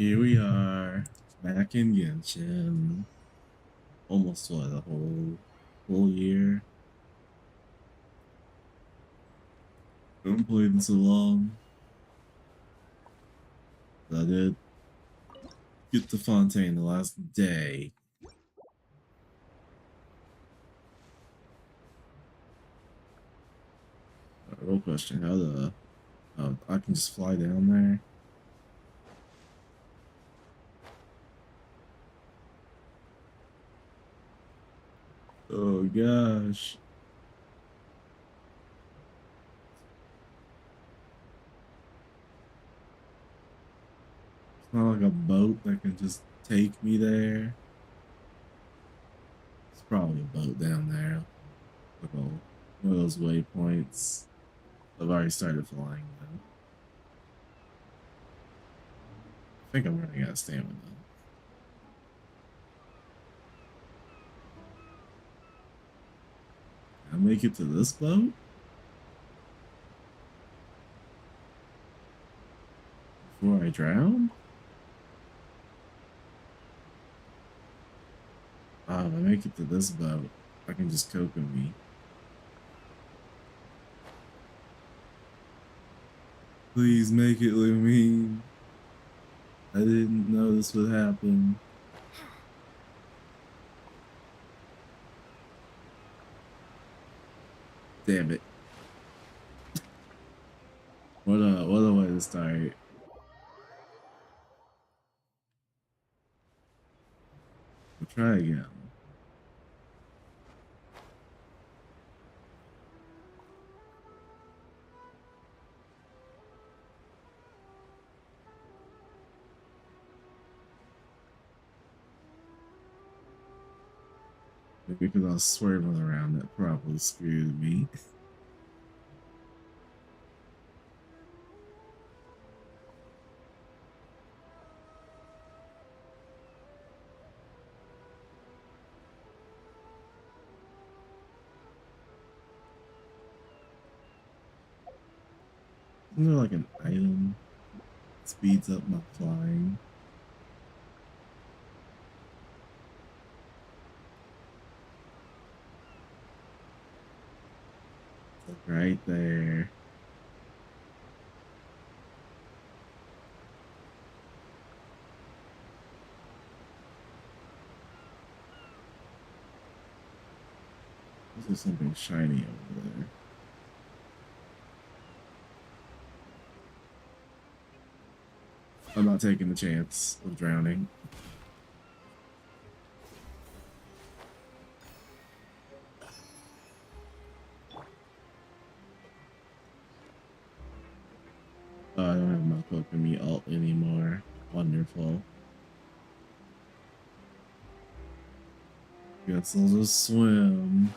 Here we are, back in Genshin. Almost what, a whole year? Haven't played in so long. I did get to Fontaine the last day. Real question, how the I can just fly down there? Oh gosh. It's not like a boat that can just take me there. It's probably a boat down there. Like one of those waypoints. I've already started flying though. I think I'm running out of stamina. Can I make it to this boat before I drown? If I make it to this boat, I can just cocoa me. Please make it, Lumine. I didn't know this would happen. Damn it. What a way to start. We'll try again. Maybe because I was swerving around, that probably screwed me. Isn't there like an item that speeds up my flying? It's like right there. There's something shiny over there. I'm not taking the chance of drowning. I don't have my Pokemon alt anymore. Wonderful. Guess I'll just swim.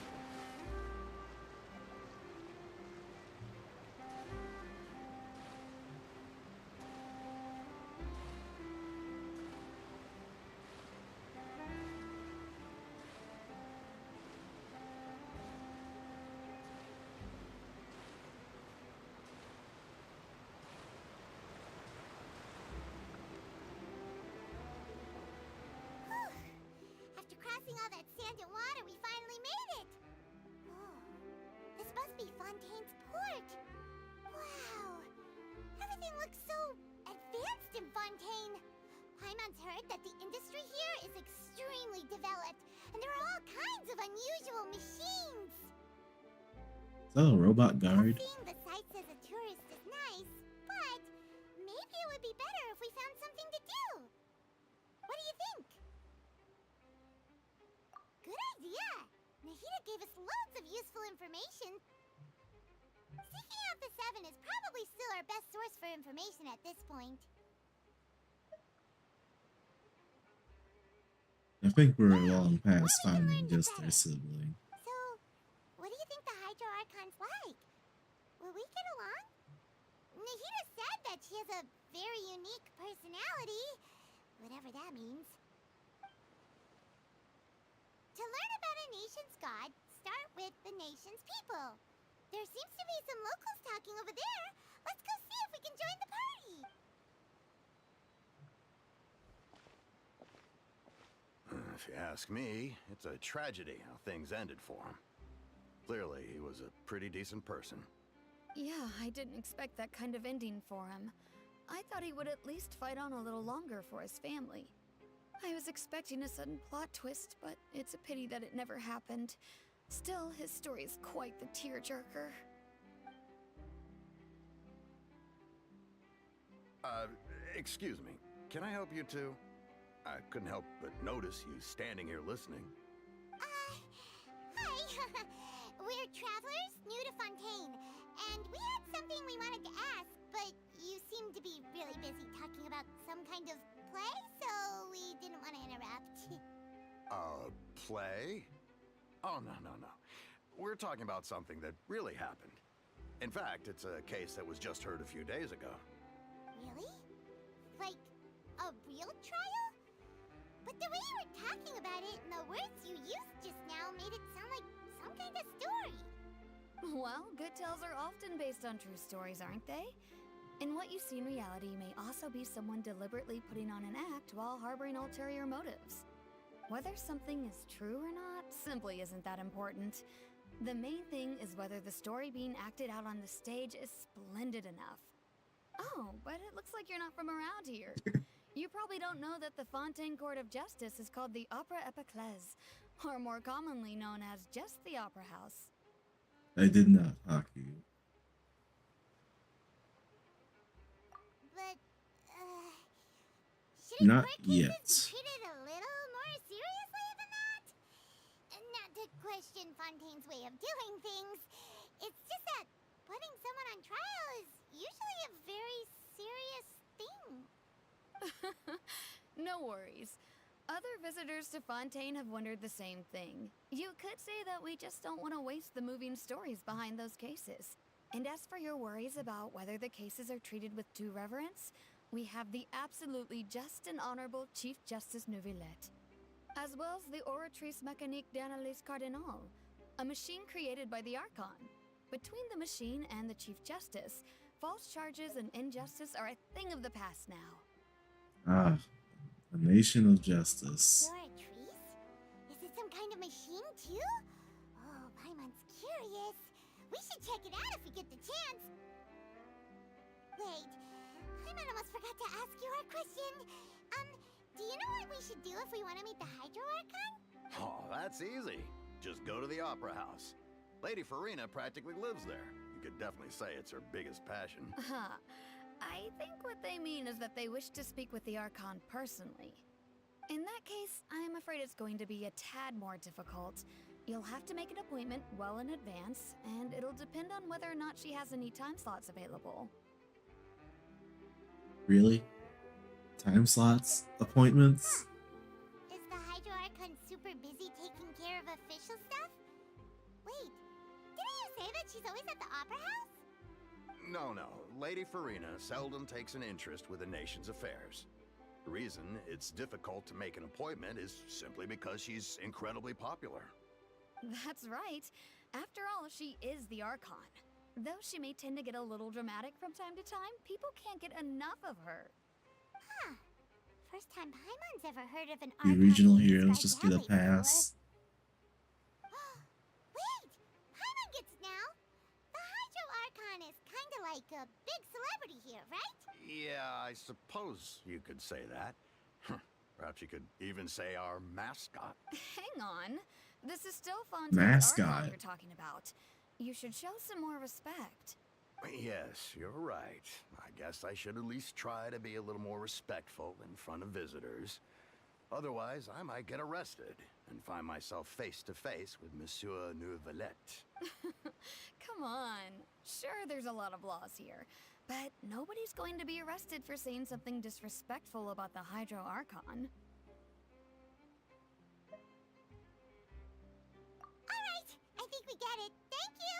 After crossing all that sand and water, we finally made it! Oh, this must be Fontaine's port! Wow! Everything looks so advanced in Fontaine! Paimon's heard that the industry here is extremely developed, and there are all kinds of unusual machines! Is that a robot guard? Seeing the sights as a tourist is nice, but maybe it would be better if we found something to do! What do you think? Good idea! Nahida gave us loads of useful information. Seeking out the Seven is probably still our best source for information at this point. I think we're long past finding just their sibling. So, what do you think the Hydro Archon's like? Will we get along? Nahida said that she has a very unique personality, whatever that means. To learn about a nation's god, start with the nation's people. There seems to be some locals talking over there. Let's go see if we can join the party. If you ask me, it's a tragedy how things ended for him. Clearly, he was a pretty decent person. Yeah, I didn't expect that kind of ending for him. I thought he would at least fight on a little longer for his family. I was expecting a sudden plot twist, but it's a pity that it never happened. Still, his story is quite the tearjerker. Excuse me. Can I help you too? I couldn't help but notice you standing here listening. Hi. We're travelers new to Fontaine, and we had something we wanted to ask, but you seem to be really busy talking about some kind of play, so we didn't want to interrupt. Play? Oh, no. We're talking about something that really happened. In fact, it's a case that was just heard a few days ago. Really? Like, a real trial? But the way you were talking about it and the words you used just now made it sound like some kind of story. Well, good tales are often based on true stories, aren't they? And what you see in reality may also be someone deliberately putting on an act while harboring ulterior motives. Whether something is true or not simply isn't that important. The main thing is whether the story being acted out on the stage is splendid enough. Oh, but it looks like you're not from around here. You probably don't know that the Fontaine Court of Justice is called the Opera Epiclese, or more commonly known as just the Opera House. I did not, Haku. But, shouldn't Not court cases yet. be treated a little more seriously than that? Not to question Fontaine's way of doing things. It's just that putting someone on trial is usually a very serious thing. No worries. Other visitors to Fontaine have wondered the same thing. You could say that we just don't want to waste the moving stories behind those cases. And as for your worries about whether the cases are treated with due reverence, we have the absolutely just and honorable Chief Justice Neuvillette, as well as the Oratrice Mécanique d'Analyse Cardinal, a machine created by the Archon. Between the machine and the Chief Justice, false charges and injustice are a thing of the past now. Ah, a nation of justice. Oratrice? Is it some kind of machine, too? Oh, Paimon's curious. We should check it out if we get the chance. Wait, Paimon almost forgot to ask you our question. Do you know what we should do if we want to meet the Hydro Archon? Oh, that's easy. Just go to the Opera House. Lady Farina practically lives there. You could definitely say it's her biggest passion. Huh. I think what they mean is that they wish to speak with the Archon personally. In that case, I'm afraid it's going to be a tad more difficult. You'll have to make an appointment well in advance, and it'll depend on whether or not she has any time slots available. Really? Time slots? Appointments? Is the Hydro Archon super busy taking care of official stuff? Wait, didn't you say that she's always at the Opera House? No. Lady Farina seldom takes an interest with the nation's affairs. The reason it's difficult to make an appointment is simply because she's incredibly popular. That's right. After all, she is the Archon. Though she may tend to get a little dramatic from time to time, people can't get enough of her. Huh. First time Paimon's ever heard of an You Archon regional being heroes described just get a that way before. pass. Wait! Paimon gets it now! The Hydro Archon is kinda like a big celebrity here, right? Yeah, I suppose you could say that. Perhaps you could even say our mascot. Hang on. This is still Fontaine's Mascot. Archon you're talking about. You should show some more respect. Yes, you're right. I guess I should at least try to be a little more respectful in front of visitors. Otherwise, I might get arrested and find myself face to face with Monsieur Neuvillette. Come on. Sure, there's a lot of laws here, but nobody's going to be arrested for saying something disrespectful about the Hydro Archon. Alright, I think we get it. Thank you!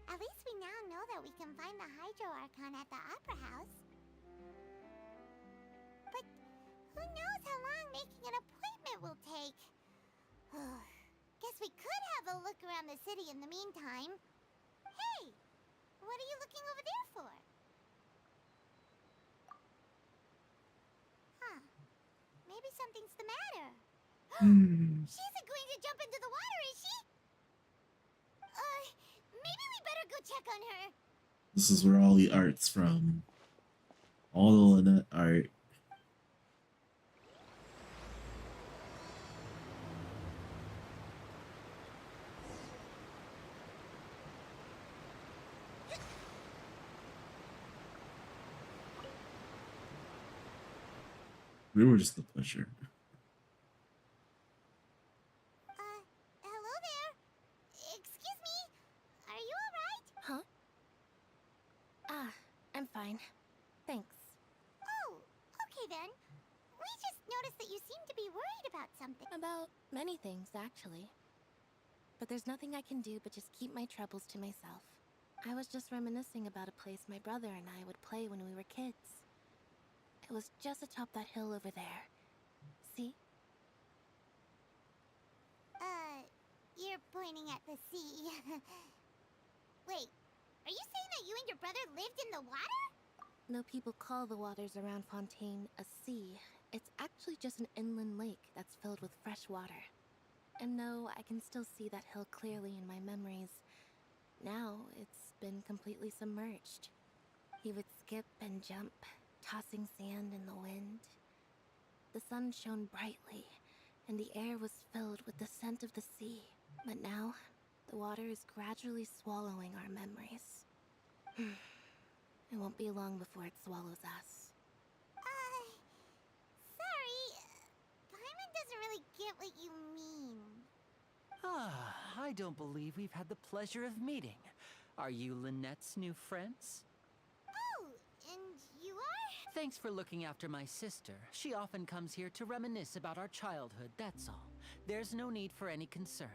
At least we now know that we can find the Hydro Archon at the Opera House. But who knows how long making an appointment will take? Guess we could have a look around the city in the meantime. Hey! What are you looking over there for? Huh. Maybe something's the matter. She isn't going to jump into the water, is she? Maybe we better go check on her. This is where all the art's from. All the Lynette art. We were just the pusher. Hello there. Excuse me. Are you alright? Huh? I'm fine. Thanks. Oh, okay then. We just noticed that you seem to be worried about something. About many things, actually. But there's nothing I can do but just keep my troubles to myself. I was just reminiscing about a place my brother and I would play when we were kids. It was just atop that hill over there. See? You're pointing at the sea. Wait, are you saying that you and your brother lived in the water? No people call the waters around Fontaine a sea. It's actually just an inland lake that's filled with fresh water. And no, I can still see that hill clearly in my memories. Now, it's been completely submerged. He would skip and jump, tossing sand in the wind. The sun shone brightly, and the air was filled with the scent of the sea. But now, the water is gradually swallowing our memories. It won't be long before it swallows us. Sorry. Paimon doesn't really get what you mean. I don't believe we've had the pleasure of meeting. Are you Lynette's new friends? Oh, and you are? Thanks for looking after my sister. She often comes here to reminisce about our childhood, that's all. There's no need for any concern.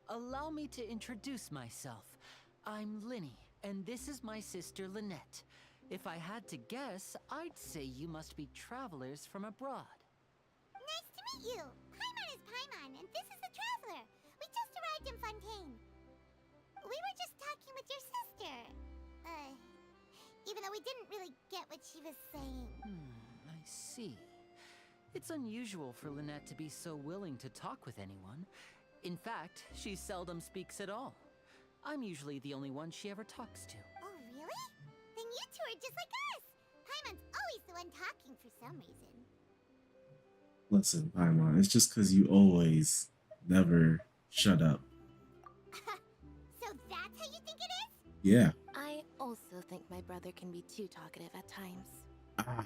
Allow me to introduce myself. I'm Linny, and this is my sister Lynette. If I had to guess, I'd say you must be travelers from abroad. Nice to meet you. Paimon is Paimon, and this is the Traveler. We just arrived in Fontaine. We were just talking with your sister. Even though we didn't really get what she was saying. I see. It's unusual for Lynette to be so willing to talk with anyone. In fact, she seldom speaks at all. I'm usually the only one she ever talks to. Oh, really? Then you two are just like us. Paimon's always the one talking for some reason. Listen, Paimon, it's just because you always never shut up. So that's how you think it is? Yeah. I also think my brother can be too talkative at times.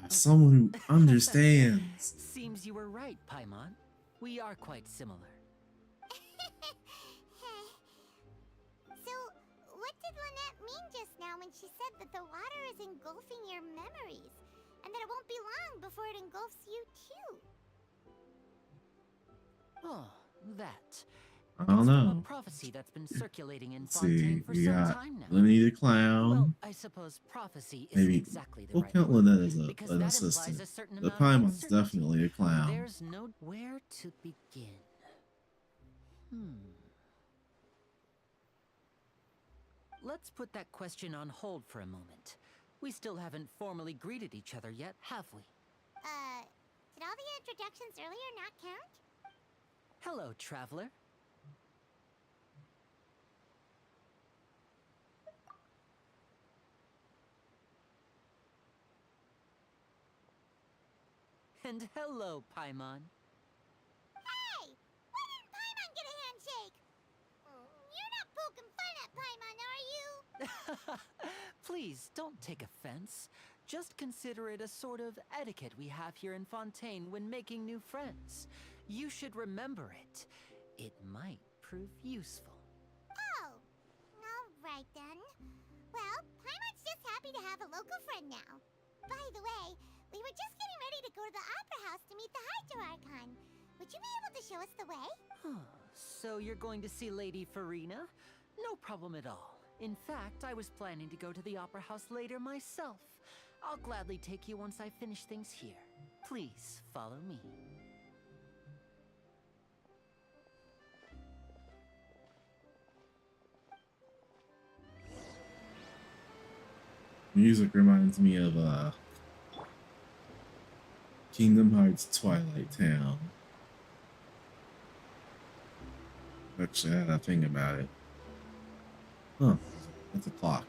Someone who understands. Seems you were right, Paimon. We are quite similar. So, what did Lynette mean just now when she said that the water is engulfing your memories? And that it won't be long before it engulfs you too? Oh, that. I don't It's from know. a prophecy that's been circulating in Let's Fontaine see. for You some got time now. Lenny the Clown. Well, I suppose prophecy isn't Maybe exactly the we'll right count word, Lynette as because an that implies assistant. a certain But amount of Paimon's uncertainty. definitely a clown. There's no where to begin. Let's put that question on hold for a moment. We still haven't formally greeted each other yet, have we? Did all the introductions earlier not count? Hello, traveler. And hello, Paimon. Hey! Why didn't Paimon get a handshake? You're not poking fun at Paimon, are you? Please, don't take offense. Just consider it a sort of etiquette we have here in Fontaine when making new friends. You should remember it. It might prove useful. Oh, alright then. Well, Paimon's just happy to have a local friend now. By the way, we were just getting ready to go to the Opera House to meet the Hydro Archon. Would you be able to show us the way? So you're going to see Lady Farina? No problem at all. In fact, I was planning to go to the Opera House later myself. I'll gladly take you once I finish things here. Please, follow me. Music reminds me of Kingdom Hearts Twilight Town. Actually, I gotta think about it. Huh. That's a clock.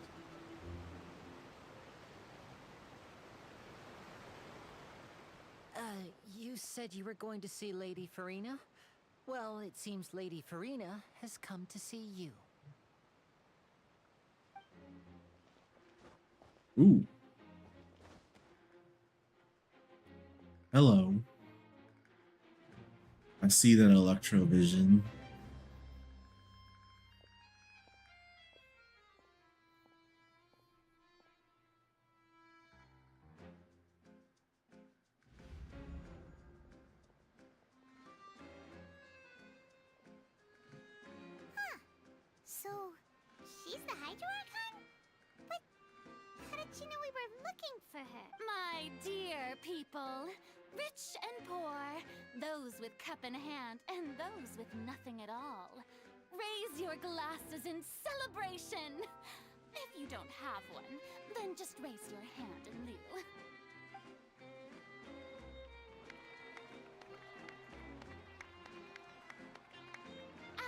You said you were going to see Lady Farina? Well, it seems Lady Farina has come to see you. Ooh. Hello. I see that Electro vision. So, she's the Hydro Archon? But how did she know we were looking for her? My dear people, rich and poor, those with cup in hand and those with nothing at all, raise your glasses in celebration. If you don't have one, then just raise your hand in lieu.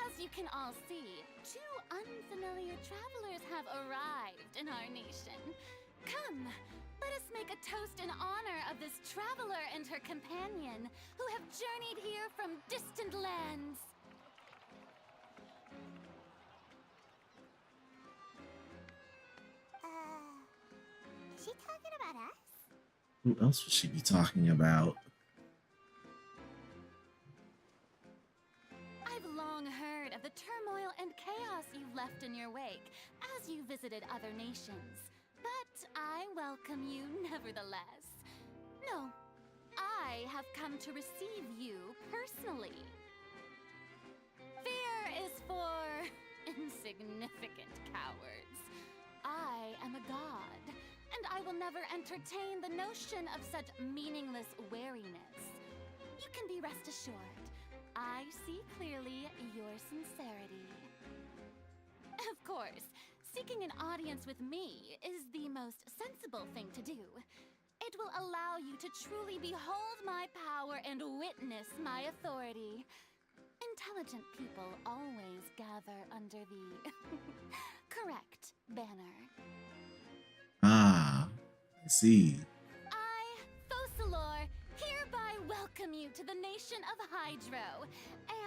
As you can all see, two unfamiliar travelers have arrived in our nation. Come, let us make a toast in honor of this traveler and her companion who have journeyed here from distant lands. Is she talking about us? Who else would she be talking about? I've long heard of the turmoil and chaos you left in your wake as you visited other nations. But I welcome you nevertheless. No, I have come to receive you personally. Fear is for insignificant cowards. I am a god, and I will never entertain the notion of such meaningless wariness. You can be rest assured, I see clearly your sincerity. Of course, seeking an audience with me is the most sensible thing to do. It will allow you to truly behold my power and witness my authority. Intelligent people always gather under the correct banner. Ah, I see. I, Focalor, hereby welcome you to the nation of Hydro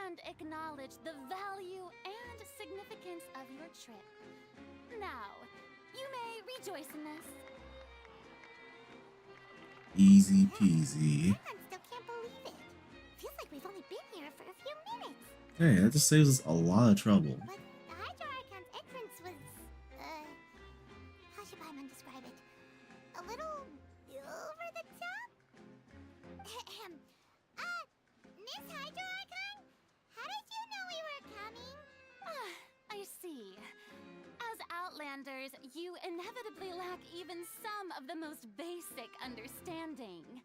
and acknowledge the value and significance of your trip. Now, you may rejoice in this. Easy peasy. I still can't believe it. Feels like we've only been here for a few minutes. Hey, that just saves us a lot of trouble. But the Hydro Archon's entrance was, how should Paimon describe it? A little over the top? Miss Hydro Archon? How did you know we were coming? I see. As Outlanders, you inevitably lack even some of the most basic understanding.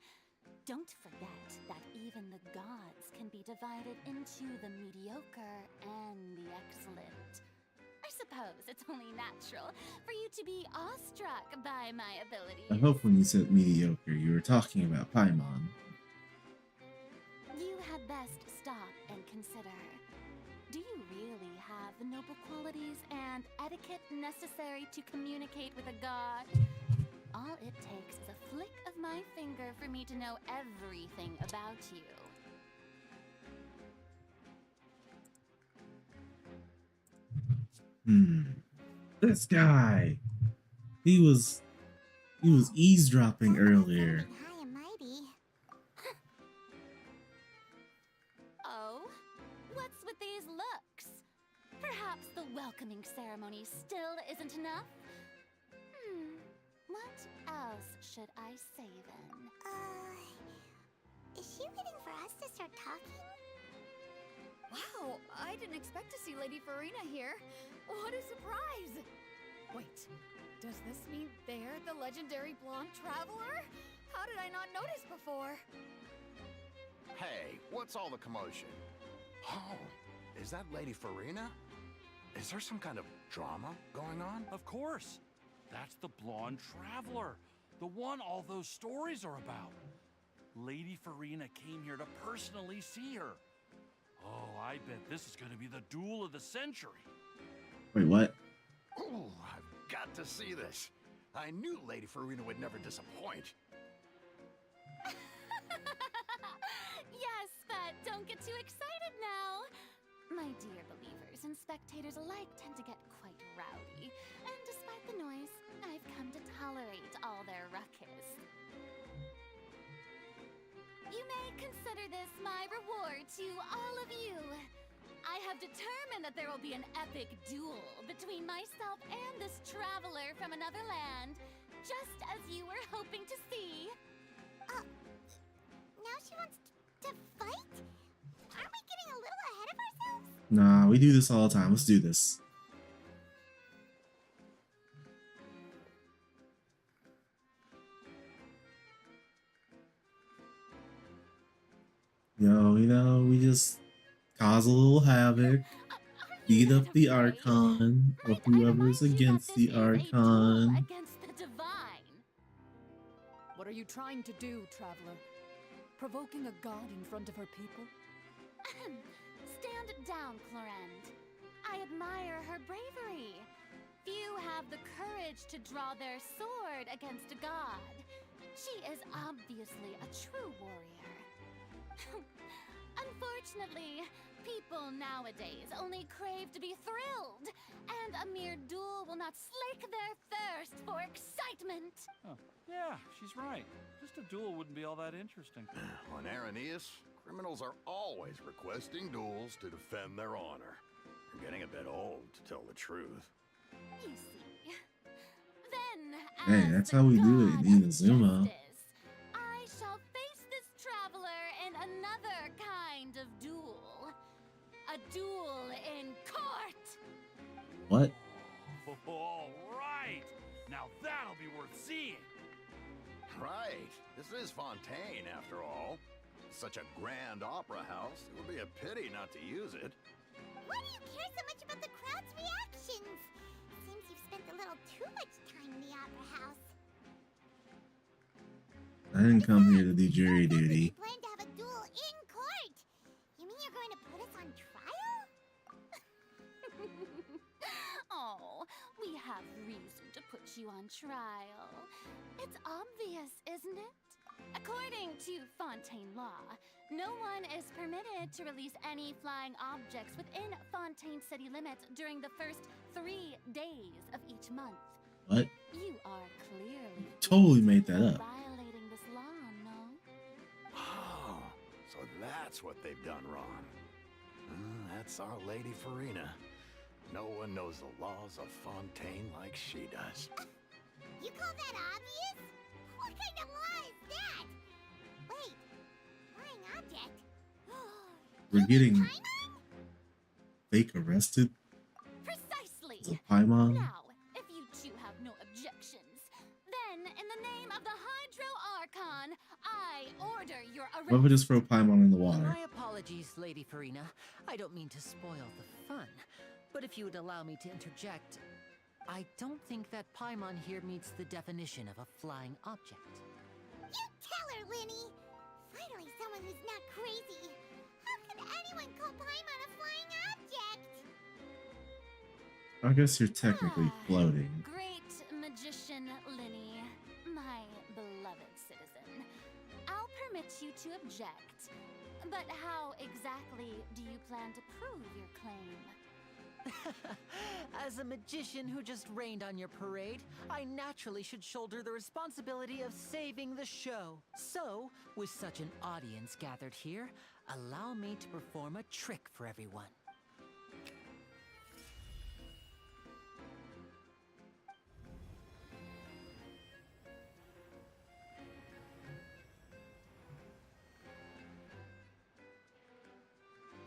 Don't forget that even the gods can be divided into the mediocre and the excellent. I suppose it's only natural for you to be awestruck by my abilities. I hope when you said mediocre, you were talking about Paimon. You had best stop and consider. Do you really have the noble qualities and etiquette necessary to communicate with a god? All it takes is a flick of my finger for me to know everything about you. This guy. He was eavesdropping earlier. High and mighty. Oh? What's with these looks? Perhaps the welcoming ceremony still isn't enough? What else should I say then? Is she waiting for us to start talking? Wow, I didn't expect to see Lady Farina here. What a surprise! Wait, does this mean they're the legendary blonde traveler? How did I not notice before? Hey, what's all the commotion? Oh, is that Lady Farina? Is there some kind of drama going on? Of course. That's the blonde traveler. The one all those stories are about. Lady Farina came here to personally see her. Oh, I bet this is gonna be the duel of the century. Wait, what? Ooh, I've got to see this. I knew Lady Farina would never disappoint. Yes, but don't get too excited now. My dear believers and spectators alike tend to get quite rowdy, and despite the noise, I've come to tolerate all their ruckus. You may consider this my reward to all of you. I have determined that there will be an epic duel between myself and this traveler from another land, just as you were hoping to see. Now she wants to fight? Aren't we getting a little ahead of ourselves? Nah, we do this all the time. Let's do this. We just cause a little havoc, beat up the Archon, or whoever's against the Archon. Against the divine. What are you trying to do, traveler? Provoking a god in front of her people? Stand down, Clorend. I admire her bravery. Few have the courage to draw their sword against a god. She is obviously a true warrior. Unfortunately, people nowadays only crave to be thrilled, and a mere duel will not slake their thirst for excitement. Oh, yeah, she's right. Just a duel wouldn't be all that interesting. On Araneus, criminals are always requesting duels to defend their honor. I'm getting a bit old, to tell the truth. You see. Then, Hey, as that's the how we do it god in of Inazuma. justice, I shall face this traveler in another kind of duel. A duel in court! What? All right. Now that'll be worth seeing. Right. This is Fontaine, after all. Such a grand opera house, it would be a pity not to use it. Why do you care so much about the crowd's reactions? Seems you've spent a little too much time in the opera house. I didn't come here to do jury You duty. plan to have a duel in court. You mean you're going to put us on trial? Oh, we have reason to put you on trial. It's obvious, isn't it? According to Fontaine law, no one is permitted to release any flying objects within Fontaine city limits during the first 3 days of each month. What? You are clearly Totally made that up. violating this law, no? Oh, so that's what they've done wrong. That's our Lady Farina. No one knows the laws of Fontaine like she does. You call that obvious? What kind of law is that? Wait, flying object? We're getting Paimon? fake arrested Precisely. as a Paimon. Now, if you two have no objections, then in the name of the Hydro Archon, I order your arrest. What if we just throw Paimon in the water? My apologies, Lady Farina. I don't mean to spoil the fun. But if you would allow me to interject, I don't think that Paimon here meets the definition of a flying object. You tell her, Linny! Finally someone who's not crazy. How could anyone call Paimon a flying object? I guess you're technically Ah, floating. Great magician Linny, my beloved citizen. I'll permit you to object. But how exactly do you plan to prove your claim? As a magician who just rained on your parade, I naturally should shoulder the responsibility of saving the show. So, with such an audience gathered here, allow me to perform a trick for everyone.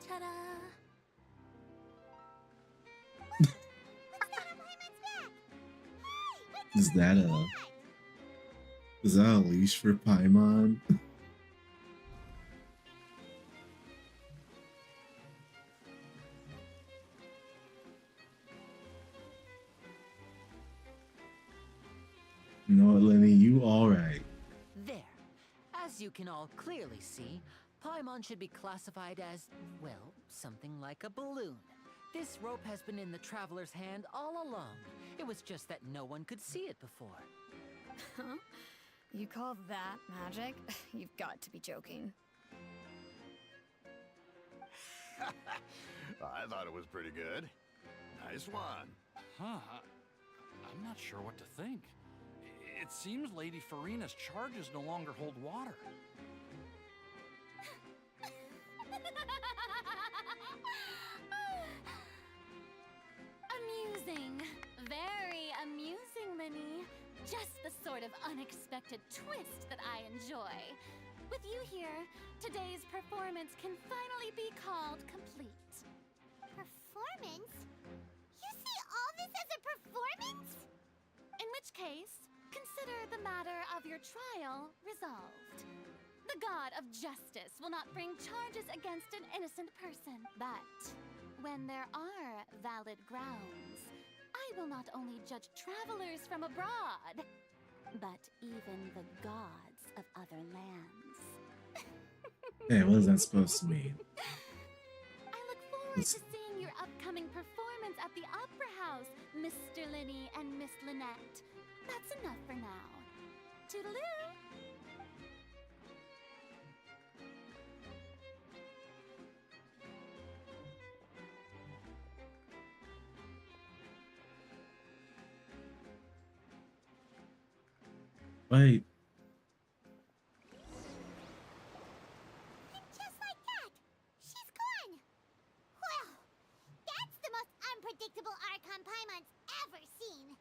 Ta-da! Is that a leash for Paimon? You know what, Lenny? You alright. There. As you can all clearly see, Paimon should be classified as, well, something like a balloon. This rope has been in the traveler's hand all along. It was just that no one could see it before. Huh? You call that magic? You've got to be joking. I thought it was pretty good. Nice one. Huh. I'm not sure what to think. It seems Lady Farina's charges no longer hold water. Amusing. Very amusing, Linny. Just the sort of unexpected twist that I enjoy. With you here, today's performance can finally be called complete. Performance? You see all this as a performance? In which case, consider the matter of your trial resolved. The god of justice will not bring charges against an innocent person. But when there are valid grounds, I will not only judge travelers from abroad, but even the gods of other lands. Hey, what is that supposed to mean? I look forward to seeing your upcoming performance at the Opera House, Mr. Linny and Miss Lynette. That's enough for now. Toodaloo! Wait. And just like that, she's gone. Well, that's the most unpredictable Archon Paimon's ever seen.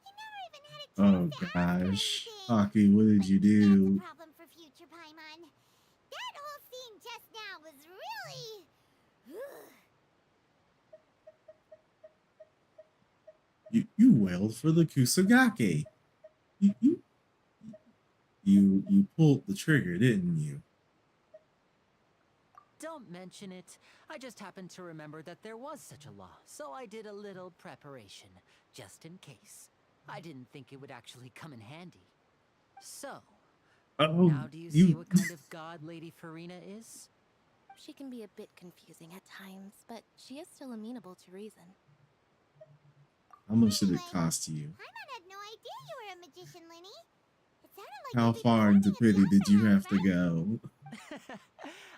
He never even had a Oh chance to ask gosh. for anything. Aki, what did you That's do? a problem for future Paimon. That whole scene just now was really... You wailed for the Kusagake. You pulled the trigger, didn't you? Don't mention it. I just happened to remember that there was such a law, so I did a little preparation, just in case. I didn't think it would actually come in handy. So, Oh, now do you see what kind of god Lady Farina is? She can be a bit confusing at times, but she is still amenable to reason. How much did it cost you? Paimon had no idea you were a magician, Linny. It sounded like How you'd be far into performing pity at the did you Opera have House, to right? go?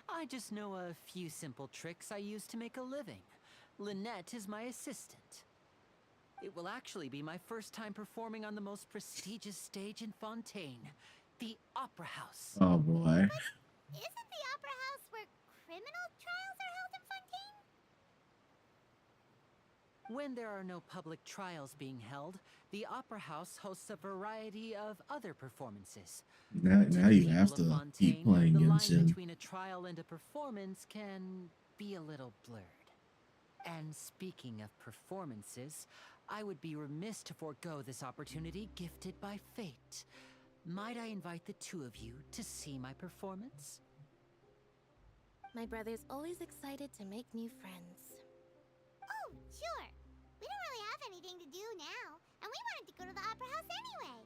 I just know a few simple tricks I use to make a living. Lynette is my assistant. It will actually be my first time performing on the most prestigious stage in Fontaine, the Opera House. Oh boy. Isn't the Opera House where criminal trials are held in Fontaine? When there are no public trials being held, the Opera House hosts a variety of other performances. Now To you the have people of to Fontaine, keep playing the line Genshin. between a trial and a performance can be a little blurred. And speaking of performances, I would be remiss to forego this opportunity gifted by fate. Might I invite the two of you to see my performance? My brother's always excited to make new friends. Oh, sure. We don't really have anything to do now, and we wanted to go to the Opera House anyway.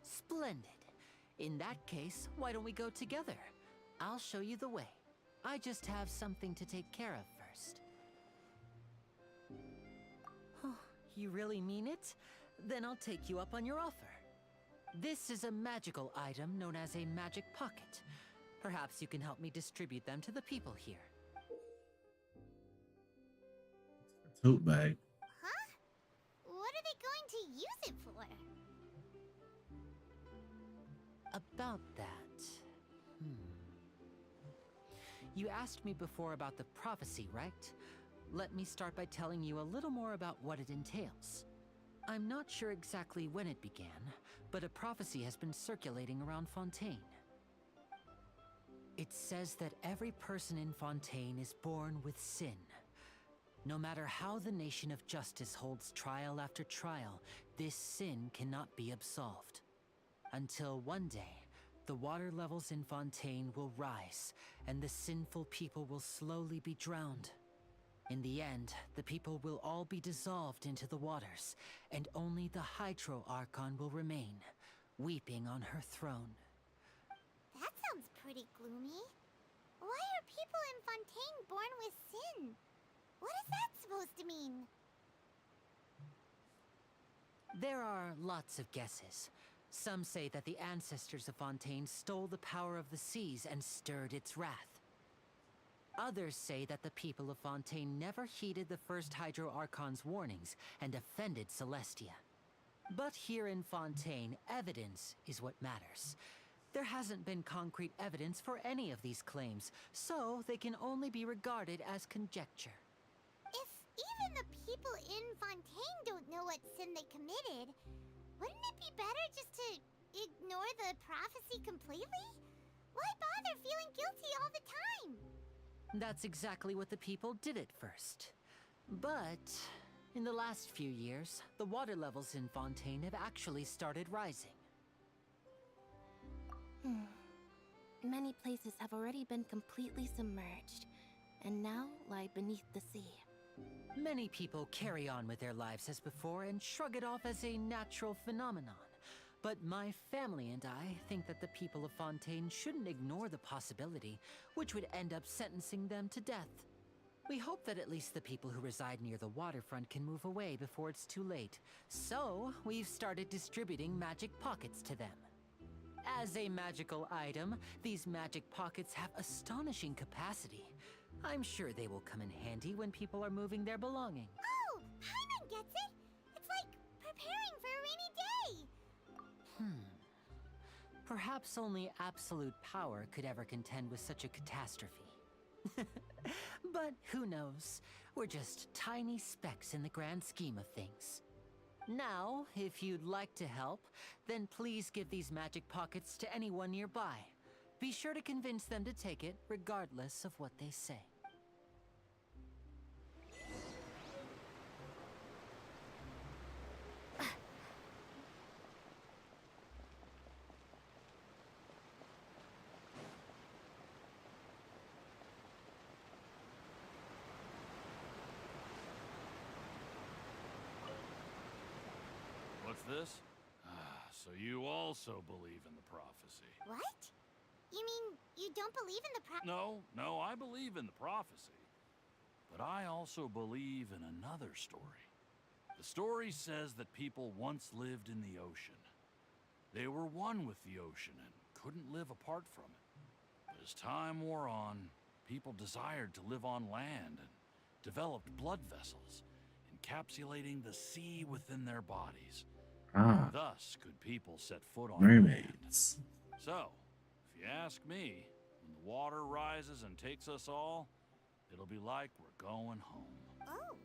Splendid. In that case, why don't we go together? I'll show you the way. I just have something to take care of first. Oh, you really mean it? Then I'll take you up on your offer. This is a magical item known as a magic pocket. Perhaps you can help me distribute them to the people here. Tote bag. Huh? What are they going to use it for? About that. You asked me before about the prophecy, right? Let me start by telling you a little more about what it entails. I'm not sure exactly when it began, but a prophecy has been circulating around Fontaine. It says that every person in Fontaine is born with sin. No matter how the nation of justice holds trial after trial, this sin cannot be absolved. Until one day, the water levels in Fontaine will rise, and the sinful people will slowly be drowned. In the end, the people will all be dissolved into the waters, and only the Hydro Archon will remain, weeping on her throne. pretty gloomy. Why are people in Fontaine born with sin? What is that supposed to mean? There are lots of guesses. Some say that the ancestors of Fontaine stole the power of the seas and stirred its wrath. Others say that the people of Fontaine never heeded the first Hydro Archon's warnings and offended Celestia. But here in Fontaine, evidence is what matters. There hasn't been concrete evidence for any of these claims, so they can only be regarded as conjecture. If even the people in Fontaine don't know what sin they committed, wouldn't it be better just to ignore the prophecy completely? Why bother feeling guilty all the time? That's exactly what the people did at first. But in the last few years, the water levels in Fontaine have actually started rising. Many places have already been completely submerged, and now lie beneath the sea. Many people carry on with their lives as before and shrug it off as a natural phenomenon. But my family and I think that the people of Fontaine shouldn't ignore the possibility, which would end up sentencing them to death. We hope that at least the people who reside near the waterfront can move away before it's too late. So, we've started distributing magic pockets to them. As a magical item, these magic pockets have astonishing capacity. I'm sure they will come in handy when people are moving their belongings. Oh, Paimon gets it! It's like preparing for a rainy day! Perhaps only absolute power could ever contend with such a catastrophe. But who knows? We're just tiny specks in the grand scheme of things. Now, if you'd like to help, then please give these magic pockets to anyone nearby. Be sure to convince them to take it, regardless of what they say. What's this? So you also believe in the prophecy? What? You mean you don't believe in the No, I believe in the prophecy. But I also believe in another story. The story says that people once lived in the ocean. They were one with the ocean and couldn't live apart from it. But as time wore on, people desired to live on land and developed blood vessels, encapsulating the sea within their bodies. Thus could people set foot on mermaids. land. So, if you ask me, when the water rises and takes us all, it'll be like we're going home. Oh,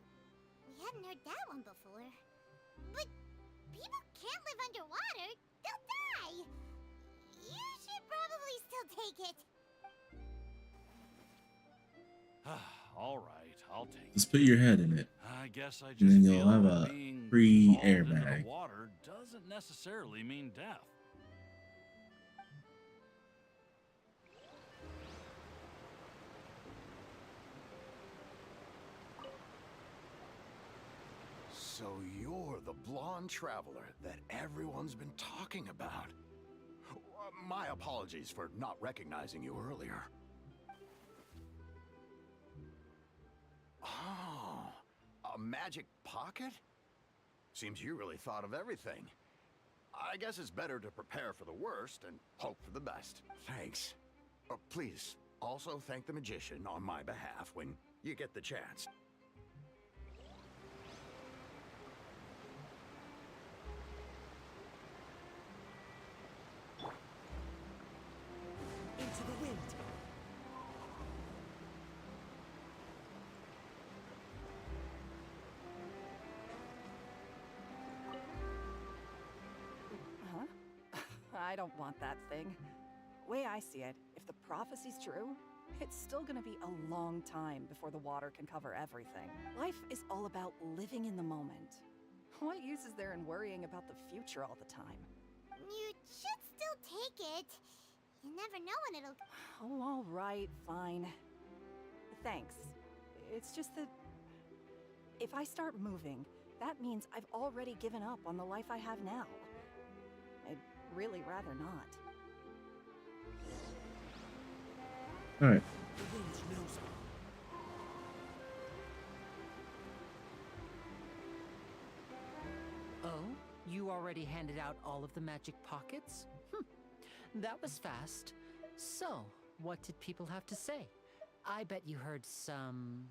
we hadn't heard that one before. But people can't live underwater. They'll die. You should probably still take it. All right, I'll take it. Just put your head in it. I guess I just And then feel you'll have that a being free dissolved into airbag. the water doesn't necessarily mean death. So you're the blonde traveler that everyone's been talking about. My apologies for not recognizing you earlier. Oh, a magic pocket? Seems you really thought of everything. I guess it's better to prepare for the worst and hope for the best. Thanks. Please, also thank the magician on my behalf when you get the chance. Into the wind. I don't want that thing. Way I see it, if the prophecy's true, it's still gonna be a long time before the water can cover everything. Life is all about living in the moment. What use is there in worrying about the future all the time? You should still take it. You never know when it'll... Oh, all right, fine. Thanks. It's just that if I start moving, that means I've already given up on the life I have now. I'd really rather not. All right. The wind knows me. Oh, you already handed out all of the magic pockets? That was fast. So, what did people have to say? I bet you heard some,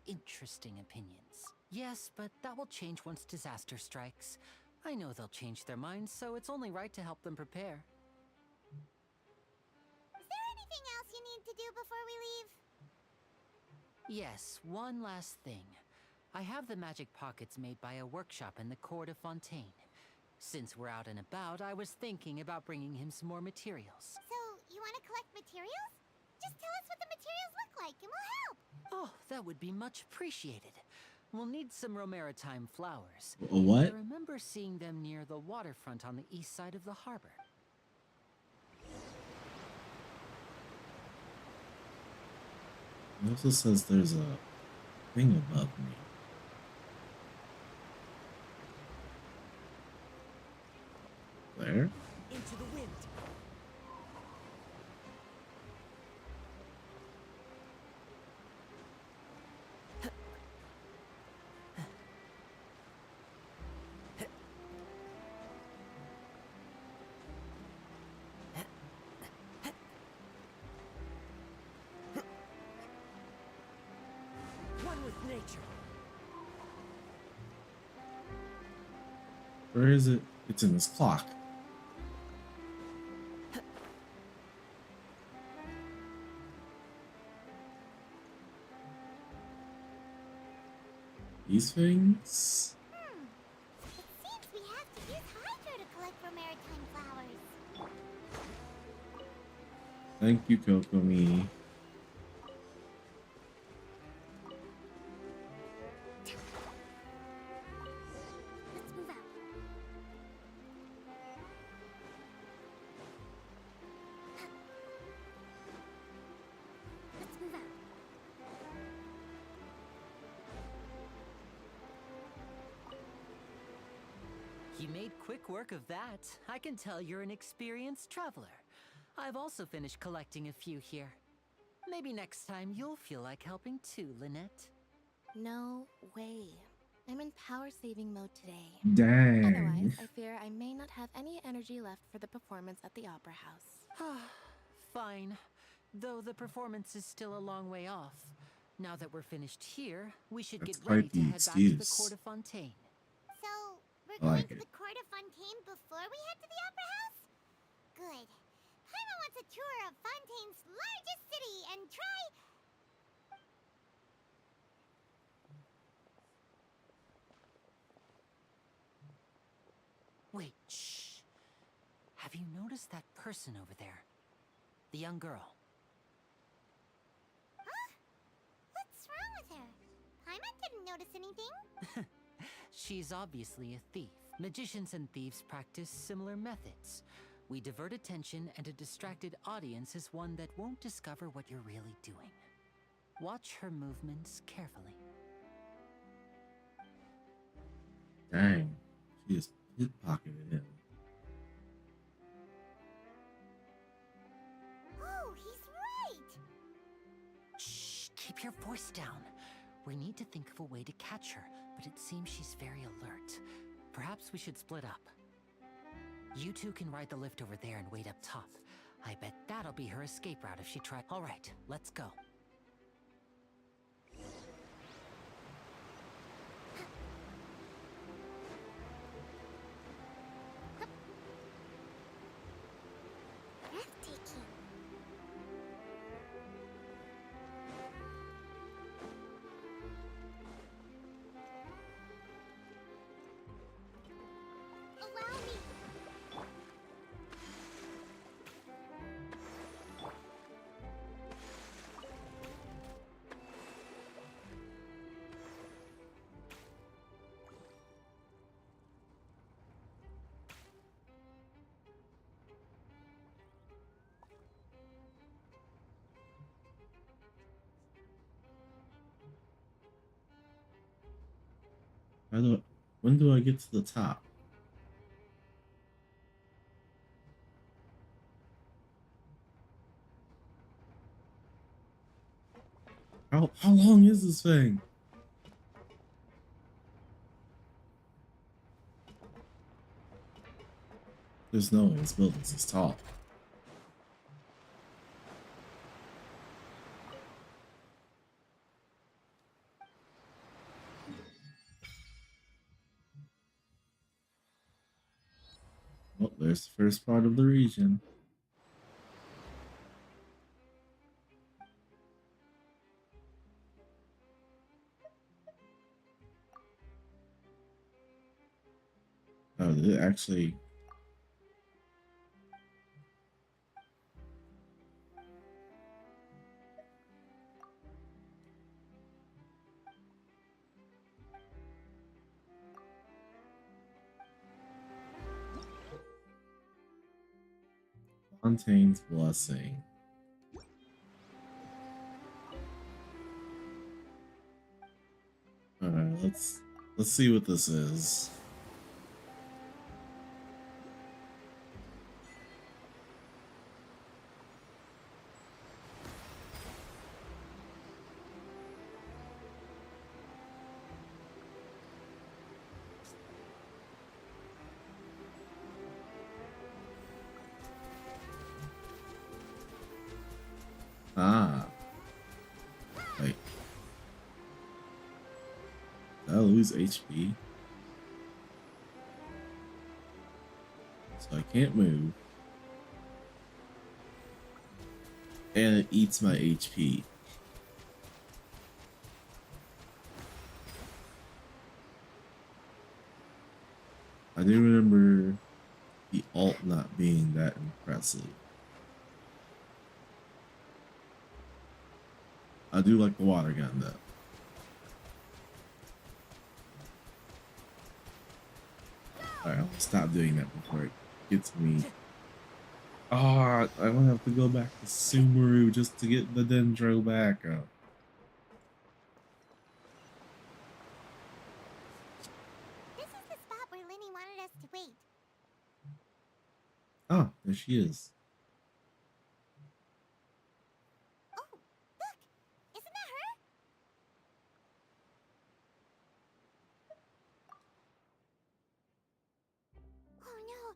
interesting opinions. Yes, but that will change once disaster strikes. I know they'll change their minds, so it's only right to help them prepare. Is there anything else you need to do before we leave? Yes, one last thing. I have the magic pockets made by a workshop in the court of Fontaine. Since we're out and about, I was thinking about bringing him some more materials. So, you want to collect materials? Just tell us what the materials look like and we'll help. Oh, that would be much appreciated. We'll need some Romaritime flowers. What? I remember seeing them near the waterfront on the east side of the harbor. It also says there's a thing above me. There? Into the wind. One with nature. Where is it? It's in this clock. These things? It seems we have to use Hydro to collect Romaritime flowers. Thank you, Kokomi. Let's move out. Let's move out. You made quick work of that. I can tell you're an experienced traveler. I've also finished collecting a few here. Maybe next time you'll feel like helping too, Lynette. No way. I'm in power-saving mode today. Dang. Otherwise, I fear I may not have any energy left for the performance at the Opera House. Fine. Though the performance is still a long way off. Now that we're finished here, we should That's get ready quite to the head back to the excuse. court of Fontaine. So, we're I going like to it. the court of Fontaine before we head to the Opera House? Good. Paimon wants a tour of Fontaine's largest city and try... Wait, shh. Have you noticed that person over there? The young girl. Huh? What's wrong with her? Paimon didn't notice anything. She's obviously a thief. Magicians and thieves practice similar methods. We divert attention, and a distracted audience is one that won't discover what you're really doing. Watch her movements carefully. Dang. She just pickpocketed him. Oh, he's right! Shh, keep your voice down. We need to think of a way to catch her, but it seems she's very alert. Perhaps we should split up. You two can ride the lift over there and wait up top. I bet that'll be her escape route if she tries. All right, let's go. Breathtaking. Allow me. When do I get to the top? How long is this thing? There's no way this building's this tall. Well, there's the first part of the region. Oh, did it actually? Fontaine's blessing. Alright, let's see what this is. Ah, wait. Did I lose HP? So I can't move. And it eats my HP. I do remember the alt not being that impressive. I do like the water gun though. Alright, I'll stop doing that before it gets me. Oh, I want to have to go back to Sumeru just to get the Dendro back up. This is the spot where Lenny wanted us to wait. Oh, there she is. Oh, look! Isn't that her? Oh no!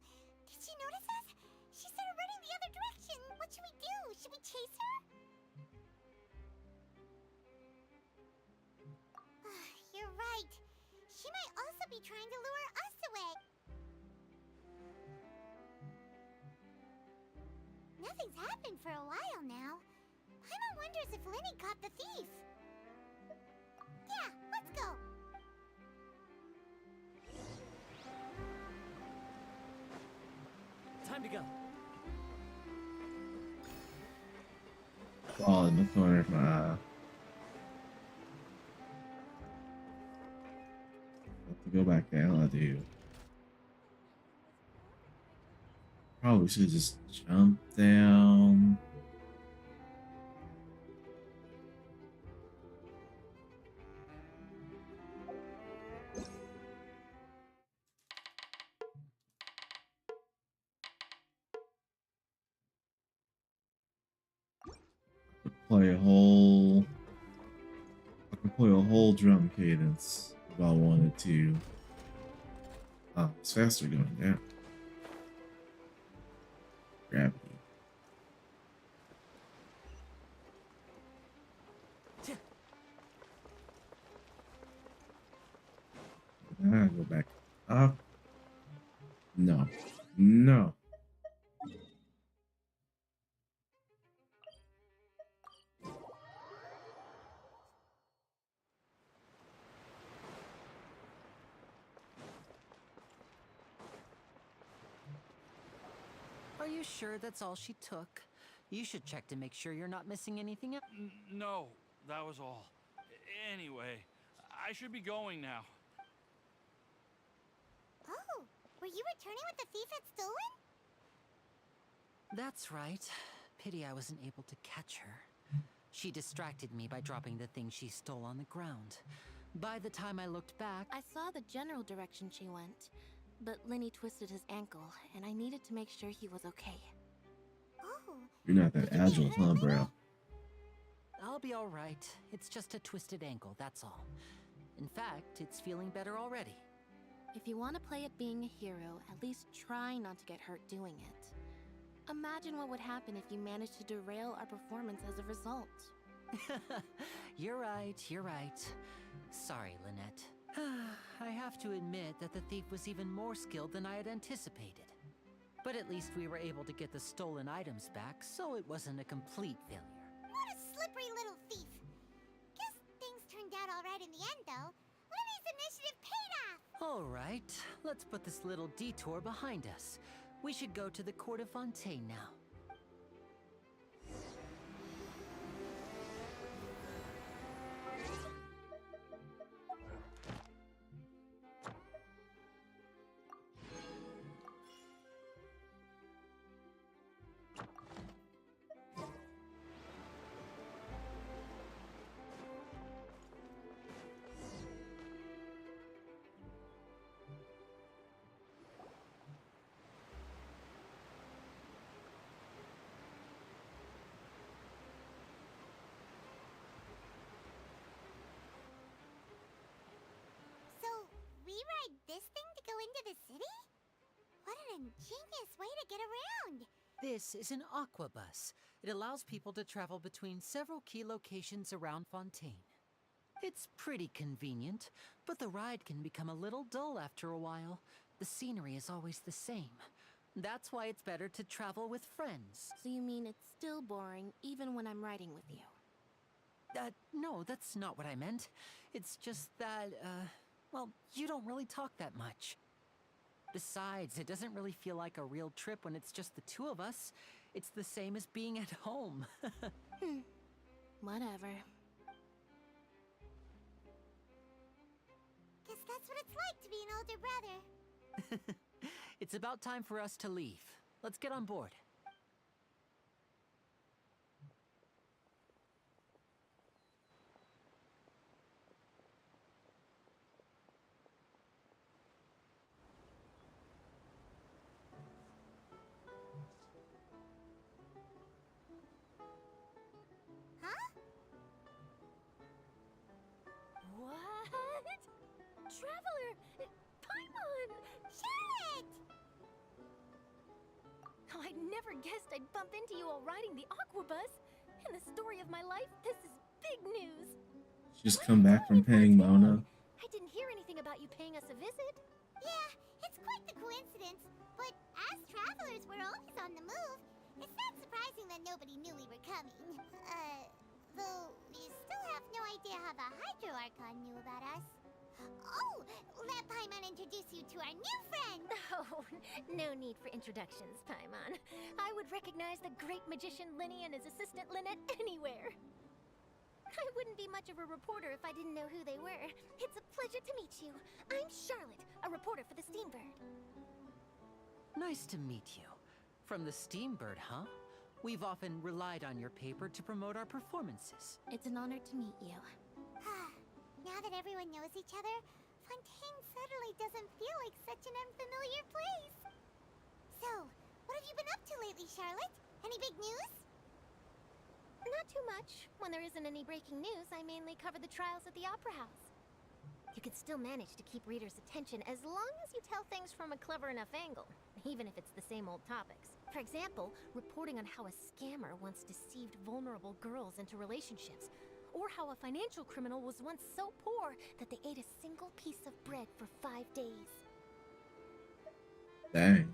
Did she notice us? She started running the other direction! What should we do? Should we chase her? You're right. She might also be trying to lure us away. Nothing's happened for a while now. Paimon wonders if Lenny caught the thief. Yeah, let's go. Time to go. Fall in the corner. Have to go back down. I do. Probably should just jump down. Play a whole. I could play a whole drum cadence if I wanted to. Oh, it's faster going down. Gravity. Go back up. No. No. Are you sure that's all she took? You should check to make sure you're not missing anything else. No, that was all. Anyway, I should be going now. Oh, were you returning what the thief had stolen? That's right. Pity I wasn't able to catch her. She distracted me by dropping the thing she stole on the ground. By the time I looked back, I saw the general direction she went, but Lenny twisted his ankle, and I needed to make sure he was okay. Oh, You're not that agile, huh, bro? I'll I'll be all right. It's just a twisted ankle, that's all. In fact, it's feeling better already. If you want to play at being a hero, at least try not to get hurt doing it. Imagine what would happen if you managed to derail our performance as a result. You're right, you're right. Sorry, Lynette. I have to admit that the thief was even more skilled than I had anticipated. But at least we were able to get the stolen items back, so it wasn't a complete failure. What a slippery little thief. Guess things turned out all right in the end, though. Lily's initiative paid off! All right, let's put this little detour behind us. We should go to the court of Fontaine now. So, we ride this thing to go into the city? What an ingenious way to get around! This is an aqua bus. It allows people to travel between several key locations around Fontaine. It's pretty convenient, but the ride can become a little dull after a while. The scenery is always the same. That's why it's better to travel with friends. So you mean it's still boring even when I'm riding with you? No, that's not what I meant. It's just that, well, you don't really talk that much. Besides, it doesn't really feel like a real trip when it's just the two of us. It's the same as being at home. Whatever. Guess that's what it's like to be an older brother. It's about time for us to leave. Let's get on board. Huh? What? Traveler! Paimon! Charlotte! Oh, I never guessed I'd bump into you while riding the aqua bus. In the story of my life, this is big news. Just come back from paying Mona. I didn't hear anything about you paying us a visit. Yeah, it's quite the coincidence. But as travelers, we're always on the move. It's not surprising that nobody knew we were coming. Though we still have no idea how the Hydro Archon knew about us. Oh, let Paimon introduce you to our new friend! Oh, no need for introductions, Paimon. I would recognize the great magician Linny and his assistant Lynette anywhere. I wouldn't be much of a reporter if I didn't know who they were. It's a pleasure to meet you. I'm Charlotte, a reporter for the Steambird. Nice to meet you. From the Steambird, huh? We've often relied on your paper to promote our performances. It's an honor to meet you. Now that everyone knows each other, Fontaine suddenly doesn't feel like such an unfamiliar place. So, what have you been up to lately, Charlotte? Any big news? Not too much. When there isn't any breaking news, I mainly cover the trials at the Opera House. You could still manage to keep readers' attention as long as you tell things from a clever enough angle, even if it's the same old topics. For example, reporting on how a scammer once deceived vulnerable girls into relationships, or how a financial criminal was once so poor that they ate a single piece of bread for 5 days. Dang.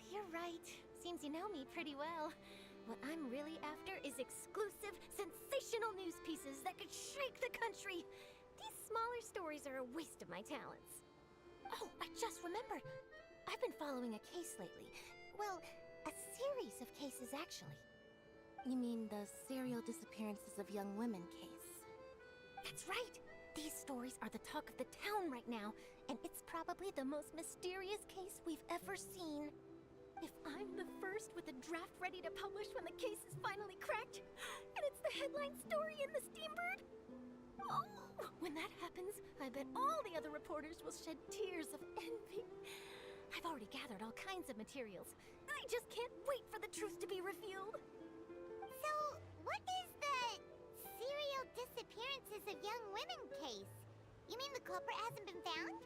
You're right. Seems you know me pretty well. What I'm really after is exclusive, sensational news pieces that could shake the country. These smaller stories are a waste of my talents. Oh, I just remembered. I've been following a case lately. Well, a series of cases, actually. You mean the serial disappearances of young women case? That's right! These stories are the talk of the town right now, and it's probably the most mysterious case we've ever seen. If I'm the first with a draft ready to publish when the case is finally cracked, and it's the headline story in the Steambird, oh, when that happens, I bet all the other reporters will shed tears of envy. I've already gathered all kinds of materials. I just can't wait for the truth to be revealed. So, mean the culprit hasn't been found?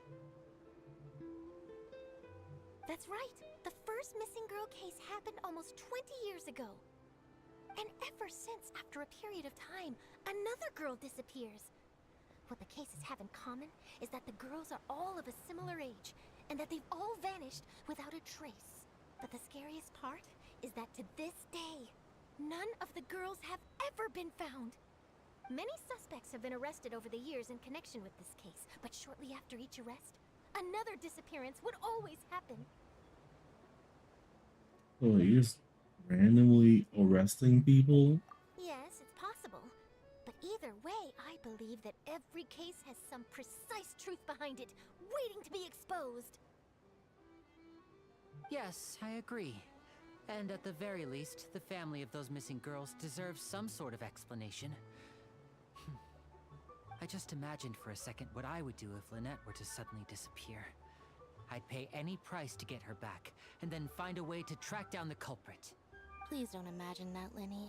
That's right. The first missing girl case happened almost 20 years ago. And ever since, after a period of time, another girl disappears. What the cases have in common is that the girls are all of a similar age, and that they've all vanished without a trace. But the scariest part is that to this day, none of the girls have ever been found. Many suspects have been arrested over the years in connection with this case, but shortly after each arrest, another disappearance would always happen. Oh, you're just randomly arresting people? Yes, it's possible. But either way, I believe that every case has some precise truth behind it, waiting to be exposed. Yes, I agree. And at the very least, the family of those missing girls deserves some sort of explanation. I just imagined for a second what I would do if Lynette were to suddenly disappear. I'd pay any price to get her back, and then find a way to track down the culprit. Please don't imagine that, Lenny.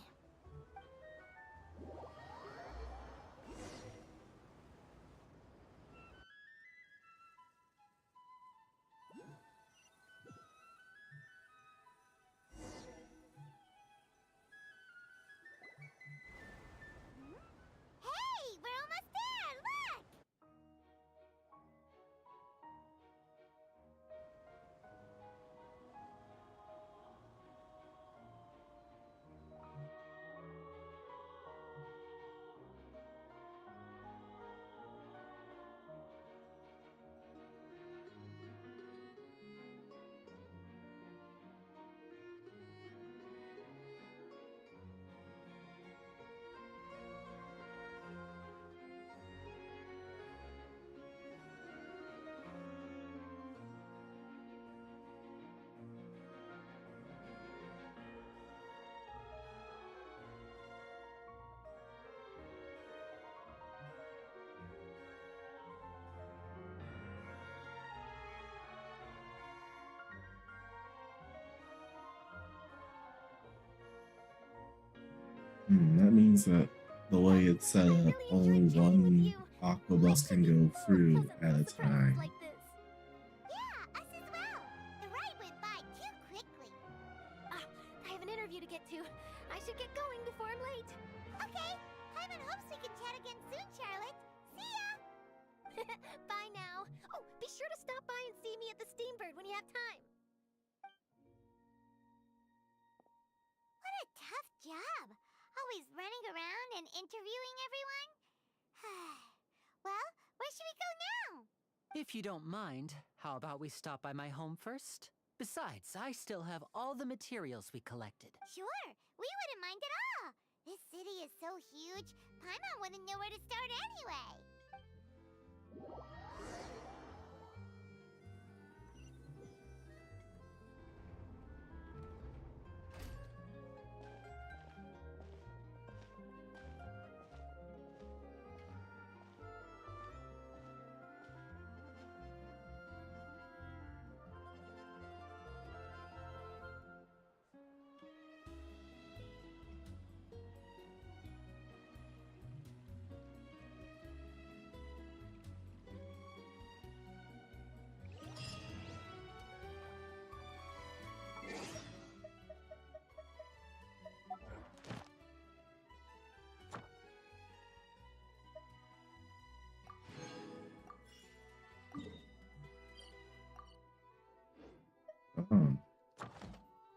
Hey, we're almost there! Look! That means that the way it's set up, only one aqua bus can go through at a time. Yeah, us as well. The ride went by too quickly. I have an interview to get to. I should get going before I'm late. Okay, Paimon hopes we can chat again soon, Charlotte. See ya! Bye now. Oh, be sure to stop by and see me at the Steambird when you have time. What a tough job. Always running around and interviewing everyone. Well, where should we go now? If you don't mind, how about we stop by my home first? Besides, I still have all the materials we collected. Sure, we wouldn't mind at all. This city is so huge, Paimon wouldn't know where to start anyway.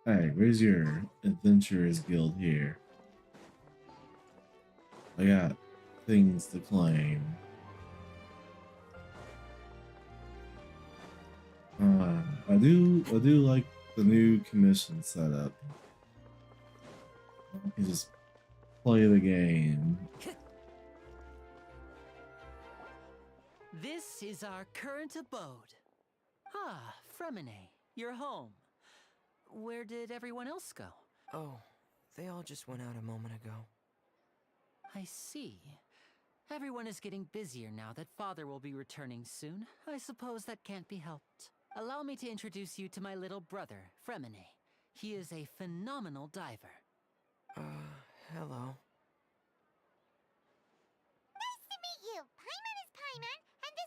Hey, where's your adventurers guild here? I got things to claim. I do like the new commission setup. I can just play the game. This is our current abode. Ah, Fremine, you're home. Where did everyone else go? Oh, they all just went out a moment ago. I see. Everyone is getting busier now that Father will be returning soon. I suppose that can't be helped. Allow me to introduce you to my little brother, Fremine. He is a phenomenal diver. Hello. Nice to meet you. Paimon is Paimon, and this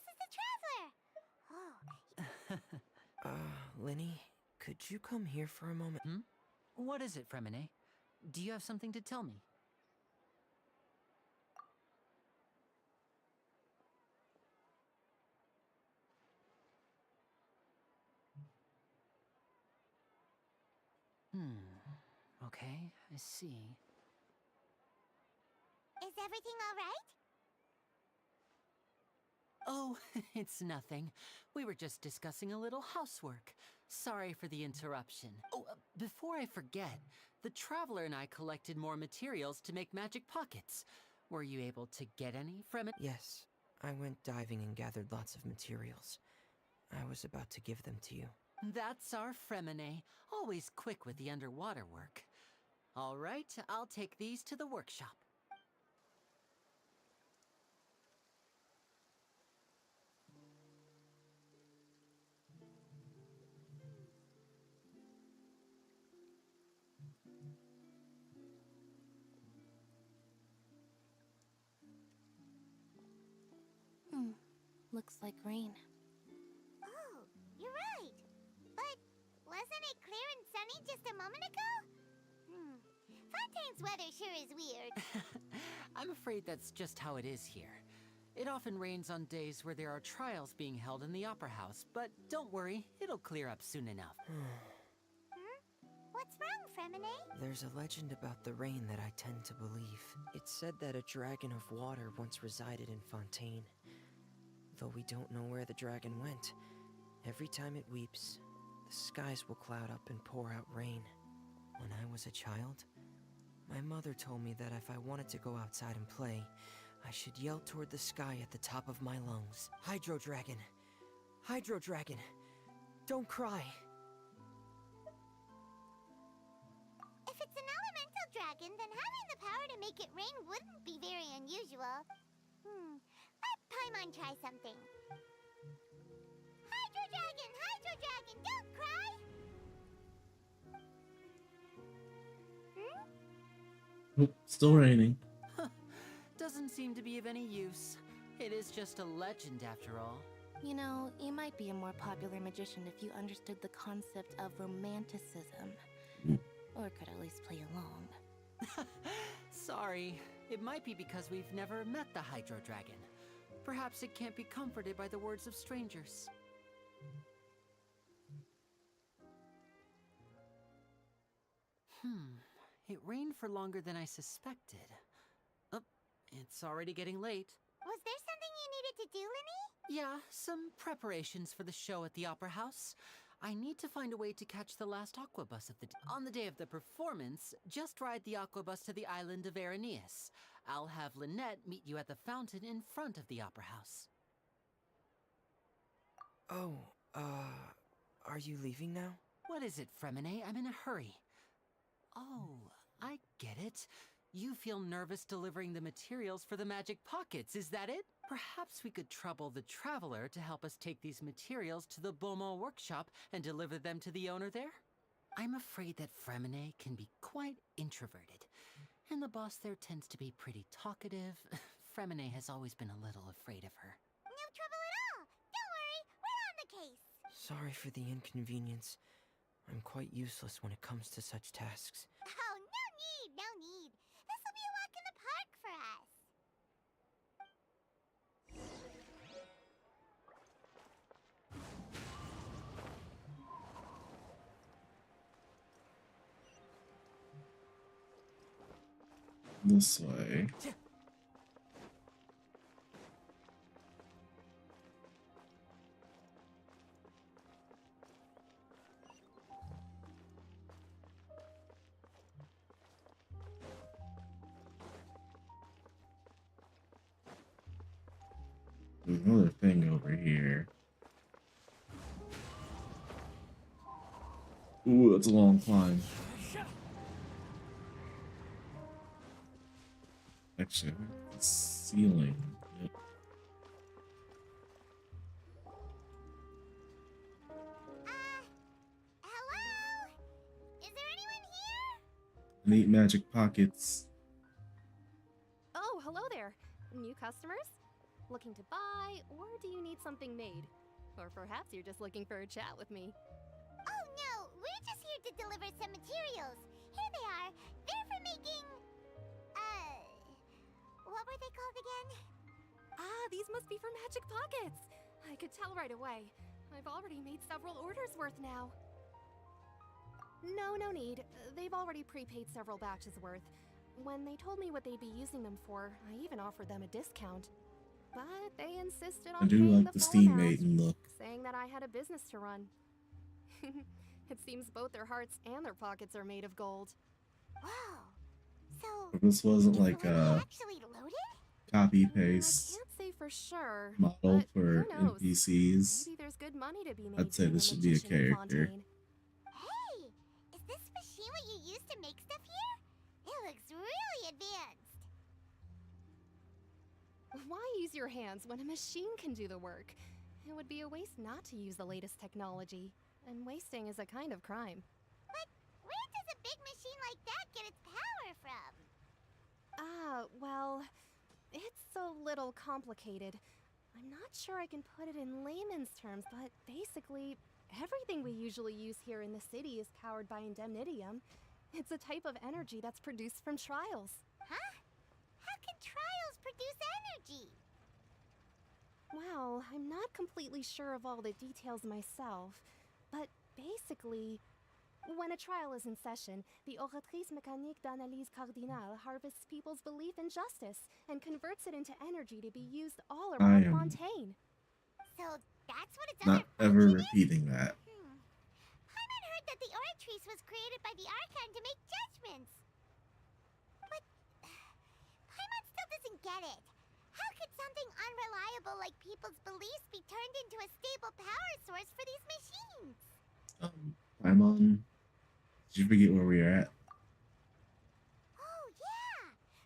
Linny, could you come here for a moment? What is it, Fremine? Do you have something to tell me? Okay, I see. Is everything all right? Oh, it's nothing. We were just discussing a little housework. Sorry for the interruption. Oh, before I forget, the Traveler and I collected more materials to make magic pockets. Were you able to get any from it? Yes, I went diving and gathered lots of materials. I was about to give them to you. That's our Fremine, always quick with the underwater work. All right, I'll take these to the workshop. Looks like rain. Oh, you're right. But wasn't it clear and sunny just a moment ago? Fontaine's weather sure is weird. I'm afraid that's just how it is here. It often rains on days where there are trials being held in the Opera House, but don't worry, it'll clear up soon enough. What's wrong, Fremine? There's a legend about the rain that I tend to believe. It's said that a dragon of water once resided in Fontaine. Though we don't know where the dragon went, every time it weeps, the skies will cloud up and pour out rain. When I was a child, my mother told me that if I wanted to go outside and play, I should yell toward the sky at the top of my lungs. Hydro Dragon! Hydro Dragon! Don't cry! If it's an elemental dragon, then having the power to make it rain wouldn't be very unusual. Let Paimon try something. Hydro Dragon, don't cry! Still raining. Doesn't seem to be of any use. It is just a legend after all. You know, you might be a more popular magician if you understood the concept of romanticism. Or could at least play along. Sorry, it might be because we've never met the Hydro Dragon. Perhaps it can't be comforted by the words of strangers. It rained for longer than I suspected. Oh, it's already getting late. Was there something you needed to do, Linny? Yeah, some preparations for the show at the Opera House. I need to find a way to catch the last aqua bus of the on the day of the performance. Just ride the aqua bus to the island of Aeneas. I'll have Lynette meet you at the fountain in front of the Opera House. Oh, are you leaving now? What is it, Fremine? I'm in a hurry. Oh, I get it. You feel nervous delivering the materials for the magic pockets, is that it? Perhaps we could trouble the Traveler to help us take these materials to the Beaumont workshop and deliver them to the owner there? I'm afraid that Fremine can be quite introverted, and the boss there tends to be pretty talkative. Fremine has always been a little afraid of her. No trouble at all. Don't worry, we're on the case. Sorry for the inconvenience. I'm quite useless when it comes to such tasks. Oh, no need. This'll be a walk in the park for us. This way. There's another thing over here. Ooh, that's a long climb. Actually, the ceiling. Yep. Hello? Is there anyone here? Neat magic pockets. Oh, hello there. New customers? Looking to buy, or do you need something made? Or perhaps you're just looking for a chat with me. we're just here to deliver some materials. Here they are. They're for making... what were they called again? Ah, these must be for magic pockets. I could tell right away. I've already made several orders worth now. No need. They've already prepaid several batches worth. When they told me what they'd be using them for, I even offered them a discount. But they insisted on I do paying like the full Steam amount, Maiden look. saying that I had a business to run. It seems both their hearts and their pockets are made of gold. Whoa. So, This wasn't is like the levy a actually loaded? copy I paste can't say for sure, model but for who knows? NPCs. Maybe there's good money to be made. I'd say being this should be a magician in character. Fontaine. Hey, is this machine what you use to make stuff here? It looks really advanced. Why use your hands when a machine can do the work? It would be a waste not to use the latest technology, and wasting is a kind of crime. But where does a big machine like that get its power from? Well, it's a little complicated. I'm not sure I can put it in layman's terms, but basically, everything we usually use here in the city is powered by indemnitium. It's a type of energy that's produced from trials. Huh? How can trials produce energy? Well, I'm not completely sure of all the details myself, but basically, when a trial is in session, the Oratrice Mécanique d'Analyse Cardinale harvests people's belief in justice and converts it into energy to be used all around Fontaine. So that's what its Not other ever function is? repeating that. Paimon heard that the Oratrice was created by the Archon to make judgments. But Paimon still doesn't get it. How could something unreliable like people's beliefs be turned into a stable power source for these machines? Paimon, did you forget where we're at? Oh, yeah!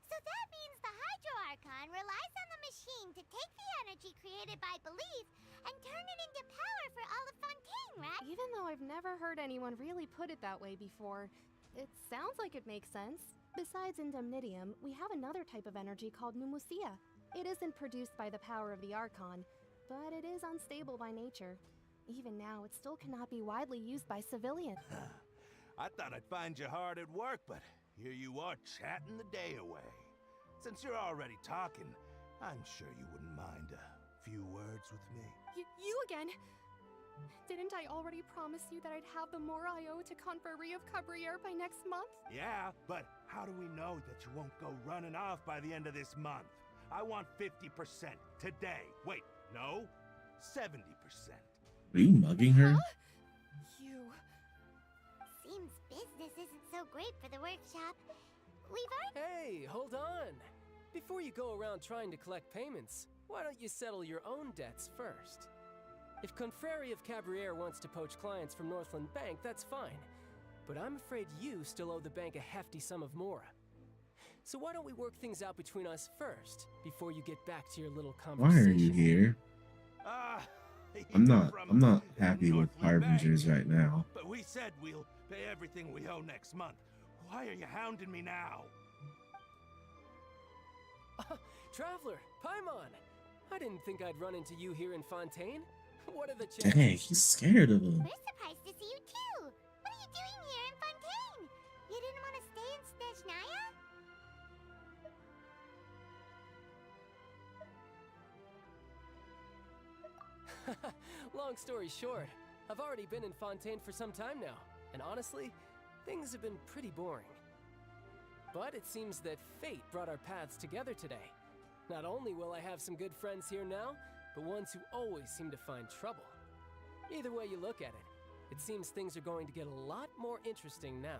So that means the Hydro Archon relies on the machine to take the energy created by belief and turn it into power for all of Fontaine, right? Even though I've never heard anyone really put it that way before, it sounds like it makes sense. Besides indemnitium, we have another type of energy called pneumosia. It isn't produced by the power of the Archon, but it is unstable by nature. Even now, it still cannot be widely used by civilians. I thought I'd find you hard at work, but here you are chatting the day away. Since you're already talking, I'm sure you wouldn't mind a few words with me. You again? Didn't I already promise you that I'd have the more I owe to Confrérie of Cabriere by next month? Yeah, but how do we know that you won't go running off by the end of this month? I want 50% today. Wait, no, 70%. Are you mugging her? You... Seems business isn't so great for the workshop. We've already... Hey, hold on. Before you go around trying to collect payments, why don't you settle your own debts first? If Confrérie of Cabriere wants to poach clients from Northland Bank, that's fine. But I'm afraid you still owe the bank a hefty sum of mora. So why don't we work things out between us first, before you get back to your little Why conversation? are you here? I'm not happy with Harbingers right now. But we said we'll pay everything we owe next month. Why are you hounding me now? Traveler, Paimon! I didn't think I'd run into you here in Fontaine. What are the chances? Dang, he's scared of him. We're surprised to see you too! What are you doing here in Fontaine? You didn't want to stay in Snezhnaya? Long story short, I've already been in Fontaine for some time now, and honestly, things have been pretty boring. But it seems that fate brought our paths together today. Not only will I have some good friends here now, but ones who always seem to find trouble. Either way you look at it, it seems things are going to get a lot more interesting now.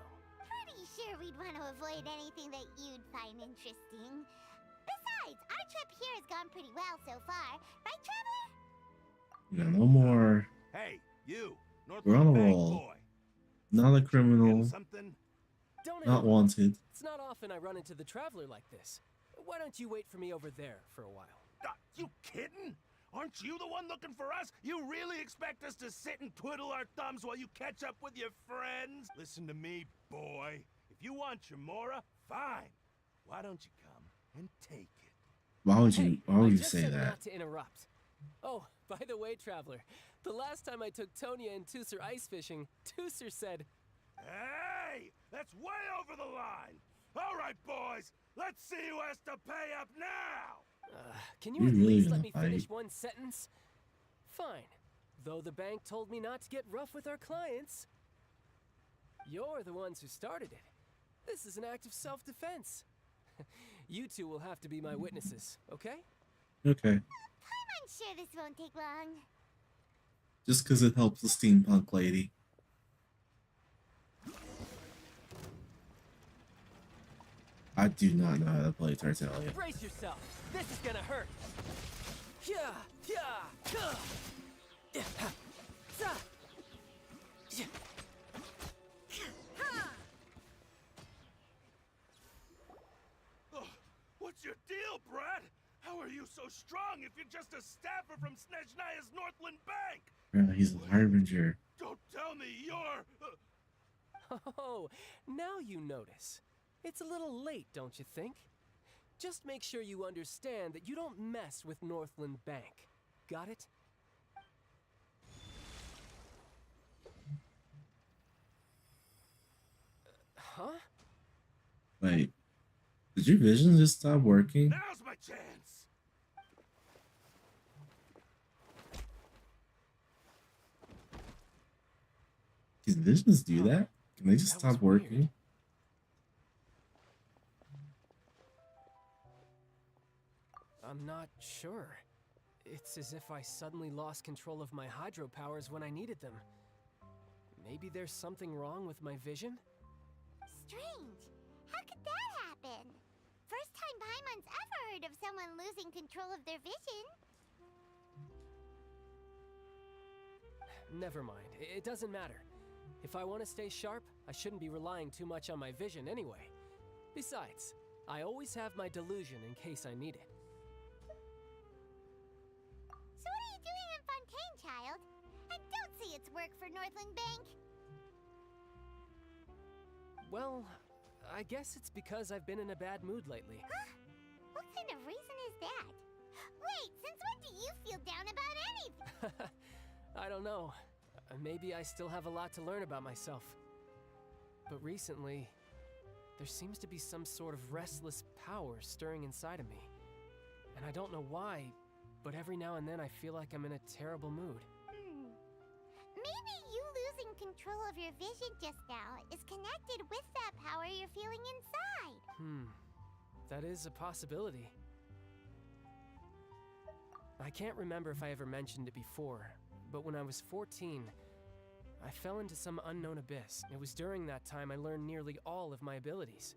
Pretty sure we'd want to avoid anything that you'd find interesting. Besides, our trip here has gone pretty well so far, right, Traveler? Yeah, no more. Hey, you, We're on a Northland Bank roll. boy. Not a criminal. Get something? Don't Not interrupt. wanted. It's not often I run into the Traveler like this. Why don't you wait for me over there for a while? You kidding? Aren't you the one looking for us? You really expect us to sit and twiddle our thumbs while you catch up with your friends? Listen to me, boy. If you want your mora, fine. Why don't you come and take it? Why would you Hey, why would I you just say said that? not to interrupt. Oh, by the way, Traveler, the last time I took Tonya and Tooser ice fishing, Tooser said, Hey! That's way over the line! All right, boys, let's see who has to pay up now! Can You you at really least gonna let me finish fight? one sentence? Fine. Though the bank told me not to get rough with our clients. You're the ones who started it. This is an act of self-defense. You two will have to be my witnesses, okay? Okay. I'm sure this won't take long. Just because it helps the steampunk lady. I do not know how to play Tartaglia. Brace yourself. This is gonna hurt. Yeah, yeah, yeah. Yeah, za. Yeah. Ugh, what's your deal, Brad? How are you so strong if you're just a staffer from Snezhnaya's Northland Bank? He's a harbinger. Don't tell me you're... Oh, now you notice. It's a little late, don't you think? Just make sure you understand that you don't mess with Northland Bank. Got it? Huh? Wait. Did your vision just stop working? Now's my chance! Can visions do that? Can they just stop working? I'm not sure. It's as if I suddenly lost control of my hydro powers when I needed them. Maybe there's something wrong with my vision? Strange. How could that happen? First time Paimon's ever heard of someone losing control of their vision. Never mind. It doesn't matter. If I want to stay sharp, I shouldn't be relying too much on my vision anyway. Besides, I always have my delusion in case I need it. So what are you doing in Fontaine, child? I don't see its work for Northland Bank. Well, I guess it's because I've been in a bad mood lately. Huh? What kind of reason is that? Wait, since when do you feel down about anything? I don't know. Maybe I still have a lot to learn about myself. But recently, there seems to be some sort of restless power stirring inside of me. And I don't know why, but every now and then I feel like I'm in a terrible mood. Maybe you losing control of your vision just now is connected with that power you're feeling inside. That is a possibility. I can't remember if I ever mentioned it before, but when I was 14, I fell into some unknown abyss. It was during that time I learned nearly all of my abilities.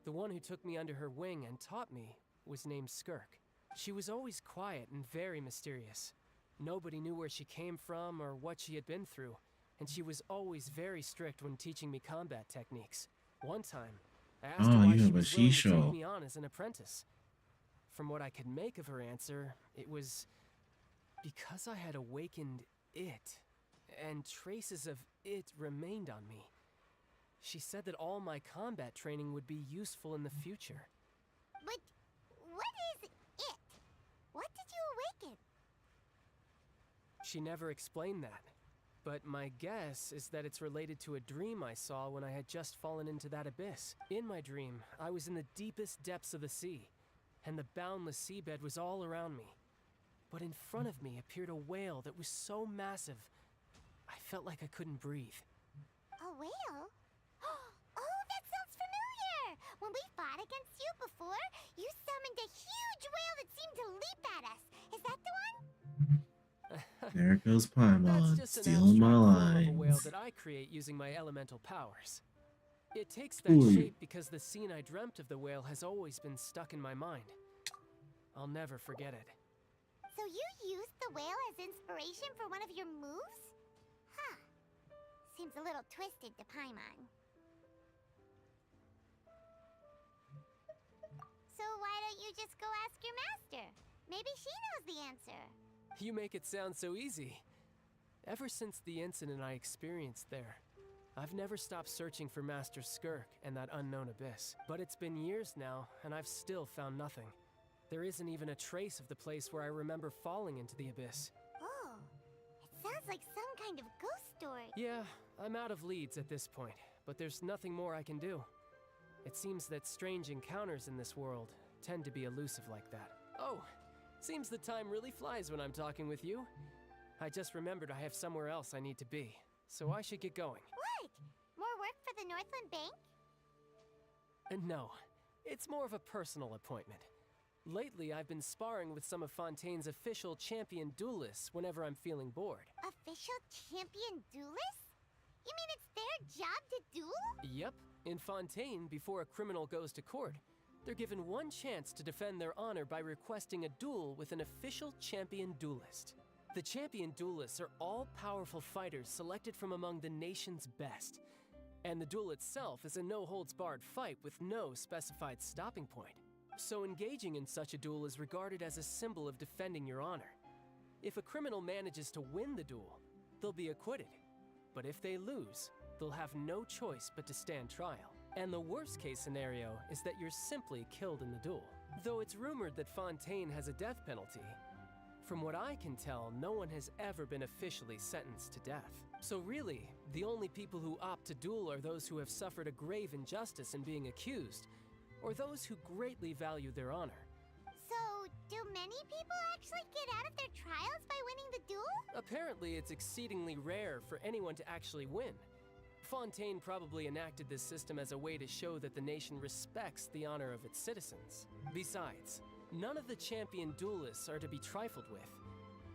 The one who took me under her wing and taught me was named Skirk. She was always quiet and very mysterious. Nobody knew where she came from or what she had been through, and she was always very strict when teaching me combat techniques. One time, I asked her why she was willing to take me on as an apprentice. From what I could make of her answer, it was because I had awakened it, and traces of it remained on me. She said that all my combat training would be useful in the future. But what is it? What did you awaken? She never explained that, but my guess is that it's related to a dream I saw when I had just fallen into that abyss. In my dream, I was in the deepest depths of the sea, and the boundless seabed was all around me. But in front of me appeared a whale that was so massive, I felt like I couldn't breathe. A whale? Oh, that sounds familiar! When we fought against you before, you summoned a huge whale that seemed to leap at us. Is that the one? There goes Paimon, That's just stealing my an abstract form of a whale lines. that I create using my elemental powers. It takes that Ooh. shape because the scene I dreamt of the whale has always been stuck in my mind. I'll never forget it. So you used the whale as inspiration for one of your moves? Huh. Seems a little twisted to Paimon. So why don't you just go ask your master? Maybe she knows the answer. You make it sound so easy. Ever since the incident I experienced there, I've never stopped searching for Master Skirk and that unknown abyss. But it's been years now, and I've still found nothing. There isn't even a trace of the place where I remember falling into the abyss. Oh, it sounds like some kind of ghost story. Yeah, I'm out of leads at this point, but there's nothing more I can do. It seems that strange encounters in this world tend to be elusive like that. Oh, seems the time really flies when I'm talking with you. I just remembered I have somewhere else I need to be, so I should get going. What? More work for the Northland Bank? No, it's more of a personal appointment. Lately, I've been sparring with some of Fontaine's official champion duelists whenever I'm feeling bored. Official champion duelists? You mean it's their job to duel? Yep. In Fontaine, before a criminal goes to court, they're given one chance to defend their honor by requesting a duel with an official champion duelist. The champion duelists are all-powerful fighters selected from among the nation's best. And the duel itself is a no-holds-barred fight with no specified stopping point. So engaging in such a duel is regarded as a symbol of defending your honor. If a criminal manages to win the duel, they'll be acquitted. But if they lose, they'll have no choice but to stand trial. And the worst-case scenario is that you're simply killed in the duel. Though it's rumored that Fontaine has a death penalty, from what I can tell, no one has ever been officially sentenced to death. So really, the only people who opt to duel are those who have suffered a grave injustice in being accused, or those who greatly value their honor. So, do many people actually get out of their trials by winning the duel? Apparently, it's exceedingly rare for anyone to actually win. Fontaine probably enacted this system as a way to show that the nation respects the honor of its citizens. Besides, none of the champion duelists are to be trifled with,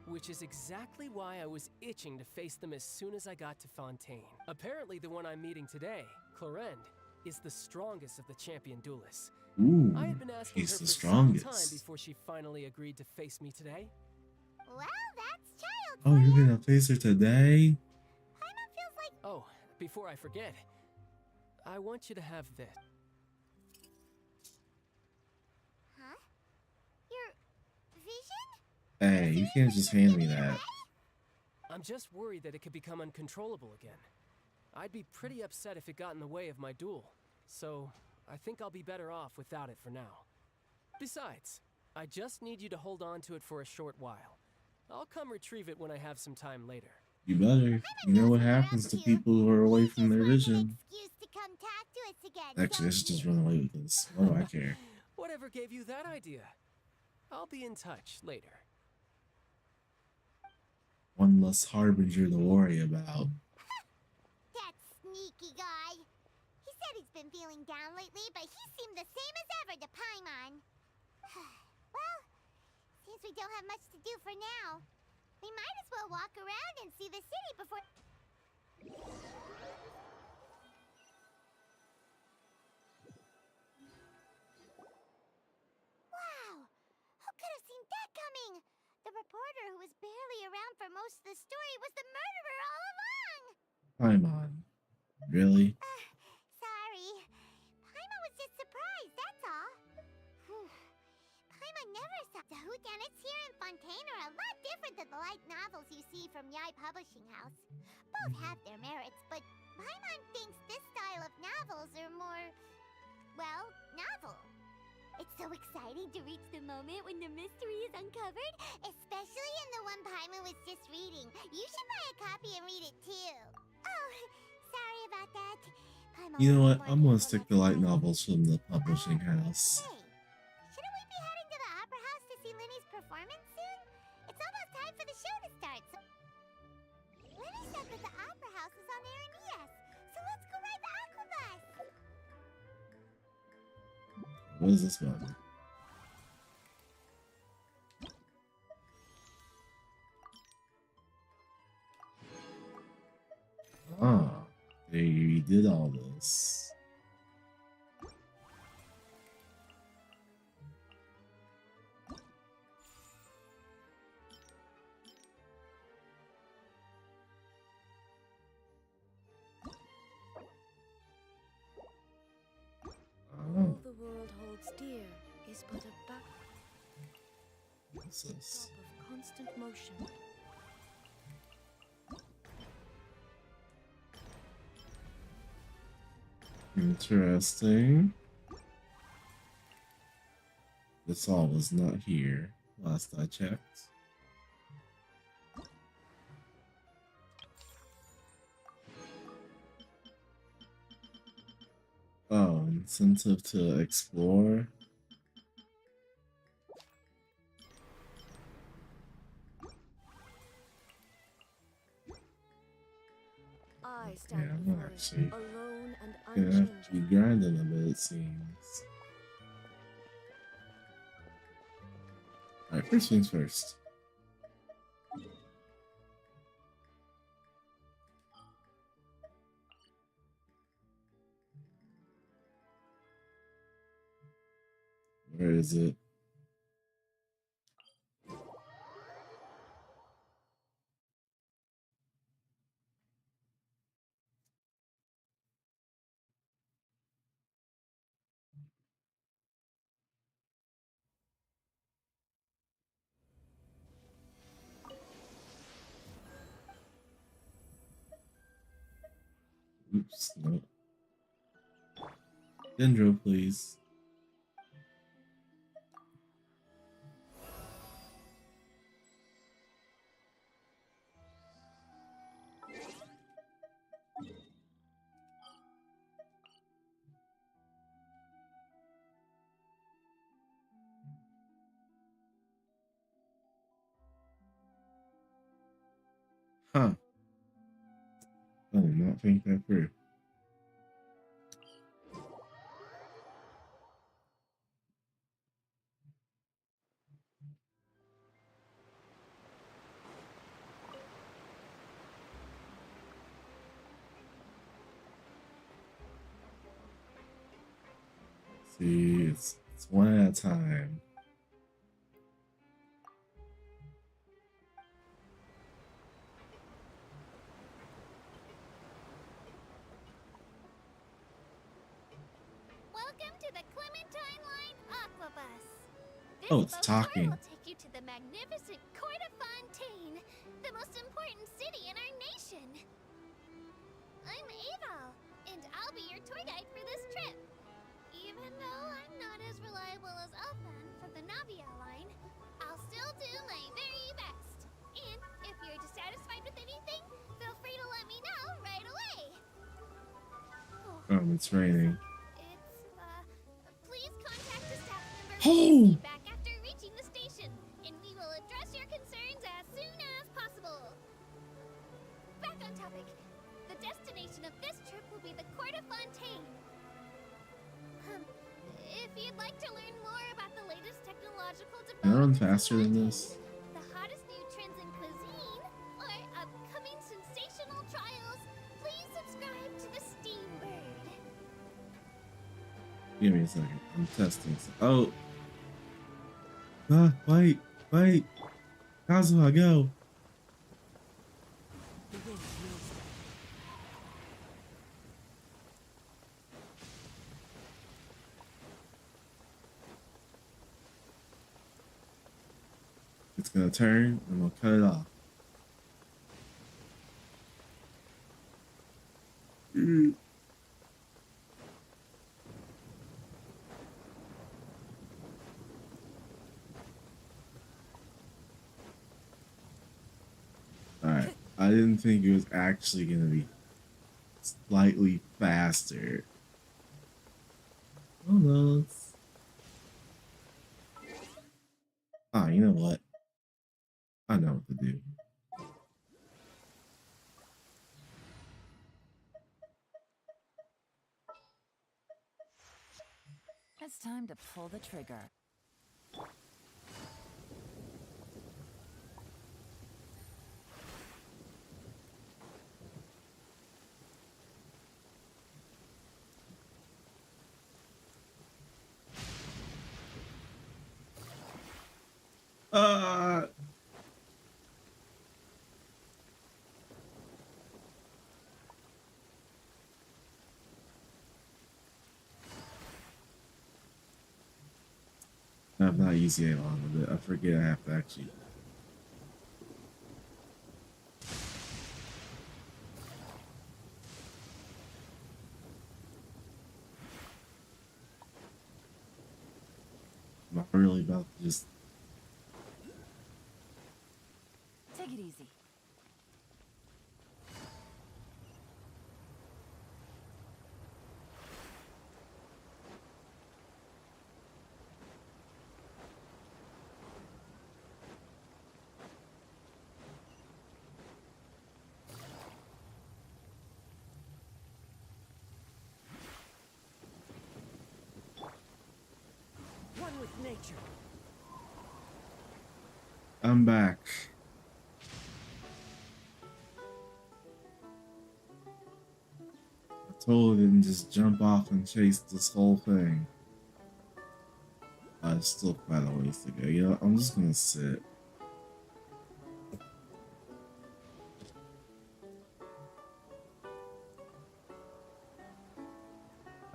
which is exactly why I was itching to face them as soon as I got to Fontaine. Apparently, the one I'm meeting today, Clorinde, is the strongest of the champion duelists. Ooh, I had been asking her he's for the some time strongest. before she finally agreed to face me today. Well, that's child. Oh, you're gonna face her today? Paimon feels like... Oh, before I forget, I want you to have this. Huh? Your vision? Hey, you can't just hand me that. I'm just worried that it could become uncontrollable again. I'd be pretty upset if it got in the way of my duel, so I think I'll be better off without it for now. Besides, I just need you to hold on to it for a short while. I'll come retrieve it when I have some time later. You better. You know what happens to people who are away from their vision. Excuse to come talk to us again. Actually, I should just run away with this. What do I care? Whatever gave you that idea? I'll be in touch later. One less harbinger to worry about. That sneaky guy. He said he's been feeling down lately, but he seemed the same as ever to Paimon. Well, since we don't have much to do for now, we might as well walk around and see the city before... Wow! Who could have seen that coming? The reporter who was barely around for most of the story was the murderer all along! Paimon. Really? Sorry. Paimon was just surprised, that's all. Paimon never saw... The whodunits here in Fontaine are a lot different than the light novels you see from Yai Publishing House. Both have their merits, but Paimon thinks this style of novels are more... well, novel. It's so exciting to reach the moment when the mystery is uncovered, especially in the one Paimon was just reading. You should buy a copy and read it too. Oh, sorry about that. Paimon You know will what? be more I'm gonna careful stick to next light time. novels from the publishing house. Hey, shouldn't we be heading to the Opera House to see Linny's performance soon? It's almost time for the show to start, so... Linny said that the Opera House is on Aranias, so let's go ride the Aqua Bus! What is this one? Ah, they did all this. All the world holds dear is but a What's this? backdrop of constant motion. Interesting. The saw was not here last I checked. Oh, incentive to explore. I Yeah, stand I'm before actually it, alone and gonna have to be unchanging. grinding a bit, it seems. Alright, first things first. Where is it? Oops, no. Dendro, please. Huh. I did not think that through. See, it's one at a time. Welcome to the Clementine Line Aquabus. This Oh, it's boat talking. tour will take you to the magnificent Court of Fontaine, the most important city in our nation. I'm Aval, and I'll be your tour guide for this trip. Even though I'm not as reliable as Elfan from the Navia line, I'll still do my very best. And if you're dissatisfied with anything, feel free to let me know right away. It's raining. Please contact the staff member with Oh! feedback after reaching the station, and we will address your concerns as soon as possible. Back on topic. The destination of this trip will be the Court of Fontaine. If you'd like to learn more about the latest technological Can I run developments in faster than Fontaine, this? the hottest new trends in cuisine, or upcoming sensational trials, please subscribe to the Steambird. Give me a second. I'm testing. Oh. Wait. Kazuha, go. It's gonna turn and we'll cut it off. Alright. I didn't think it was actually gonna be slightly faster. Oh no. Ah, you know what? I know what to do. It's time to pull the trigger. I'm not using it long with it. I forget I have to actually. I'm not really about to just. Take it easy. One with nature. I'm back. I told him just jump off and chase this whole thing. I still quite a ways to go. You know, I'm just gonna sit.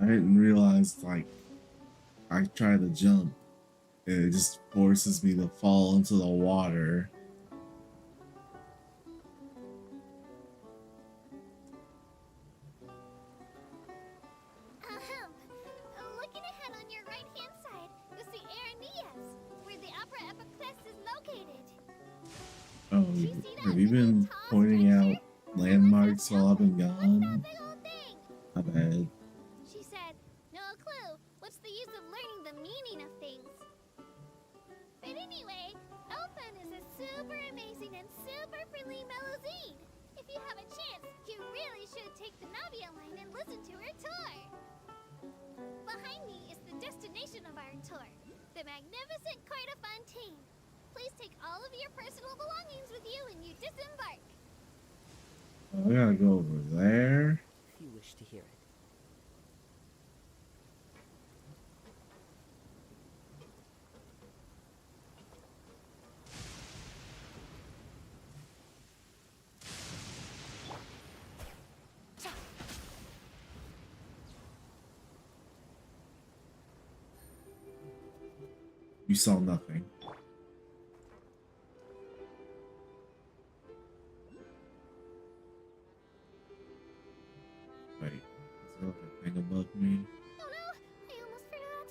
I didn't realize, like, I try to jump and it just forces me to fall into the water. Looking ahead on your right-hand side, you'll see Aranias, where the Opera Epiclese is located. Oh, have you been pointing out landmarks while I've been gone? My bad. She said, no clue. What's the use of learning the meaning of things? But anyway, Elfin is a super amazing and super friendly Melusine. If you have a chance, you really should take the Navia line and listen to her tour. Behind me is the destination of our tour, the magnificent court of Fontaine. Please take all of your personal belongings with you when you disembark. I gotta go over there. If you wish to hear it. You saw nothing. Wait, is there like a thing above me? Oh no, I almost forgot.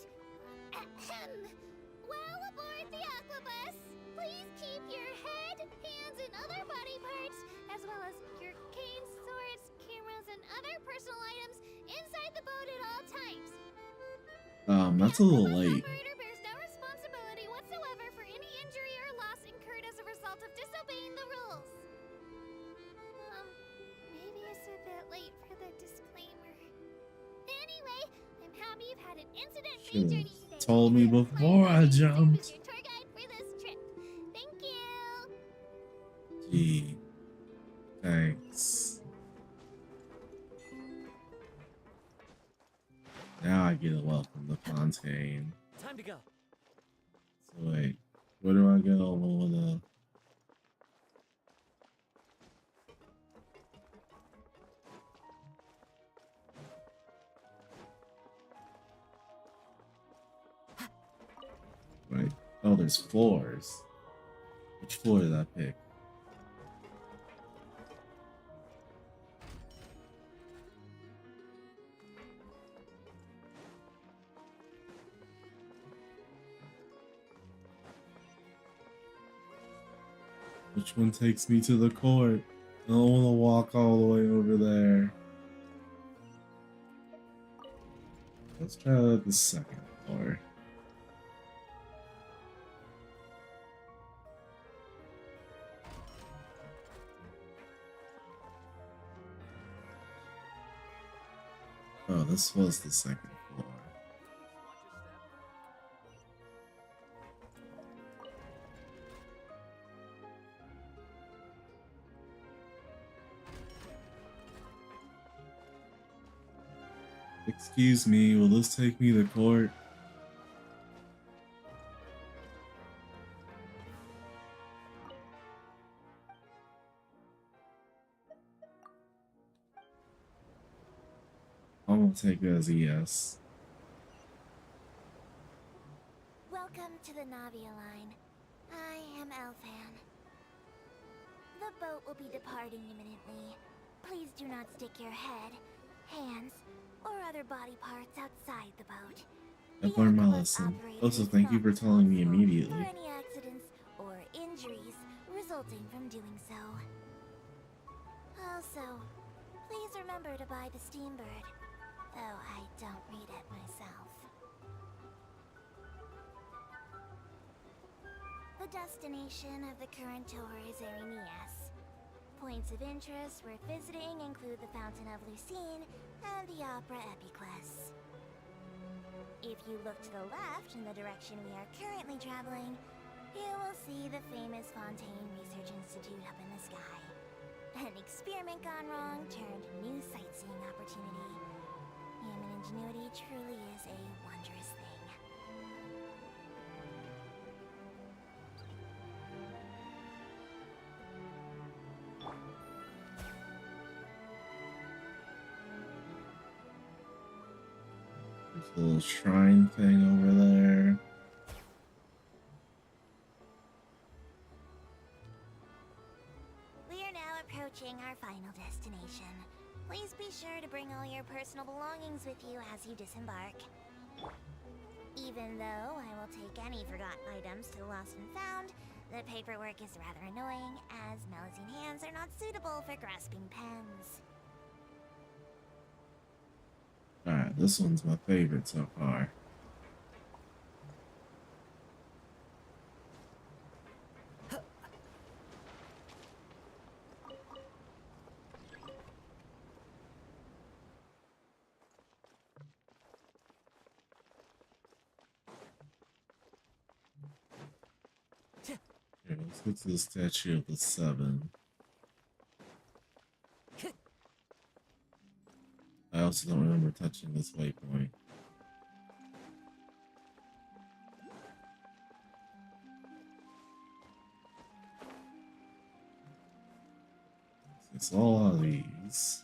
Ahem. Well, aboard the Aquabus. Please keep your head, hands, and other body parts, as well as your canes, swords, cameras, and other personal items inside the boat at all times. That's a little late. Operator bears no responsibility whatsoever for any injury or loss incurred as a result of disobeying the rules. Maybe it's a bit late for the disclaimer. Anyway, I'm happy you've had an incident-free journey today. Told me before I jumped. Your tour guide for this trip. Thank you. Gee, thanks. Now I get a welcome to Fontaine. Time to go. So wait, where do I go with the? Right. Oh, there's floors. Which floor did I pick? Which one takes me to the court? I don't want to walk all the way over there. Let's try the second floor. Oh, this was the second floor. Excuse me, will this take me to court? I'm gonna take it as a yes. Welcome to the Navia line. I am Elfan. The boat will be departing imminently. Please do not stick your head, hands, or other body parts outside the boat. I've learned my lesson. Also, thank you for telling me for immediately. any accidents or injuries resulting from doing so. Also, please remember to buy the Steambird, though I don't read it myself. The destination of the current tour is Erinias. Points of interest worth visiting include the Fountain of Lucine and the Opera Epiclese. If you look to the left in the direction we are currently traveling, you will see the famous Fontaine Research Institute up in the sky. An experiment gone wrong turned new sightseeing opportunity. Human ingenuity truly is a wondrous thing. There's a little shrine thing over there. We are now approaching our final destination. Please be sure to bring all your personal belongings with you as you disembark. Even though I will take any forgotten items to the lost and found, the paperwork is rather annoying, as Melusine hands are not suitable for grasping pens. Alright, this one's my favorite so far. Here, let's get to the Statue of the Seven. I also don't remember touching this waypoint. It's all of these.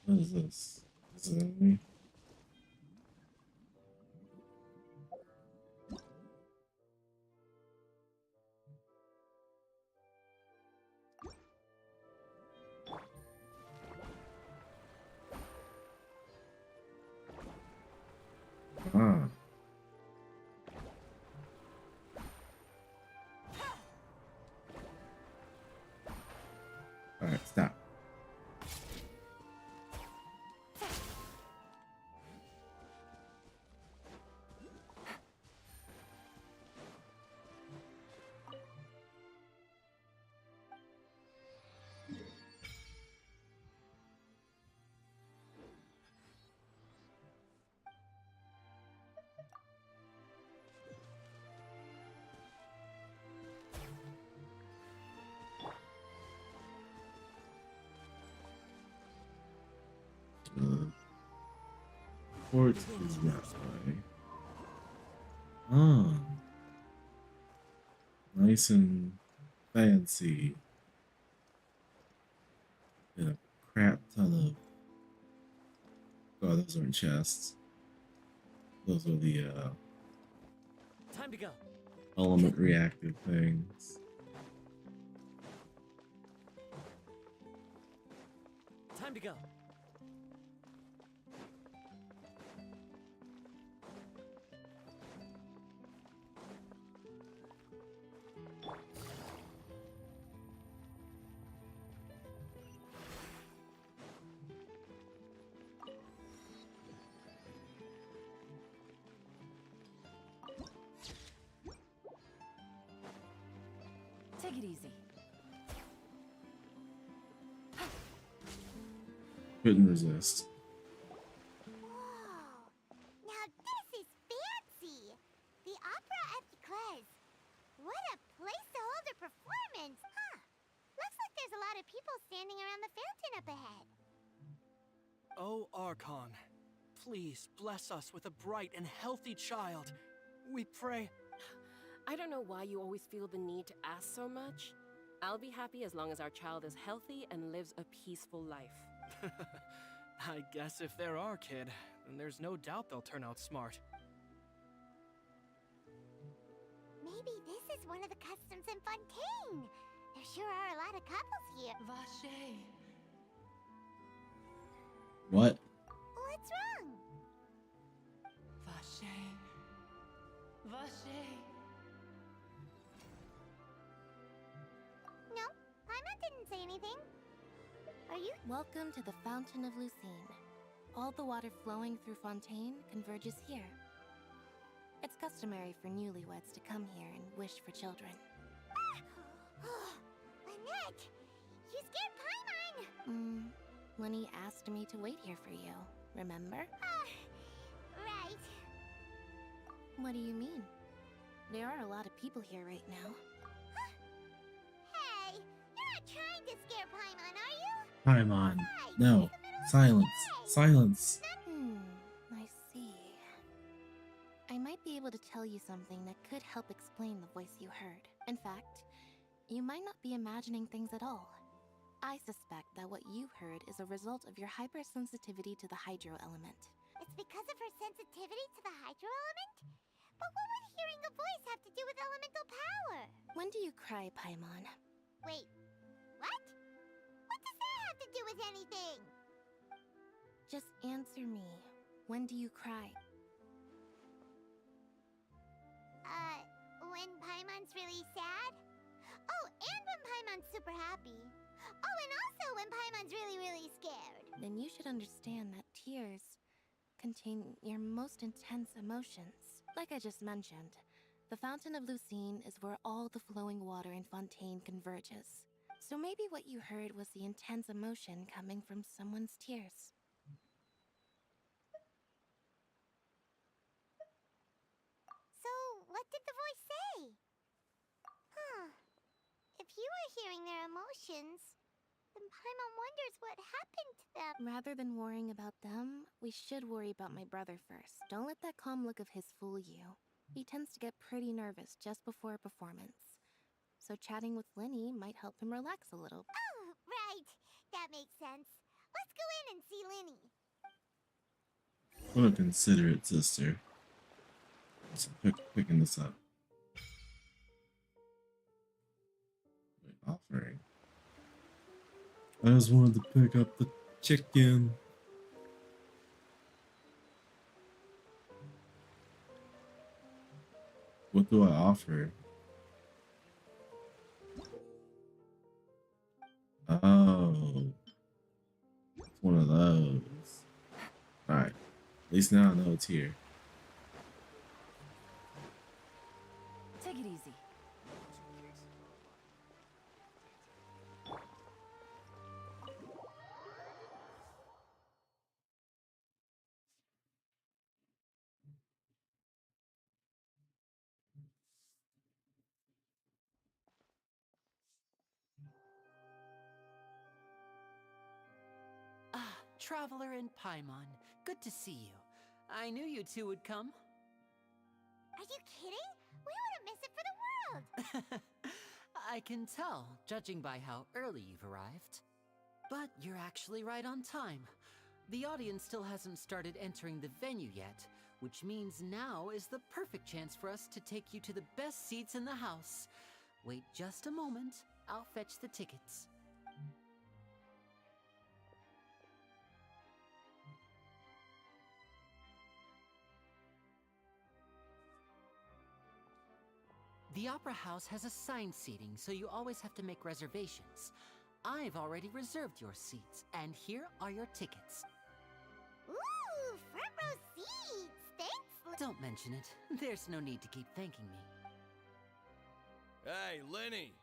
What is this? Is it enemy? Ah. Alright, stop. Port is that way. Ah. Nice and fancy. And a crap ton of... Oh, those aren't chests. Those are the Time to go. element reactive things. Time to go. Take it easy. Couldn't resist. Whoa! Now this is fancy! The Opera Epiclese. What a place to hold a performance, huh? Looks like there's a lot of people standing around the fountain up ahead. Oh, Archon, please bless us with a bright and healthy child. We pray. I don't know why you always feel the need to ask so much. I'll be happy as long as our child is healthy and lives a peaceful life. I guess if they're our kid, then there's no doubt they'll turn out smart. Maybe this is one of the customs in Fontaine. There sure are a lot of couples here. Vache. What? What's wrong? Vache. Vache. No, Paimon didn't say anything. Are you? Welcome to the Fountain of Lucine. All the water flowing through Fontaine converges here. It's customary for newlyweds to come here and wish for children. Lynette! You scared Paimon! Lenny asked me to wait here for you, remember? Right. What do you mean? There are a lot of people here right now. Hey, you're not trying to scare Paimon, are you? Paimon. No. Silence. Silence. I see. I might be able to tell you something that could help explain the voice you heard. In fact, you might not be imagining things at all. I suspect that what you heard is a result of your hypersensitivity to the hydro element. It's because of her sensitivity to the hydro element? But what would hearing a voice have to do with elemental power? When do you cry, Paimon? Wait, what? What does that have to do with anything? Just answer me. When do you cry? When Paimon's really sad? Oh, and when Paimon's super happy. Oh, and also when Paimon's really, really scared. Then you should understand that tears contain your most intense emotions. Like I just mentioned, the Fountain of Lucine is where all the flowing water in Fontaine converges. So maybe what you heard was the intense emotion coming from someone's tears. So, what did the voice say? Huh. If you were hearing their emotions, then Paimon wonders what happened to them. Rather than worrying about them, we should worry about my brother first. Don't let that calm look of his fool you. He tends to get pretty nervous just before a performance. So chatting with Lenny might help him relax a little. Oh, right. That makes sense. Let's go in and see Lenny. What a considerate sister. Just picking this up. Wait, offering. I just wanted to pick up the chicken. What do I offer? Oh, it's one of those. Alright, at least now I know it's here. Take it easy. Traveler and Paimon, good to see you. I knew you two would come. Are you kidding? We wouldn't miss it for the world. I can tell, judging by how early you've arrived. But you're actually right on time. The audience still hasn't started entering the venue yet, which means now is the perfect chance for us to take you to the best seats in the house. Wait just a moment, I'll fetch the tickets. The Opera House has assigned seating, so you always have to make reservations. I've already reserved your seats, and here are your tickets. Ooh, front row seats. Thanks. Don't mention it. There's no need to keep thanking me. Hey, Lenny!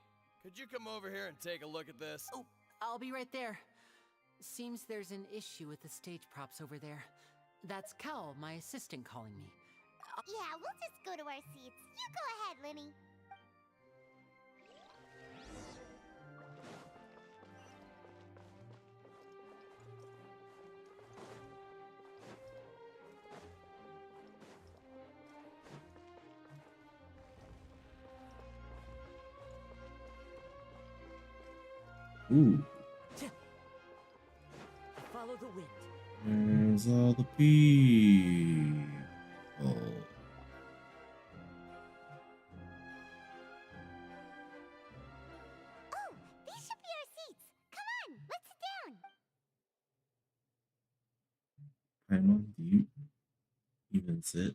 Could you come over here and take a look at this? Oh, I'll be right there. Seems there's an issue with the stage props over there. That's Cal, my assistant, calling me. Yeah, we'll just go to our seats. You go ahead, Lenny. Ooh. Follow the wind. There's all the people. Oh, Paimon, do you even sit?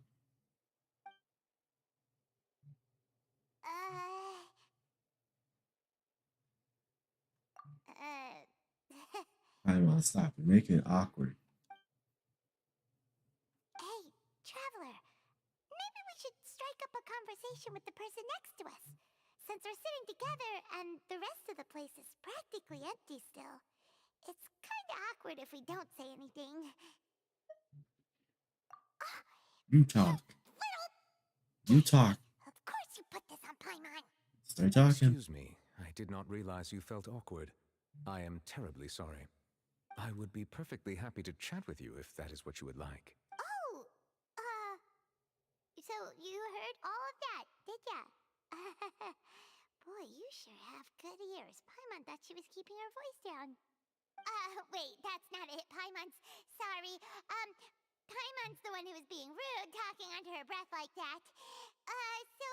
Paimon, stop. You're making it awkward. Hey, Traveler. Maybe we should strike up a conversation with the person next to us. Since we're sitting together and the rest of the place is practically empty still, it's kinda awkward if we don't say anything. You talk. You talk. Of course you put this on Paimon. Start talking. Excuse me. I did not realize you felt awkward. I am terribly sorry. I would be perfectly happy to chat with you if that is what you would like. Oh, so you heard all of that, did ya? Boy, you sure have good ears. Paimon thought she was keeping her voice down. Wait, that's not it. Paimon's sorry. Paimon's the one who was being rude, talking under her breath like that. So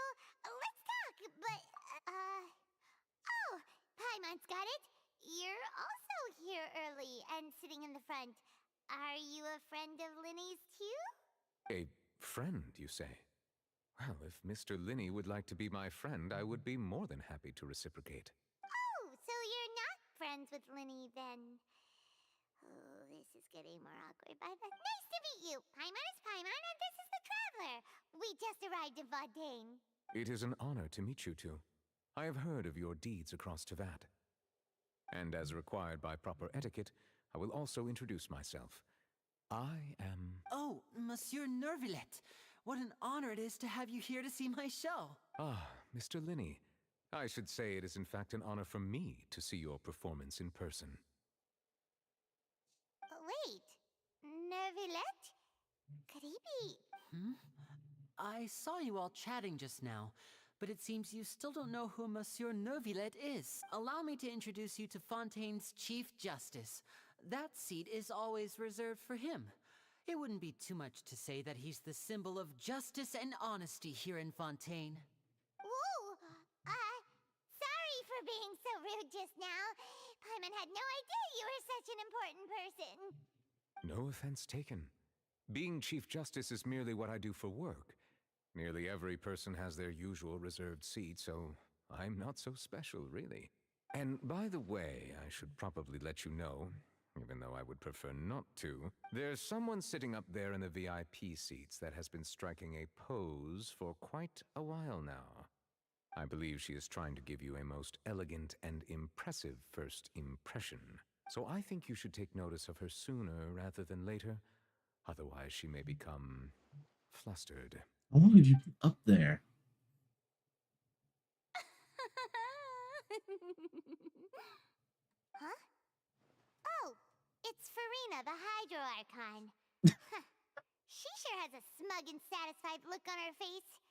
let's talk, but, oh, Paimon's got it. You're also here early and sitting in the front. Are you a friend of Linny's too? A friend, you say? Well, if Mr. Linney would like to be my friend, I would be more than happy to reciprocate. Oh, so you're not friends with Linny then? Oh, this is getting more awkward. Nice to meet you. Paimon is Paimon, and this is the Traveler. We just arrived in Fontaine. It is an honor to meet you two. I have heard of your deeds across Tevat. And as required by proper etiquette, I will also introduce myself. I am... Oh, Monsieur Nervillet. What an honor it is to have you here to see my show. Ah, Mr. Linney. I should say it is in fact an honor for me to see your performance in person. Wait, Nervillet? Could he be... I saw you all chatting just now, but it seems you still don't know who Monsieur Nervillet is. Allow me to introduce you to Fontaine's Chief Justice. That seat is always reserved for him. It wouldn't be too much to say that he's the symbol of justice and honesty here in Fontaine. Whoa! Sorry for being so rude just now. Paimon had no idea you were such an important person. No offense taken. Being Chief Justice is merely what I do for work. Nearly every person has their usual reserved seat, so I'm not so special, really. And by the way, I should probably let you know, even though I would prefer not to, there's someone sitting up there in the VIP seats that has been striking a pose for quite a while now. I believe she is trying to give you a most elegant and impressive first impression. So I think you should take notice of her sooner rather than later. Otherwise, she may become flustered. How long have you been up there? Huh? Oh, it's Farina, the Hydro Archon. She sure has a smug and satisfied look on her face.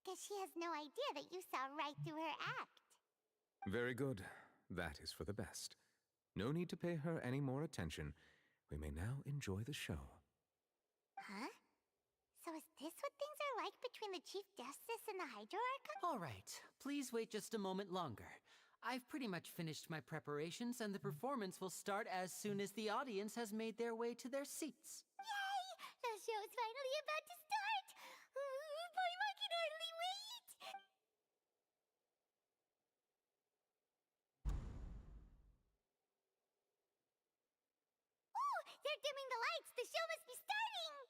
Guess she has no idea that you saw right through her act. Very good. That is for the best. No need to pay her any more attention. We may now enjoy the show. Huh? So is this what things are like between the Chief Justice and the Hydro Archon? All right, please wait just a moment longer. I've pretty much finished my preparations, and the performance will start as soon as the audience has made their way to their seats. Yay! The show's finally about to start! Paimon can hardly wait! Oh, they're dimming the lights! The show must be starting!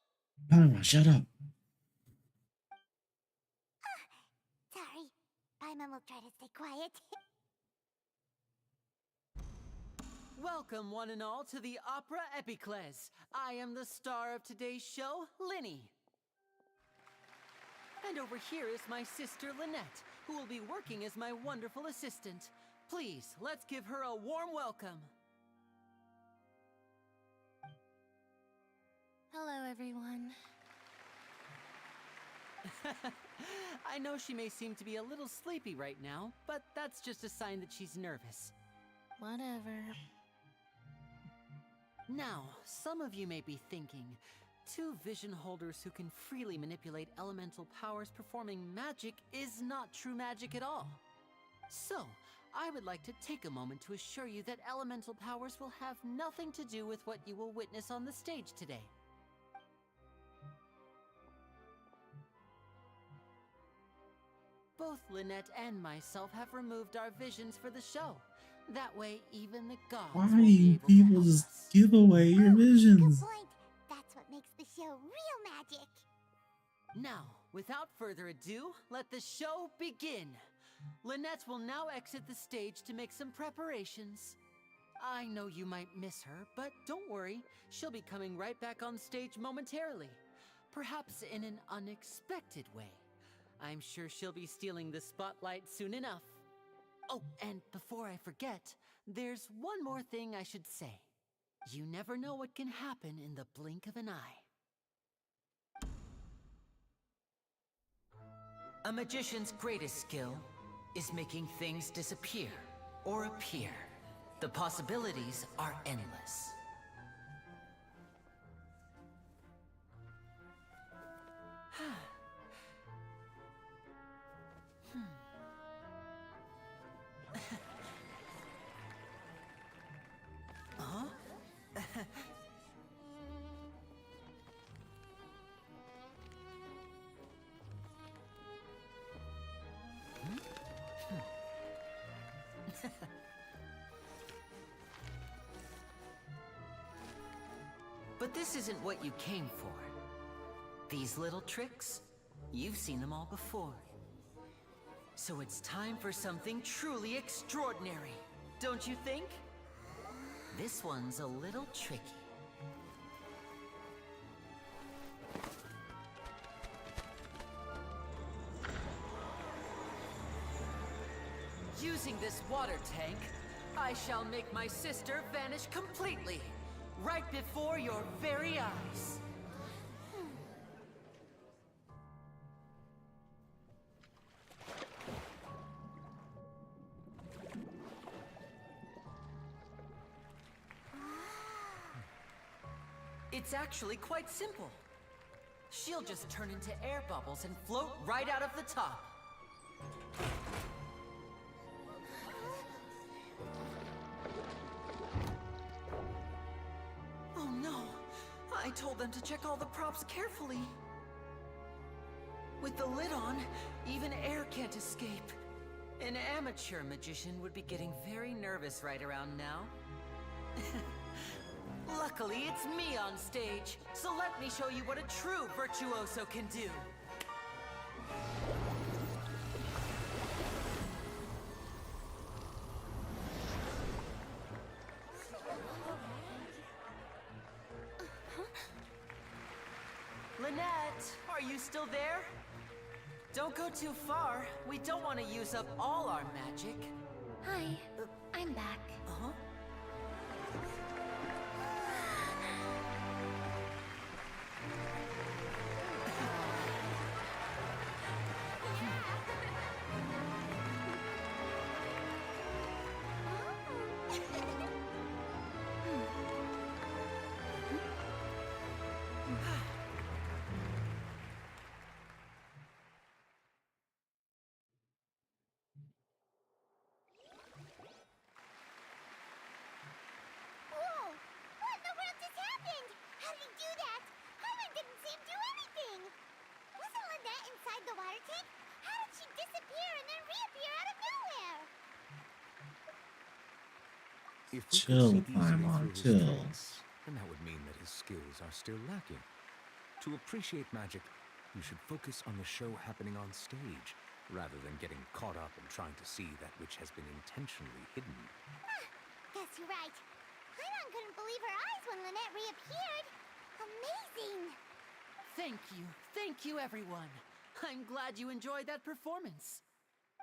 Paimon, shut up. Sorry. Paimon will try to stay quiet. Welcome, one and all, to the Opera Epiclese. I am the star of today's show, Linny. And over here is my sister, Lynette, who will be working as my wonderful assistant. Please, let's give her a warm welcome. Hello, everyone. I know she may seem to be a little sleepy right now, but that's just a sign that she's nervous. Whatever. Now, some of you may be thinking, two vision holders who can freely manipulate elemental powers performing magic is not true magic at all. So, I would like to take a moment to assure you that elemental powers will have nothing to do with what you will witness on the stage today. Both Lynette and myself have removed our visions for the show. That way, even the gods Why will do be you able to people help just us. give away your visions? Good point. That's what makes the show real magic. Now, without further ado, let the show begin. Lynette will now exit the stage to make some preparations. I know you might miss her, but don't worry. She'll be coming right back on stage momentarily. Perhaps in an unexpected way. I'm sure she'll be stealing the spotlight soon enough. Oh, and before I forget, there's one more thing I should say. You never know what can happen in the blink of an eye. A magician's greatest skill is making things disappear or appear. The possibilities are endless. Huh? But this isn't what you came for. These little tricks, you've seen them all before. So it's time for something truly extraordinary, don't you think? This one's a little tricky. Using this water tank, I shall make my sister vanish completely, right before your very eyes. It's actually quite simple. She'll just turn into air bubbles and float right out of the top. Oh no! I told them to check all the props carefully. With the lid on, even air can't escape. An amateur magician would be getting very nervous right around now. Luckily, it's me on stage, so let me show you what a true virtuoso can do. Lynette, are you still there? Don't go too far. We don't want to use up all our magic. Hi, I'm back. Uh-huh. Whoa! What in the world just happened? How did he do that? Carmen didn't see him do anything. Wasn't Lynette inside the water tank? How did she disappear and then reappear out of nowhere? If we Chill, could see easily Paimon, through his chill. tricks, then that would mean that his skills are still lacking. To appreciate magic, you should focus on the show happening on stage, rather than getting caught up in trying to see that which has been intentionally hidden. Guess you're right. Paimon couldn't believe her eyes when Lynette reappeared. Amazing! Thank you everyone. I'm glad you enjoyed that performance.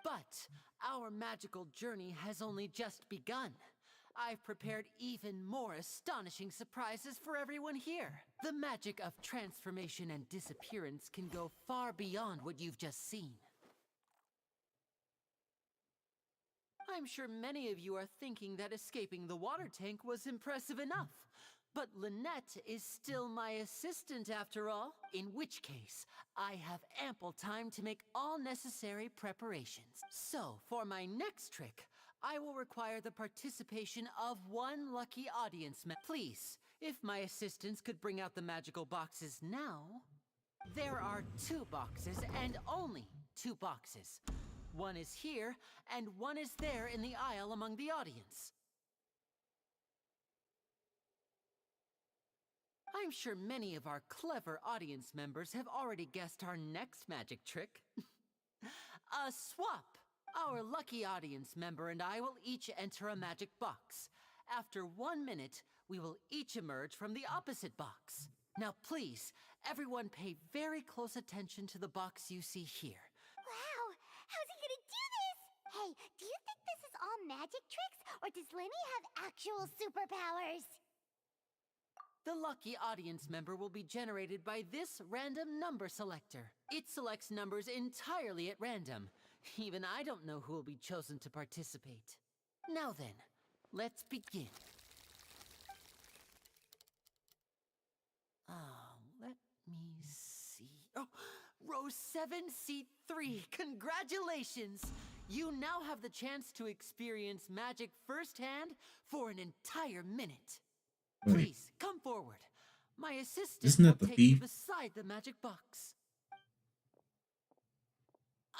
But our magical journey has only just begun. I've prepared even more astonishing surprises for everyone here. The magic of transformation and disappearance can go far beyond what you've just seen. I'm sure many of you are thinking that escaping the water tank was impressive enough. But Lynette is still my assistant after all, in which case, I have ample time to make all necessary preparations. So, for my next trick, I will require the participation of one lucky audience member. Please, if my assistants could bring out the magical boxes now. There are 2 boxes and only 2 boxes. One is here, and one is there in the aisle among the audience. I'm sure many of our clever audience members have already guessed our next magic trick. A swap! Our lucky audience member and I will each enter a magic box. After 1 minute, we will each emerge from the opposite box. Now please, everyone pay very close attention to the box you see here. Wow! How's he gonna do this? Hey, do you think this is all magic tricks, or does Lenny have actual superpowers? The lucky audience member will be generated by this random number selector. It selects numbers entirely at random. Even I don't know who will be chosen to participate. Now then, let's begin. Let me see. Oh, row 7, seat 3. Congratulations! You now have the chance to experience magic firsthand for an entire minute. Wait. Please, come forward. My assistant Isn't that will the take you thief? beside the magic box.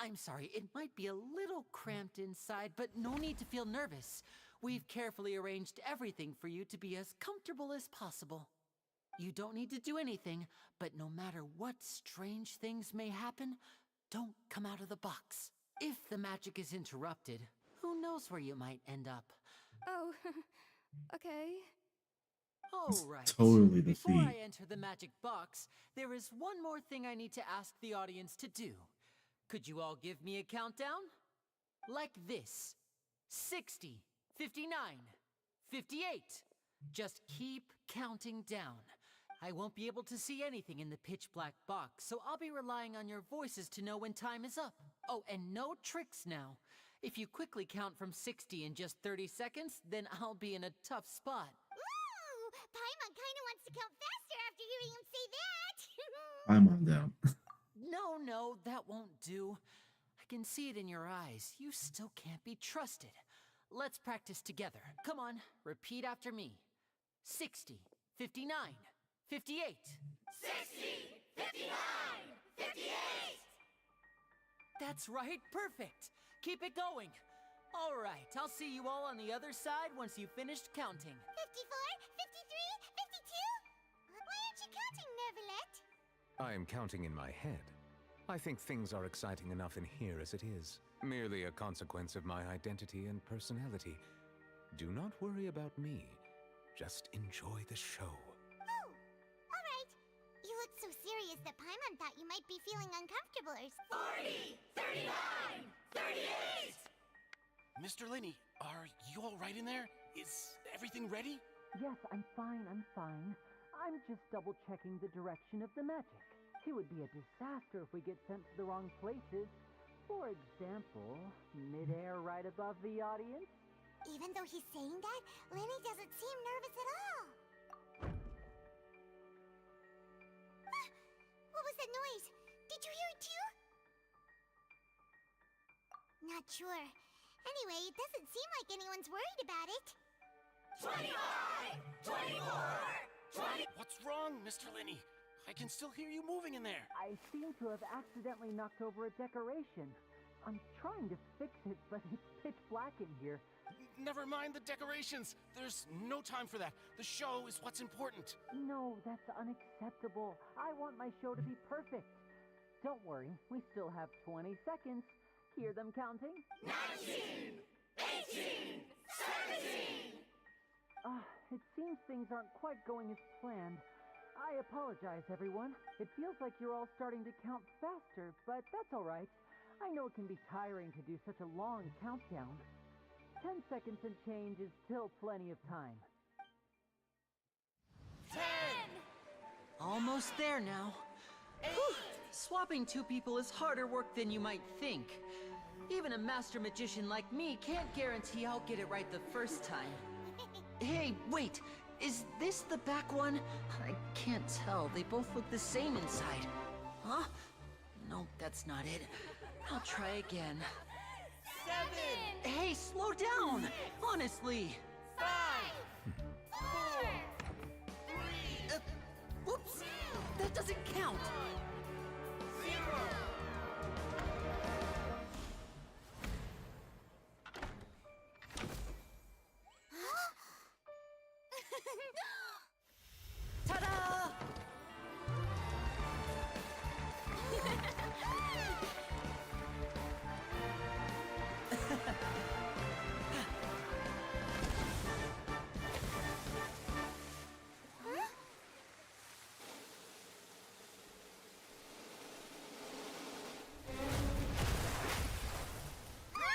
I'm sorry, it might be a little cramped inside, but no need to feel nervous. We've carefully arranged everything for you to be as comfortable as possible. You don't need to do anything, but no matter what strange things may happen, don't come out of the box. If the magic is interrupted, who knows where you might end up. Oh, okay. All right. Totally the Before thief. I enter the magic box, there is one more thing I need to ask the audience to do. Could you all give me a countdown? Like this. 60, 59, 58. Just keep counting down. I won't be able to see anything in the pitch black box, so I'll be relying on your voices to know when time is up. Oh, and no tricks now. If you quickly count from 60 in just 30 seconds, then I'll be in a tough spot. Ooh! Paimon kinda wants to count faster after hearing him say that! I'm on down. No, that won't do. I can see it in your eyes. You still can't be trusted. Let's practice together. Come on, repeat after me. 60, 59, 58. 60, 59, 58! That's right, perfect. Keep it going. All right, I'll see you all on the other side once you've finished counting. 54, 53, 52? Why aren't you counting, Neverlet? I am counting in my head. I think things are exciting enough in here as it is. Merely a consequence of my identity and personality. Do not worry about me. Just enjoy the show. Oh, all right. You look so serious that Paimon thought you might be feeling uncomfortable or 40, 39, 38! Mr. Lenny, are you all right in there? Is everything ready? Yes, I'm fine. I'm just double-checking the direction of the magic. It would be a disaster if we get sent to the wrong places. For example, mid-air right above the audience. Even though he's saying that, Lenny doesn't seem nervous at all. Ah, what was that noise? Did you hear it too? Not sure. Anyway, it doesn't seem like anyone's worried about it. 25! 24! 20! What's wrong, Mr. Lenny? I can still hear you moving in there. I seem to have accidentally knocked over a decoration. I'm trying to fix it, but it's pitch black in here. Never mind the decorations. There's no time for that. The show is what's important. No, that's unacceptable. I want my show to be perfect. Don't worry, we still have 20 seconds. Hear them counting? 19! 18! 17! It seems things aren't quite going as planned. I apologize, everyone. It feels like you're all starting to count faster, but that's all right. I know it can be tiring to do such a long countdown. 10 seconds and change is still plenty of time. 10! Almost there now. Whew. Swapping two people is harder work than you might think. Even a master magician like me can't guarantee I'll get it right the first time. Hey, wait! Is this the back one? I can't tell. They both look the same inside. Huh? No, that's not it. I'll try again. 7! Hey, slow down! Honestly! 5! 4! 3! Whoops! That doesn't count! 0!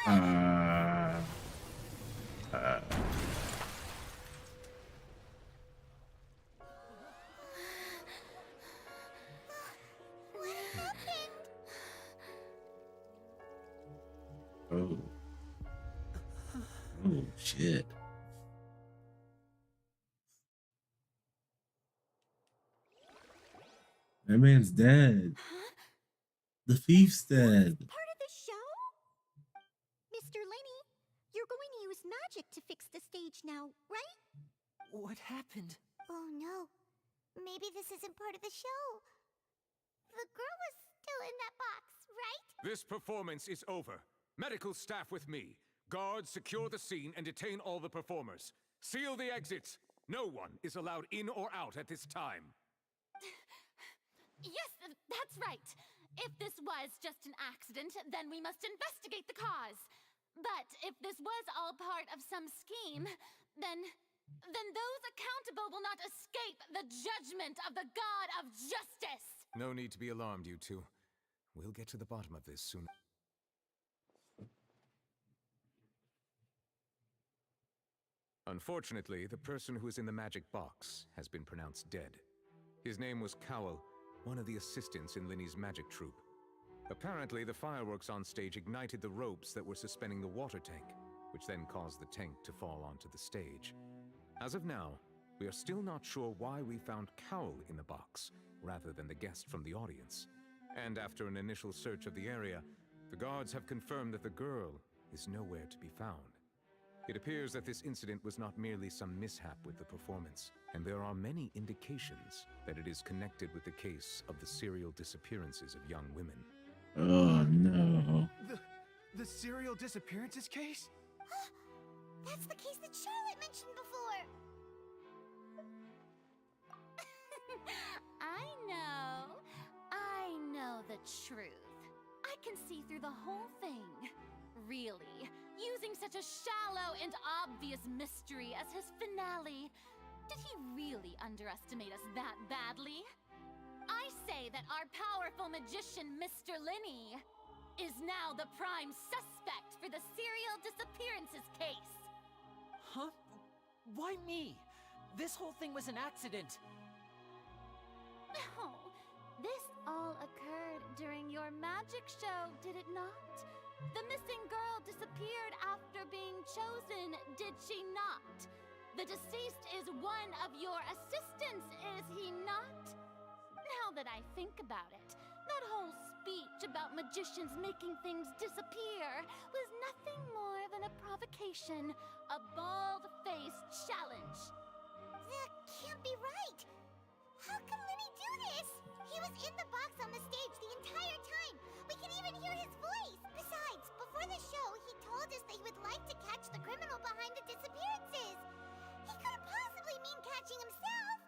Uh, What happened? oh. Oh, shit. That man's dead. The thief's dead. Part of the show? Mr. Lenny, you're going to use magic to fix the stage now, right? What happened? Oh no. Maybe this isn't part of the show. The girl was still in that box, right? This performance is over. Medical staff with me. Guards, secure the scene and detain all the performers. Seal the exits. No one is allowed in or out at this time. Yes, that's right. If this was just an accident, then we must investigate the cause. But if this was all part of some scheme, then those accountable will not escape the judgment of the God of Justice. No need to be alarmed, you two. We'll get to the bottom of this soon. Unfortunately, the person who is in the magic box has been pronounced dead. His name was Cowell, one of the assistants in Linny's magic troupe. Apparently, the fireworks on stage ignited the ropes that were suspending the water tank, which then caused the tank to fall onto the stage. As of now, we are still not sure why we found Cowell in the box, rather than the guest from the audience. And after an initial search of the area, the guards have confirmed that the girl is nowhere to be found. It appears that this incident was not merely some mishap with the performance, and there are many indications that it is connected with the case of the serial disappearances of young women. Oh no. The serial disappearances case? That's the case that Charlotte mentioned before. I know the truth. I can see through the whole thing. Really, using such a shallow and obvious mystery as his finale. Did he really underestimate us that badly? I say that our powerful magician, Mr. Linny, is now the prime suspect for the serial disappearances case. Huh? Why me? This whole thing was an accident. Oh, this all occurred during your magic show, did it not? The missing girl disappeared after being chosen, did she not? The deceased is one of your assistants, is he not? Now that I think about it, that whole speech about magicians making things disappear was nothing more than a provocation, a bald-faced challenge. That can't be right. How can Linny do this? He was in the box on the stage the entire time. We can even hear his voice. Besides, before the show, he told us that he would like to catch the criminal behind the disappearances. He couldn't possibly mean catching himself.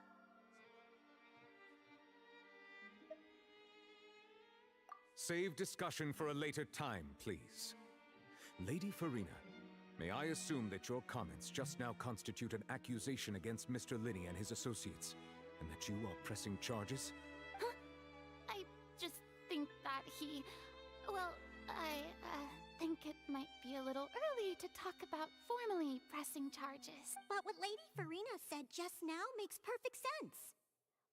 Save discussion for a later time, please. Lady Farina, may I assume that your comments just now constitute an accusation against Mr. Linny and his associates, and that you are pressing charges? Huh? I just think that he... Well, I think it might be a little early to talk about formally pressing charges. But what Lady Farina said just now makes perfect sense.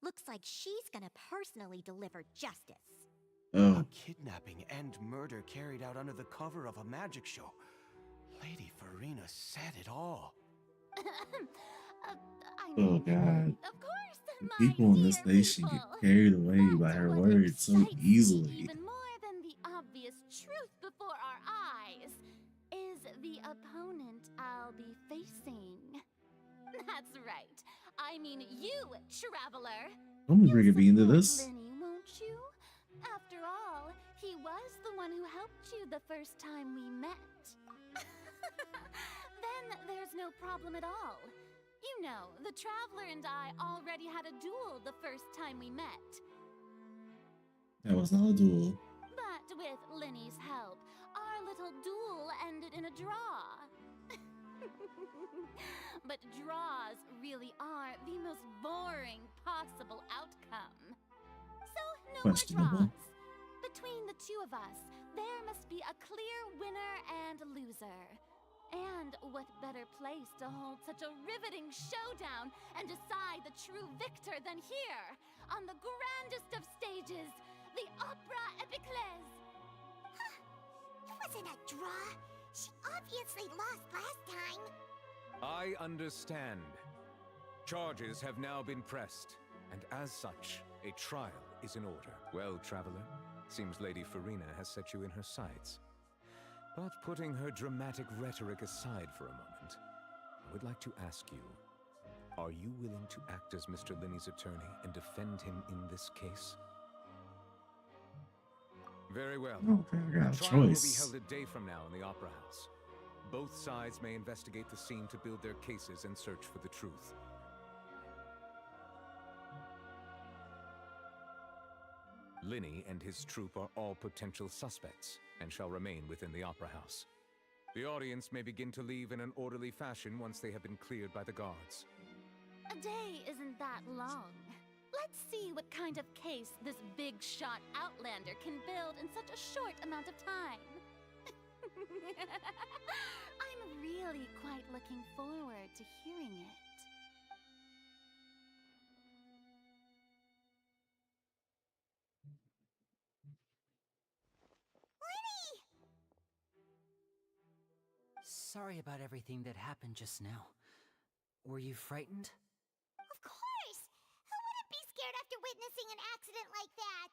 Looks like she's gonna personally deliver justice. Oh. A kidnapping and murder carried out under the cover of a magic show. Lady Farina said it all. Oh god. Of course, The people in this nation get carried away by her words so easily. Even more than the obvious truth before our eyes is the opponent I'll be facing. That's right. I mean you, Traveler. I'm bringing me into this. Linny, won't you? After all, he was the one who helped you the first time we met. Then there's no problem at all. You know, the Traveler and I already had a duel the first time we met. That was not a duel. But with Linny's help, our little duel ended in a draw. But draws really are the most boring possible outcome. So no more Questionable. draws. Between Between the two of us, there must be a clear winner and loser. And what better place to hold such a riveting showdown and decide the true victor than here, on the grandest of stages, the Opera Epiclese. It wasn't a draw. She obviously lost last time. I understand. Charges have now been pressed, and as such, a trial is in order. Well, traveler, seems Lady Farina has set you in her sights. But putting her dramatic rhetoric aside for a moment, I would like to ask you, are you willing to act as Mr. Linney's attorney and defend him in this case? Very well. Okay, I got a The trial will be choice. held a day from now in the Opera House. Both sides may investigate the scene to build their cases and search for the truth. Linney and his troupe are all potential suspects and shall remain within the Opera House. The audience may begin to leave in an orderly fashion once they have been cleared by the guards. A day isn't that long. Let's see what kind of case this big shot Outlander can build in such a short amount of time. I'm really quite looking forward to hearing it. Sorry about everything that happened just now. Were you frightened? Of course! Who wouldn't be scared after witnessing an accident like that?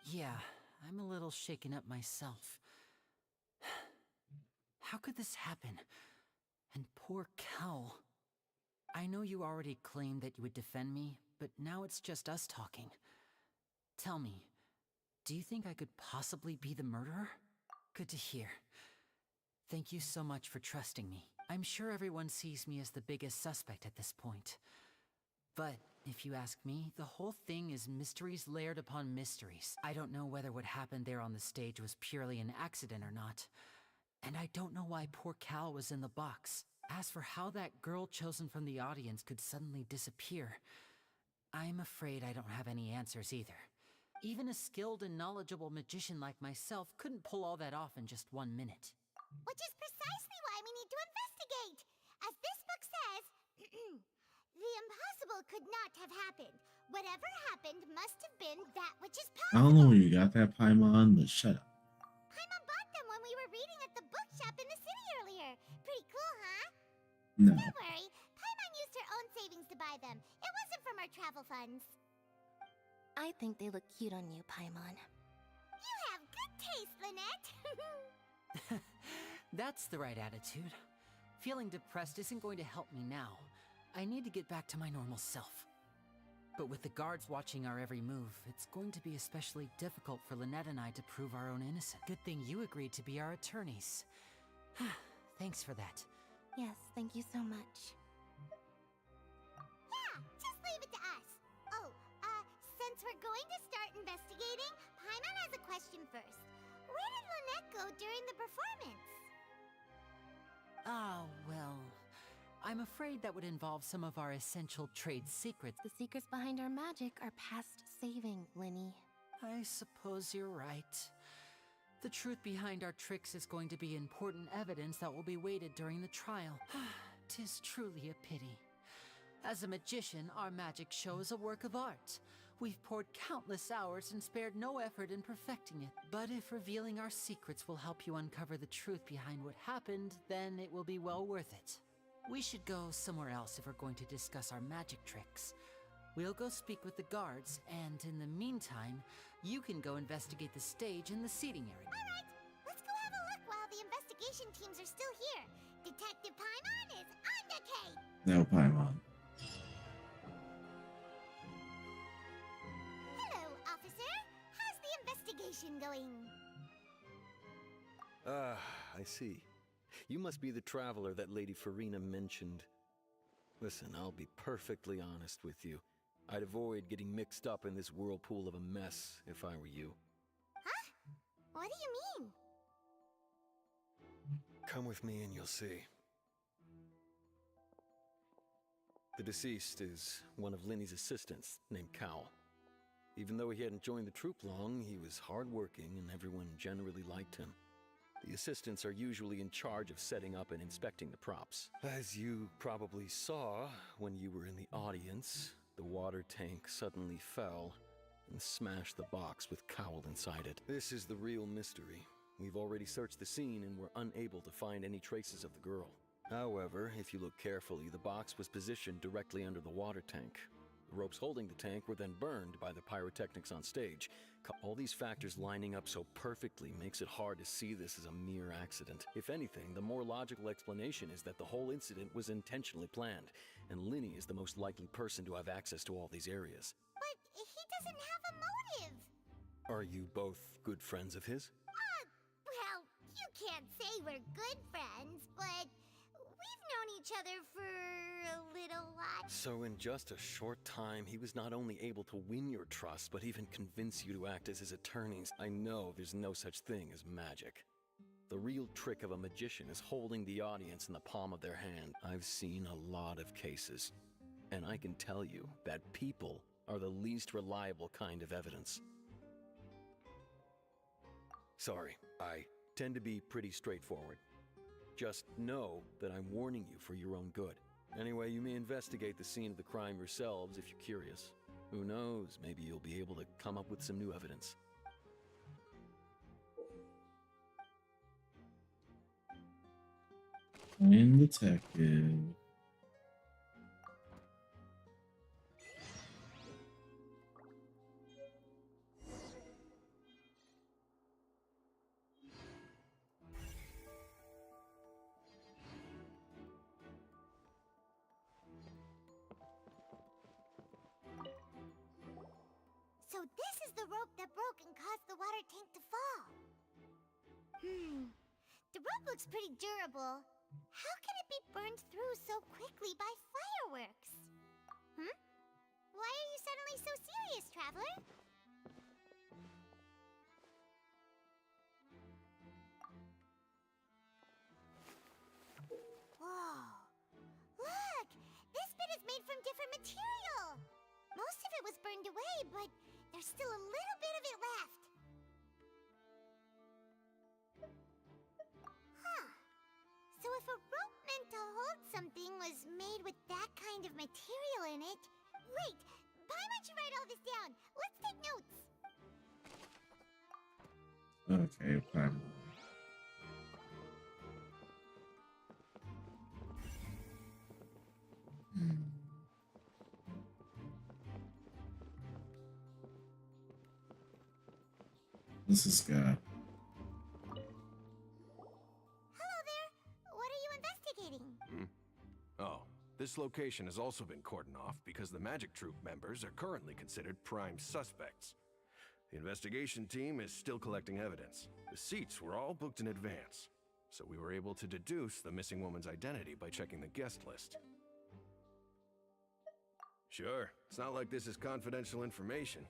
Yeah, I'm a little shaken up myself. How could this happen? And poor Cal. I know you already claimed that you would defend me, but now it's just us talking. Tell me, do you think I could possibly be the murderer? Good to hear. Thank you so much for trusting me. I'm sure everyone sees me as the biggest suspect at this point. But if you ask me, the whole thing is mysteries layered upon mysteries. I don't know whether what happened there on the stage was purely an accident or not. And I don't know why poor Cal was in the box. As for how that girl chosen from the audience could suddenly disappear, I'm afraid I don't have any answers either. Even a skilled and knowledgeable magician like myself couldn't pull all that off in just 1 minute. Which is precisely why we need to investigate. As this book says, the impossible could not have happened. Whatever happened must have been that which is I possible. don't know where you got that Paimon, but shut up. Paimon bought them when we were reading at the bookshop in the city earlier. Pretty cool, huh? No. Don't worry, Paimon used her own savings to buy them. It wasn't from our travel funds. I think they look cute on you, Paimon. You have good taste, Lynette. That's the right attitude. Feeling depressed isn't going to help me now. I need to get back to my normal self. But with the guards watching our every move, it's going to be especially difficult for Lynette and I to prove our own innocence. Good thing you agreed to be our attorneys. Thanks for that. Yes, thank you so much. Yeah, just leave it to us. Oh, since we're going to start investigating, Paimon has a question first. Where did Lynette go during the performance? Ah, well, I'm afraid that would involve some of our essential trade secrets. The secrets behind our magic are past saving, Linny. I suppose you're right. The truth behind our tricks is going to be important evidence that will be weighted during the trial. 'Tis truly a pity. As a magician, our magic show is a work of art. We've poured countless hours and spared no effort in perfecting it. But if revealing our secrets will help you uncover the truth behind what happened, then it will be well worth it. We should go somewhere else if we're going to discuss our magic tricks. We'll go speak with the guards, and in the meantime, you can go investigate the stage and the seating area. Alright, let's go have a look while the investigation teams are still here. Detective Paimon is on the case! No Paimon. Hello, officer. How's the investigation going? I see. You must be the traveler that Lady Farina mentioned. Listen, I'll be perfectly honest with you. I'd avoid getting mixed up in this whirlpool of a mess if I were you. Huh? What do you mean? Come with me and you'll see. The deceased is one of Linny's assistants named Cal. Even though he hadn't joined the troop long, he was hardworking and everyone generally liked him. The assistants are usually in charge of setting up and inspecting the props. As you probably saw when you were in the audience, the water tank suddenly fell and smashed the box with Cowl inside it. This is the real mystery. We've already searched the scene and were unable to find any traces of the girl. However, if you look carefully, the box was positioned directly under the water tank. The ropes holding the tank were then burned by the pyrotechnics on stage. All these factors lining up so perfectly makes it hard to see this as a mere accident. If anything, the more logical explanation is that the whole incident was intentionally planned, and Linny is the most likely person to have access to all these areas. But he doesn't have a motive. Are you both good friends of his? Well, you can't say we're good friends, but we've known each other for a little while. So in just a short time, he was not only able to win your trust, but even convince you to act as his attorneys. I know there's no such thing as magic. The real trick of a magician is holding the audience in the palm of their hand. I've seen a lot of cases, and I can tell you that people are the least reliable kind of evidence. Sorry, I tend to be pretty straightforward. Just know that I'm warning you for your own good. Anyway, you may investigate the scene of the crime yourselves if you're curious. Who knows, maybe you'll be able to come up with some new evidence. I'm detective. So this is the rope that broke and caused the water tank to fall. The rope looks pretty durable. How can it be burned through so quickly by fireworks? Why are you suddenly so serious, Traveler? Whoa. Look! This bit is made from different material. Most of it was burned away, but there's still a little bit of it left. So if a rope meant to hold something was made with that kind of material in it... Wait! Why don't you write all this down? Let's take notes. Okay, fine. This is good. Hello there. What are you investigating? Oh, this location has also been cordoned off because the Magic Troop members are currently considered prime suspects. The investigation team is still collecting evidence. The seats were all booked in advance, so we were able to deduce the missing woman's identity by checking the guest list. Sure, it's not like this is confidential information.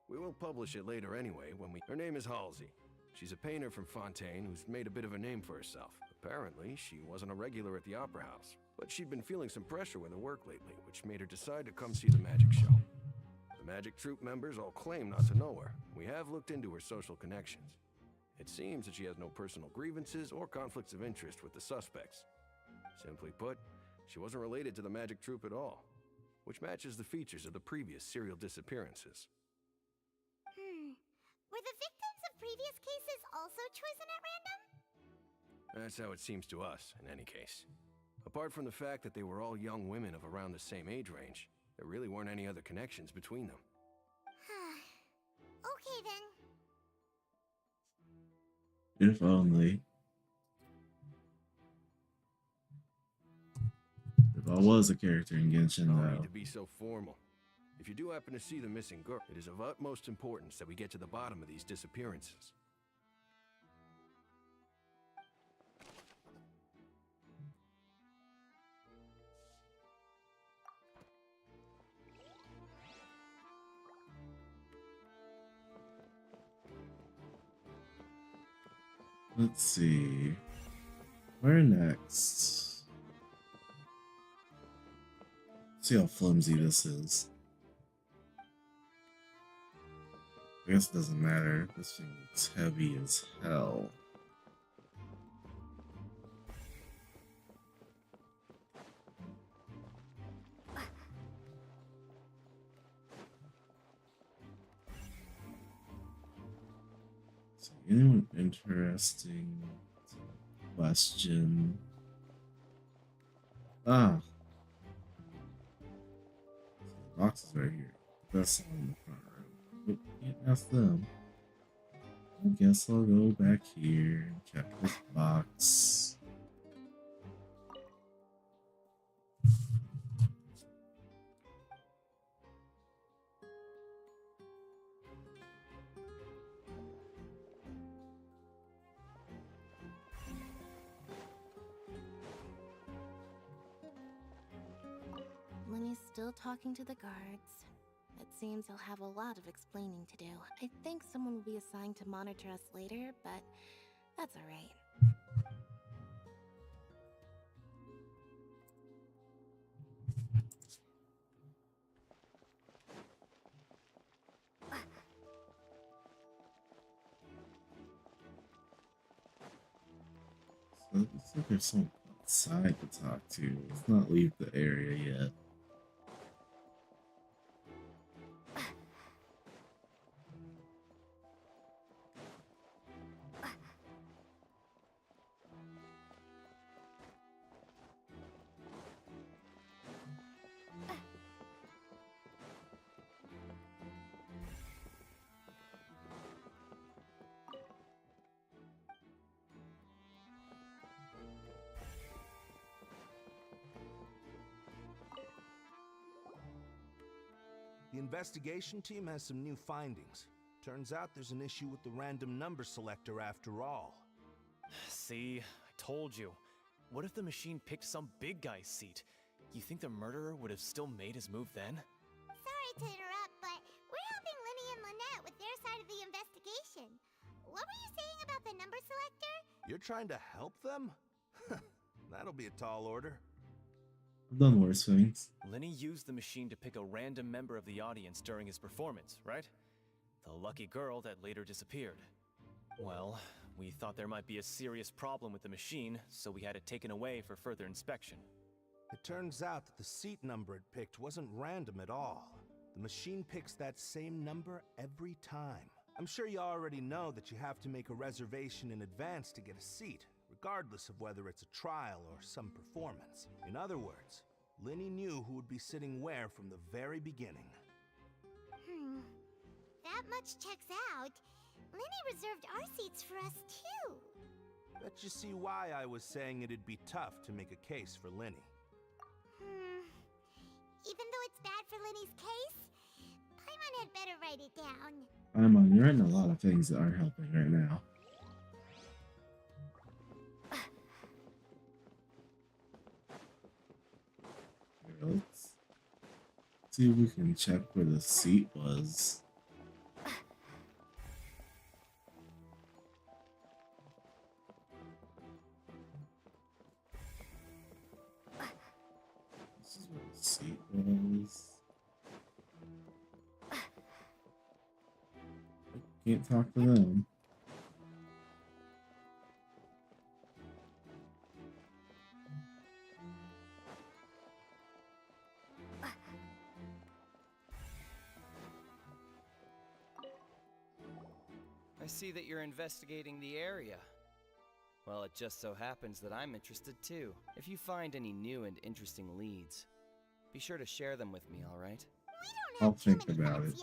We will publish it later anyway when we... Her name is Halsey. She's a painter from Fontaine who's made a bit of a name for herself. Apparently, she wasn't a regular at the Opera House, but she'd been feeling some pressure with her work lately, which made her decide to come see the magic show. The Magic Troop members all claim not to know her. We have looked into her social connections. It seems that she has no personal grievances or conflicts of interest with the suspects. Simply put, she wasn't related to the Magic Troop at all, which matches the features of the previous serial disappearances. Were the victims of previous cases also chosen at random? That's how it seems to us, in any case. Apart from the fact that they were all young women of around the same age range, there really weren't any other connections between them. Okay then. If only. If I was a character in Genshin, No though. need to be so formal. If you do happen to see the missing girl, it is of utmost importance that we get to the bottom of these disappearances. Let's see. Where next? See how flimsy this is. I guess it doesn't matter. This thing looks heavy as hell. So anyone interesting? Question. Ah, the box is right here. That's all in the front row. Oh, can't ask them. I guess I'll go back here and check this box. Lenny's still talking to the guards. It seems he'll have a lot of explaining to do. I think someone will be assigned to monitor us later, but that's alright. So it looks like there's someone outside to talk to. Let's not leave the area yet. The investigation team has some new findings. Turns out there's an issue with the random number selector after all. See, I told you. What if the machine picked some big guy's seat? You think the murderer would have still made his move then? Sorry to interrupt, but we're helping Linny and Lynette with their side of the investigation. What were you saying about the number selector? You're trying to help them? That'll be a tall order. I've done worse things. Lenny used the machine to pick a random member of the audience during his performance, right? The lucky girl that later disappeared. Well, we thought there might be a serious problem with the machine, so we had it taken away for further inspection. It turns out that the seat number it picked wasn't random at all. The machine picks that same number every time. I'm sure you already know that you have to make a reservation in advance to get a seat, regardless of whether it's a trial or some performance. In other words, Linny knew who would be sitting where from the very beginning. That much checks out. Linny reserved our seats for us too. Bet you see why I was saying it'd be tough to make a case for Linny. Even though it's bad for Linny's case, Paimon had better write it down. Paimon, you're in a lot of things that aren't helping right now. Let's see if we can check where the seat was. This is where the seat was. I can't talk to them. I see that you're investigating the area. Well, it just so happens that I'm interested too. If you find any new and interesting leads, be sure to share them with me, all right? I'll think about it.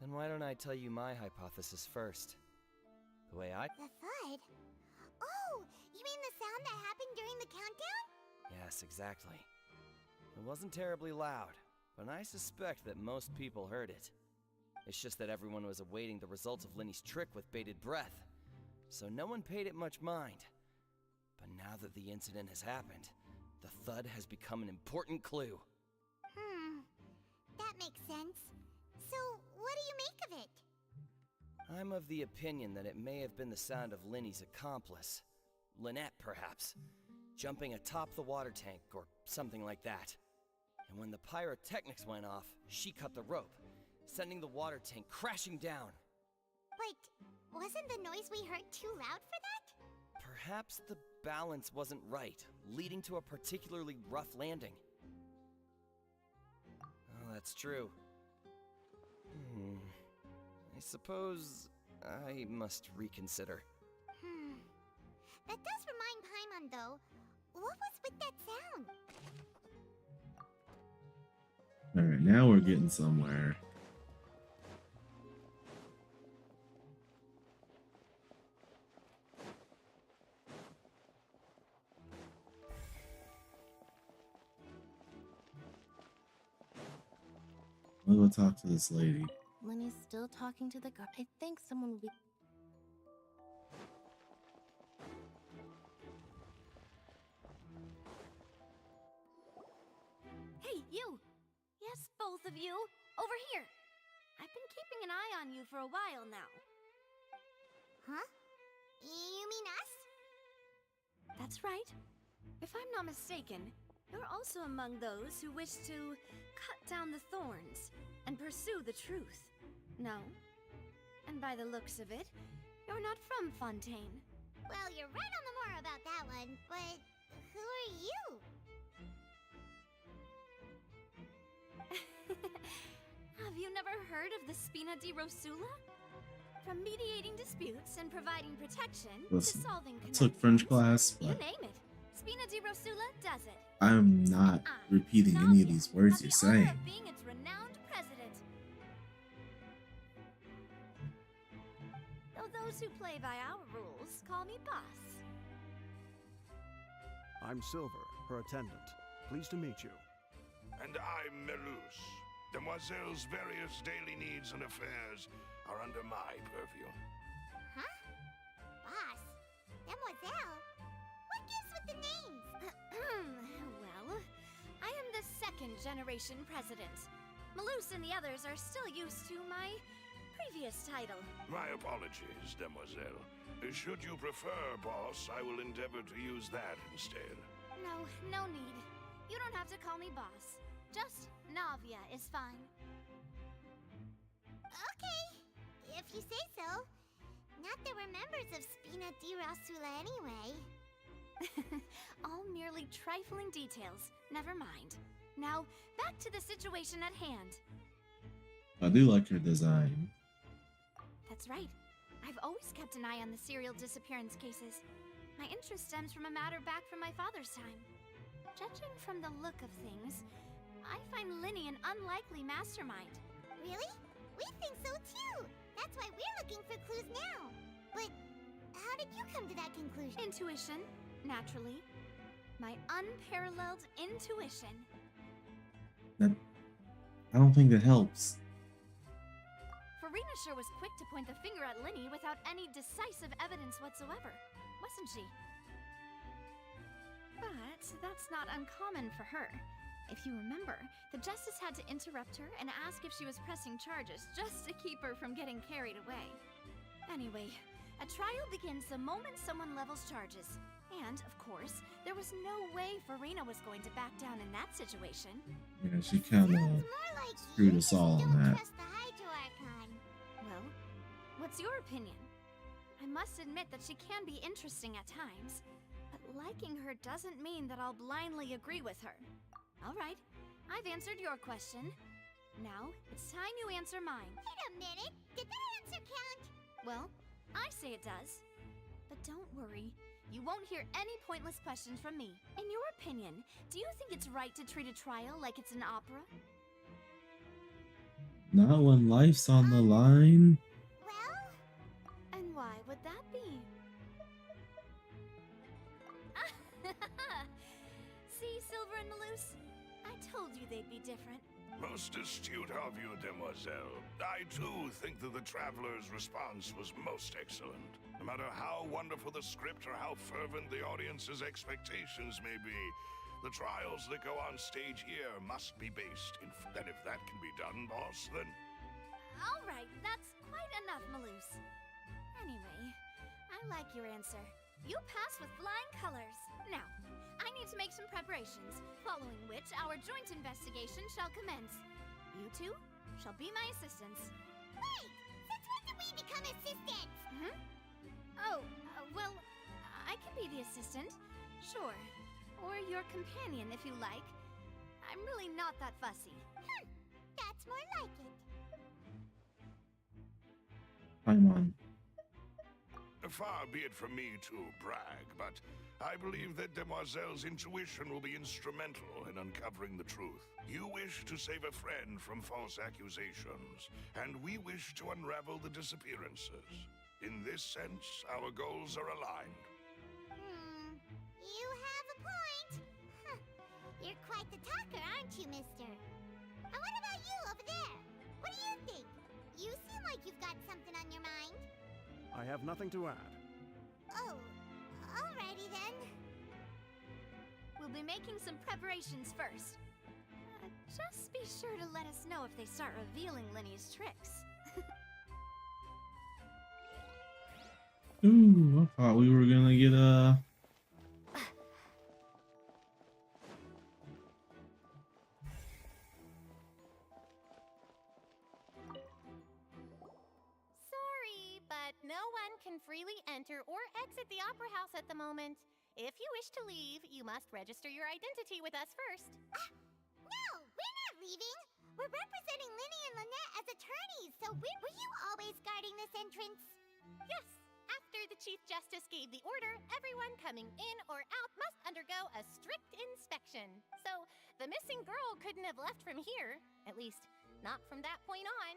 Then why don't I tell you my hypothesis first? The way I... The thud? Oh, you mean the sound that happened during the countdown? Yes, exactly. It wasn't terribly loud, but I suspect that most people heard it. It's just that everyone was awaiting the results of Linny's trick with bated breath, so no one paid it much mind. But now that the incident has happened, the thud has become an important clue. That makes sense. So, what do you make of it? I'm of the opinion that it may have been the sound of Linny's accomplice, Lynette perhaps, jumping atop the water tank or something like that. and when the pyrotechnics went off, she cut the rope, sending the water tank crashing down. But wasn't the noise we heard too loud for that? Perhaps the balance wasn't right, leading to a particularly rough landing. Oh, that's true. I suppose I must reconsider. That does remind Paimon, though. What was with that sound? Alright, now we're getting somewhere. I'll go talk to this lady. Lenny's still talking to the guard. I think someone will be. Hey, you! Yes, both of you! Over here! I've been keeping an eye on you for a while now. Huh? You mean us? That's right. If I'm not mistaken, you're also among those who wish to cut down the thorns and pursue the truth. No? And by the looks of it, you're not from Fontaine. Well, you're right on the more about that one, but who are you? Have you never heard of the Spina di Rosula? From mediating disputes and providing protection Listen, to solving I took French class, you but name it. Spina di Rosula does it. I'm not repeating any of these words you're saying. Being its renowned president. Though those who play by our rules call me boss. I'm Silver, her attendant. Pleased to meet you. And I'm Melus. Demoiselle's various daily needs and affairs are under my purview. Huh? Boss? Demoiselle? What gives with the names? Well, I am the second generation president. Melus and the others are still used to my previous title. My apologies, Demoiselle. Should you prefer, boss, I will endeavor to use that instead. No need. You don't have to call me boss. Just Navia is fine. Okay, if you say so. Not that we're members of Spina di Rosula anyway. All merely trifling details. Never mind. Now, back to the situation at hand. I do like her design. That's right. I've always kept an eye on the serial disappearance cases. My interest stems from a matter back from my father's time. Judging from the look of things, I find Linny an unlikely mastermind. Really? We think so too! That's why we're looking for clues now. But how did you come to that conclusion? Intuition, naturally. My unparalleled intuition. I don't think that helps. Farina sure was quick to point the finger at Linny without any decisive evidence whatsoever, wasn't she? But that's not uncommon for her. If you remember, the Justice had to interrupt her and ask if she was pressing charges just to keep her from getting carried away. Anyway, a trial begins the moment someone levels charges. And, of course, there was no way Farina was going to back down in that situation. Yeah, she kind of screwed us all on that. Well, what's your opinion? I must admit that she can be interesting at times, but liking her doesn't mean that I'll blindly agree with her. All right, I've answered your question. Now, it's time you answer mine. Wait a minute, did that answer count? Well, I say it does. But don't worry, you won't hear any pointless questions from me. In your opinion, do you think it's right to treat a trial like it's an opera? Not when life's on the line. And why would that be? See, Silver and Melus? I told you they'd be different. Most astute of you, Demoiselle. I too think that the Traveler's response was most excellent. No matter how wonderful the script or how fervent the audience's expectations may be, the trials that go on stage here must be based in... And if that can be done, boss, then... All right, that's quite enough, Melus. Anyway, I like your answer. You pass with flying colors. Now, I need to make some preparations, following which our joint investigation shall commence. You two shall be my assistants. Wait! Since when did we become assistants? Oh, well, I can be the assistant, sure. Or your companion, if you like. I'm really not that fussy. That's more like it. I'm on. Far be it from me to brag, but I believe that Demoiselle's intuition will be instrumental in uncovering the truth. You wish to save a friend from false accusations, and we wish to unravel the disappearances. In this sense, our goals are aligned. You have a point. You're quite the talker, aren't you, mister? And what about you over there? What do you think? You seem like you've got something on your mind. I have nothing to add. Oh, alrighty then. We'll be making some preparations first. Just be sure to let us know if they start revealing Linny's tricks. Ooh, I thought we were gonna get a... Sorry, but no one can freely enter or exit the Opera House at the moment. If you wish to leave, you must register your identity with us first. No, we're not leaving. We're representing Linny and Lynette as attorneys, so were you always guarding this entrance? Yes. After the Chief Justice gave the order, everyone coming in or out must undergo a strict inspection. So, the missing girl couldn't have left from here. At least, not from that point on.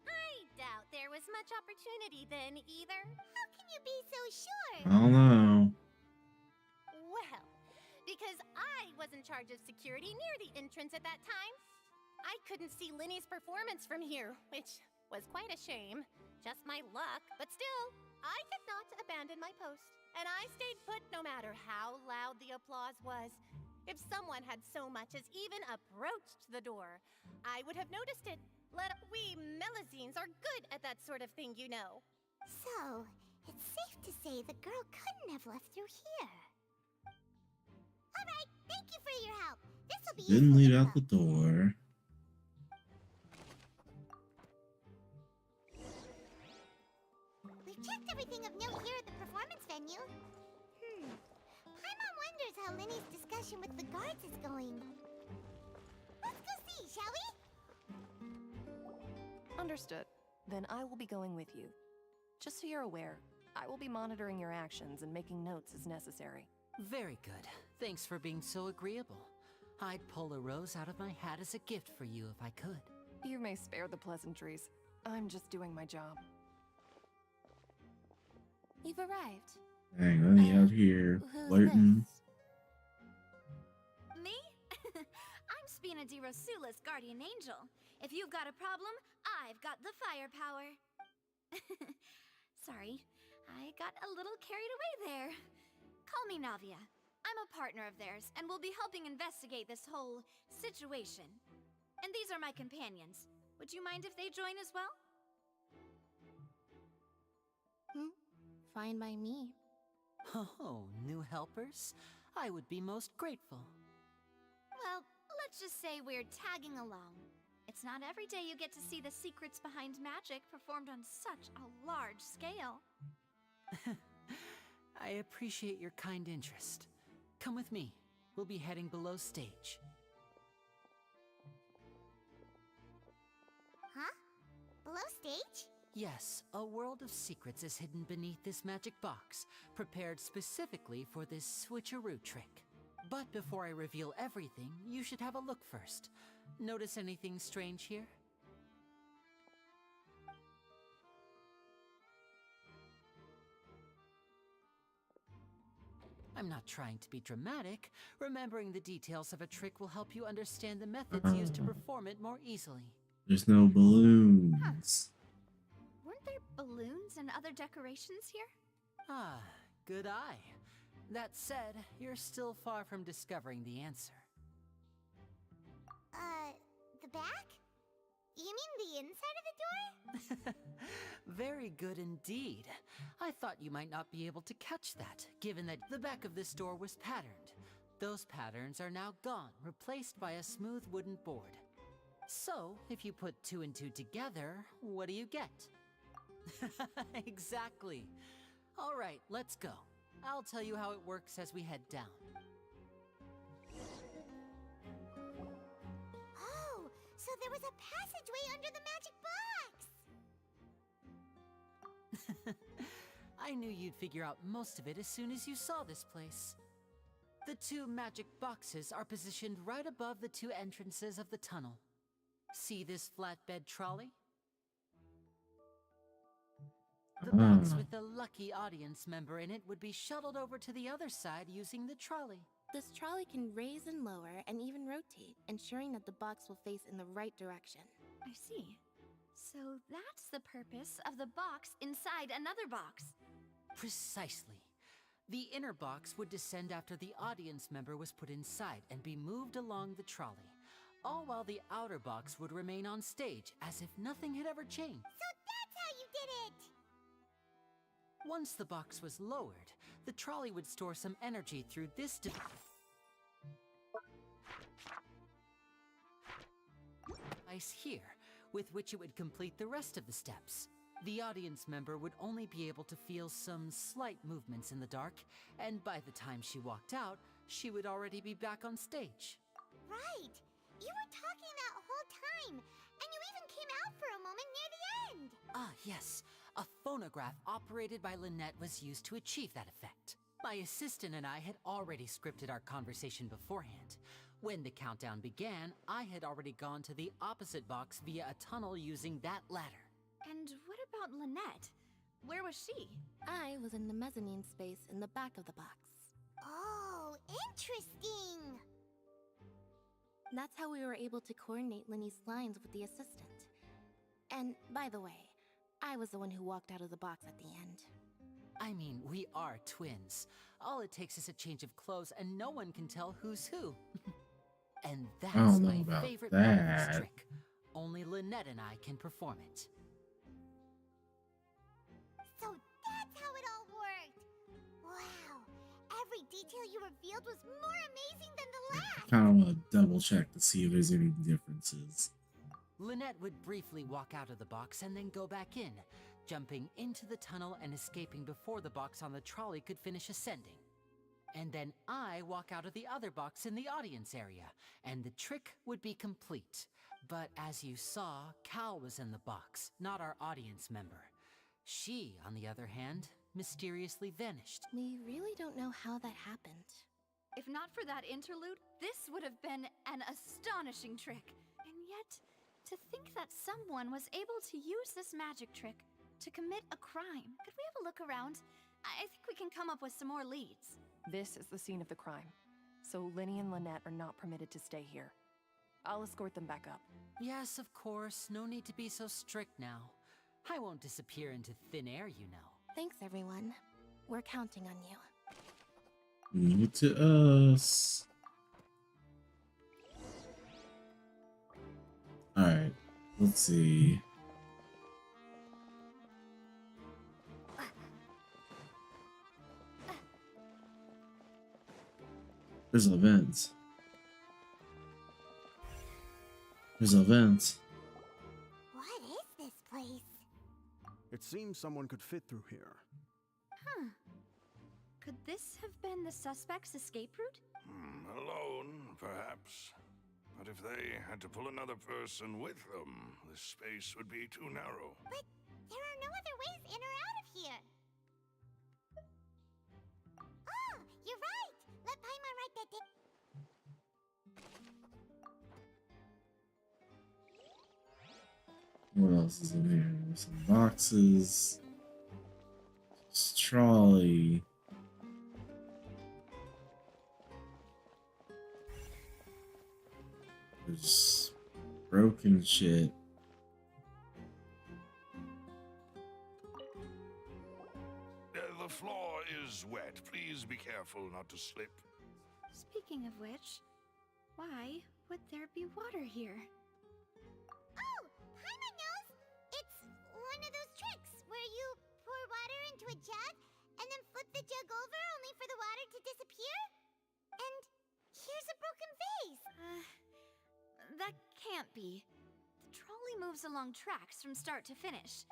I doubt there was much opportunity then, either. How can you be so sure? I don't know. Well, because I was in charge of security near the entrance at that time. I couldn't see Linny's performance from here, which was quite a shame. Just my luck, but still, I did not abandon my post. And I stayed put no matter how loud the applause was. If someone had so much as even approached the door, I would have noticed it. We Melazines are good at that sort of thing, you know. So, it's safe to say the girl couldn't have left through here. Alright, thank you for your help. This'll be Didn't useful leave info. out the door. We've checked everything of note here at the performance venue. Paimon wonders how Linny's discussion with the guards is going. Let's go see, shall we? Understood. Then I will be going with you. Just so you're aware, I will be monitoring your actions and making notes as necessary. Very good. Thanks for being so agreeable. I'd pull a rose out of my hat as a gift for you if I could. You may spare the pleasantries. I'm just doing my job. You've arrived. Dang, let me out here who's flirting. Me? I'm Spina di Rosula's guardian angel. If you've got a problem, I've got the firepower. Sorry, I got a little carried away there. Call me Navia. I'm a partner of theirs, and will be helping investigate this whole situation. And these are my companions. Would you mind if they join as well? Fine by me. Oh, new helpers? I would be most grateful. Well, let's just say we're tagging along. It's not every day you get to see the secrets behind magic performed on such a large scale. I appreciate your kind interest. Come with me. We'll be heading below stage. Huh? Below stage? Yes, a world of secrets is hidden beneath this magic box, prepared specifically for this switcheroo trick. But before I reveal everything, you should have a look first. Notice anything strange here? I'm not trying to be dramatic. Remembering the details of a trick will help you understand the methods used to perform it more easily. There's no balloons. Weren't there balloons and other decorations here? Ah, good eye. That said, you're still far from discovering the answer. The back? You mean the inside of the door? Very good indeed. I thought you might not be able to catch that, given that the back of this door was patterned. Those patterns are now gone, replaced by a smooth wooden board. So, if you put 2 and 2 together, what do you get? Exactly. All right, let's go. I'll tell you how it works as we head down. Oh, so there was a passageway under the magic box! I knew you'd figure out most of it as soon as you saw this place. The 2 magic boxes are positioned right above the 2 entrances of the tunnel. See this flatbed trolley? The box with the lucky audience member in it would be shuttled over to the other side using the trolley. This trolley can raise and lower and even rotate, ensuring that the box will face in the right direction. I see. So that's the purpose of the box inside another box. Precisely. The inner box would descend after the audience member was put inside and be moved along the trolley, all while the outer box would remain on stage as if nothing had ever changed. So that's how you did it! Once the box was lowered, the trolley would store some energy through this device here, with which it would complete the rest of the steps. The audience member would only be able to feel some slight movements in the dark, and by the time she walked out, she would already be back on stage. Right! You were talking that whole time, and you even came out for a moment near the end! Ah, yes. A phonograph operated by Lynette was used to achieve that effect. My assistant and I had already scripted our conversation beforehand. When the countdown began, I had already gone to the opposite box via a tunnel using that ladder. And what about Lynette? Where was she? I was in the mezzanine space in the back of the box. Oh, interesting! That's how we were able to coordinate Linny's lines with the assistant. And, by the way, I was the one who walked out of the box at the end. I mean, we are twins. All it takes is a change of clothes and no one can tell who's who. And that's my favorite part of this trick. Only Lynette and I can perform it. So that's how it all worked! Wow! Every detail you revealed was more amazing than the last! Kind of want to double check to see if there's any differences. Lynette would briefly walk out of the box and then go back in, jumping into the tunnel and escaping before the box on the trolley could finish ascending. And then I walk out of the other box in the audience area, and the trick would be complete. But as you saw, Cal was in the box, not our audience member. She, on the other hand, mysteriously vanished. We really don't know how that happened. If not for that interlude, this would have been an astonishing trick. And yet, to think that someone was able to use this magic trick to commit a crime. Could we have a look around? I think we can come up with some more leads. This is the scene of the crime, so Linny and Lynette are not permitted to stay here. I'll escort them back up. Yes, of course. No need to be so strict now. I won't disappear into thin air, you know. Thanks, everyone. We're counting on you. Leave it to us. Alright, let's see. There's an event. There's an event. What is this place? It seems someone could fit through here. Huh. Could this have been the suspect's escape route? Alone, perhaps. But if they had to pull another person with them, the space would be too narrow. But there are no other ways in or out of here. Oh, you're right! Let Paimon write that down. What else is in here? There's some boxes. This trolley. There's broken shit. The floor is wet. Please be careful not to slip. Speaking of which, why would there be water here? Oh, where you pour water into a jug and then flip the jug over only for the water to disappear? And here's a broken vase. That can't be. The trolley moves along tracks from start to finish.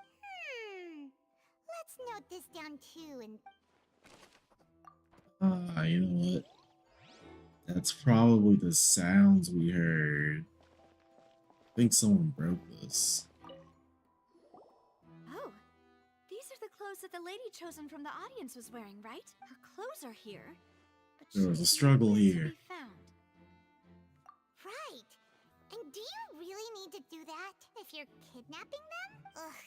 Let's note this down too and... You know what? That's probably the sounds we heard. I think someone broke this. Oh, these are the clothes that the lady chosen from the audience was wearing, right? Her clothes are here, but There was a she's struggle nowhere to here. be found. Right. And do you really need to do that if you're kidnapping them? Ugh,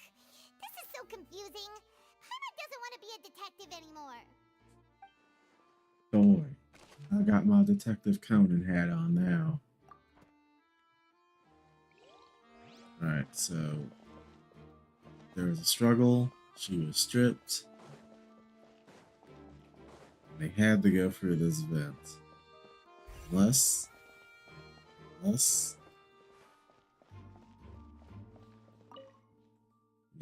this is so confusing. Paimon doesn't want to be a detective anymore. Don't worry. I got my Detective Conan hat on now. Alright, so there was a struggle. She was stripped. They had to go through this vent. Unless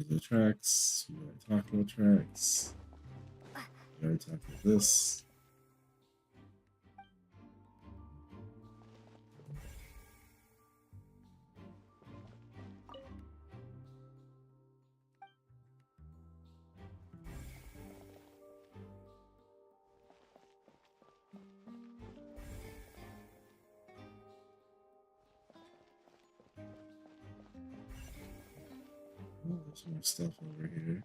the tracks. We already talked about tracks. We already talked about this. Oh, there's more stuff over here.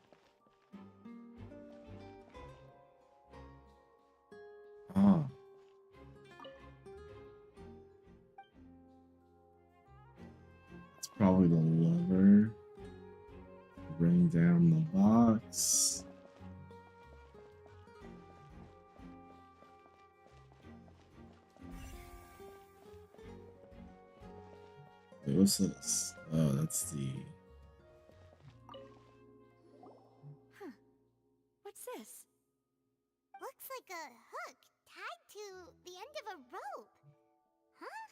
Ah. It's probably the lever. Bring down the box. Wait, what's this? Oh, that's the... What's this? Looks like a hook tied to the end of a rope. Huh?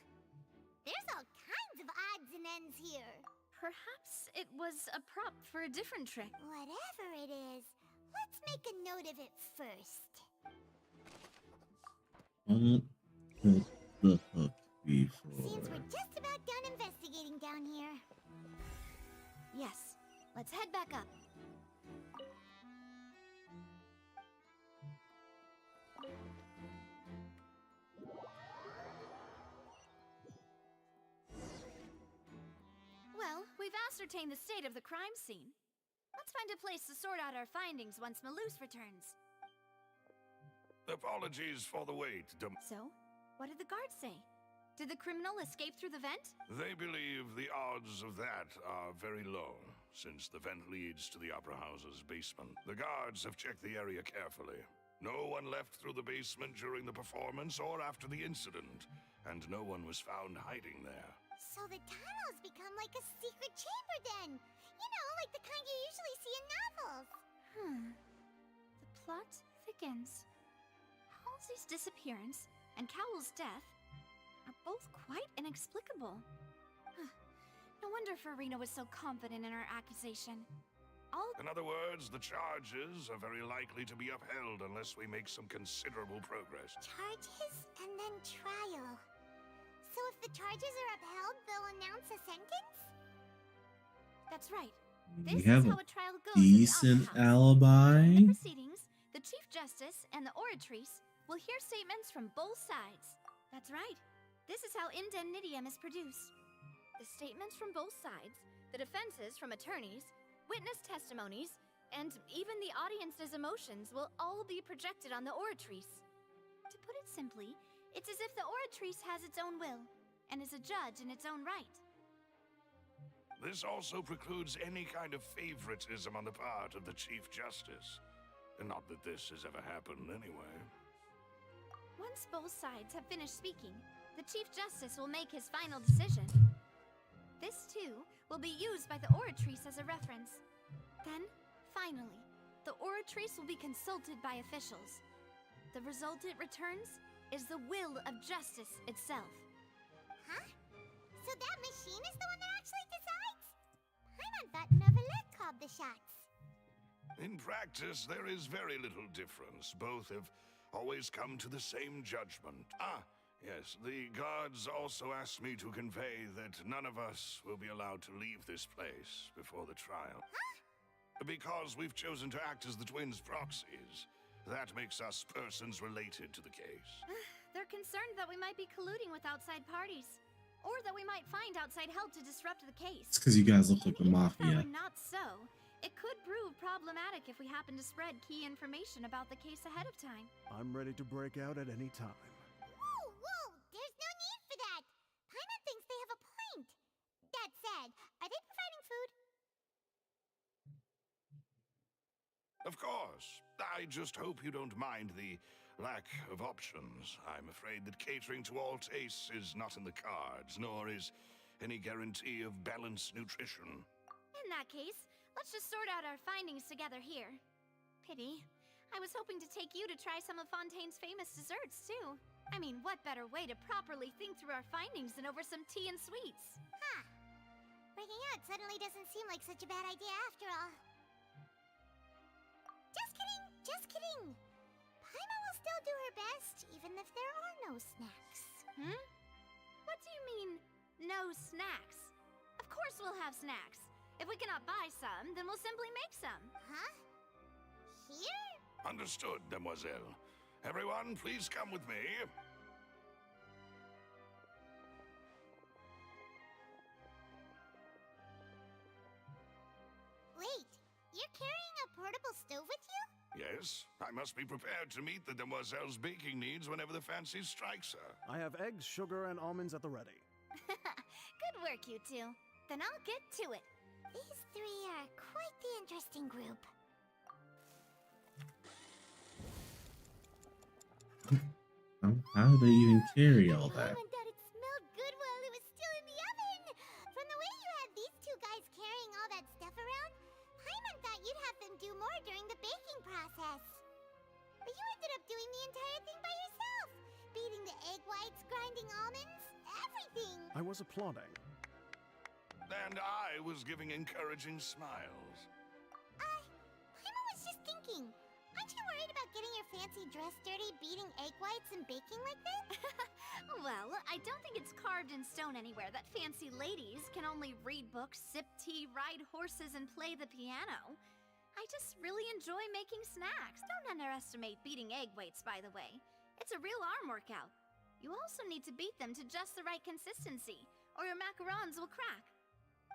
There's all kinds of odds and ends here. Perhaps it was a prop for a different trick. Whatever it is, let's make a note of it first. What could the hook be for? Seems we're just about done investigating down here. Yes, let's head back up. Well, we've ascertained the state of the crime scene. Let's find a place to sort out our findings once Malus returns. Apologies for the wait, So, what did the guards say? Did the criminal escape through the vent? They believe the odds of that are very low, since the vent leads to the Opera House's basement. The guards have checked the area carefully. No one left through the basement during the performance or after the incident, and no one was found hiding there. So the tunnels become like a secret chamber then. You know, like the kind you usually see in novels. The plot thickens. Halsey's disappearance and Cowell's death are both quite inexplicable. No wonder Farina was so confident in her accusation. In other words, the charges are very likely to be upheld unless we make some considerable progress. Charges and then trial. So if the charges are upheld, they'll announce a sentence? That's right. We This have is a how a trial goes in the decent Opera House. alibi. In the proceedings, the Chief Justice and the Oratrice will hear statements from both sides. That's right. This is how indemnitium is produced. The statements from both sides, the defenses from attorneys, witness testimonies, and even the audience's emotions will all be projected on the Oratrice. To put it simply, it's as if the Oratrice has its own will, and is a judge in its own right. This also precludes any kind of favoritism on the part of the Chief Justice. And not that this has ever happened anyway. Once both sides have finished speaking, the Chief Justice will make his final decision. This, too, will be used by the Oratrice as a reference. Then, finally, the Oratrice will be consulted by officials. The result it returns is the will of justice itself. Huh? So that machine is the one that actually decides? Paimon thought Neverlet called the shots. In practice, there is very little difference. Both have always come to the same judgment. Yes, the guards also asked me to convey that none of us will be allowed to leave this place before the trial. Because we've chosen to act as the twins' proxies. That makes us persons related to the case. They're concerned that we might be colluding with outside parties, or that we might find outside help to disrupt the case. It's because you guys look like the Even if that mafia. were not so, it could prove problematic if we happen to spread key information about the case ahead of time. I'm ready to break out at any time. Whoa! There's no need for that! Paimon thinks they have a point. That said, are they providing food? Of course. I just hope you don't mind the lack of options. I'm afraid that catering to all tastes is not in the cards, nor is any guarantee of balanced nutrition. In that case, let's just sort out our findings together here. Pity. I was hoping to take you to try some of Fontaine's famous desserts, too. I mean, what better way to properly think through our findings than over some tea and sweets? Huh. Breaking out suddenly doesn't seem like such a bad idea after all. Just kidding! Paimon will still do her best, even if there are no snacks. What do you mean, no snacks? Of course we'll have snacks. If we cannot buy some, then we'll simply make some. Huh? Here? Understood, demoiselle. Everyone, please come with me. Wait, you're carrying a portable stove with you? Yes, I must be prepared to meet the demoiselle's baking needs whenever the fancy strikes her. I have eggs, sugar, and almonds at the ready. Good work, you two. Then I'll get to it. These three are quite the interesting group. How do they even carry all that? Paimon thought it smelled good while it was still in the oven. From the way you had these two guys carrying all that stuff around, Paimon thought you'd have them do more during the baking process. But you ended up doing the entire thing by yourself. Beating the egg whites, grinding almonds, everything. I was applauding. And I was giving encouraging smiles. Paimon was just thinking. Aren't you worried about getting your fancy dress dirty, beating egg whites and baking like that? Well, I don't think it's carved in stone anywhere that fancy ladies can only read books, sip tea, ride horses, and play the piano. I just really enjoy making snacks. Don't underestimate beating egg whites, by the way. It's a real arm workout. You also need to beat them to just the right consistency, or your macarons will crack.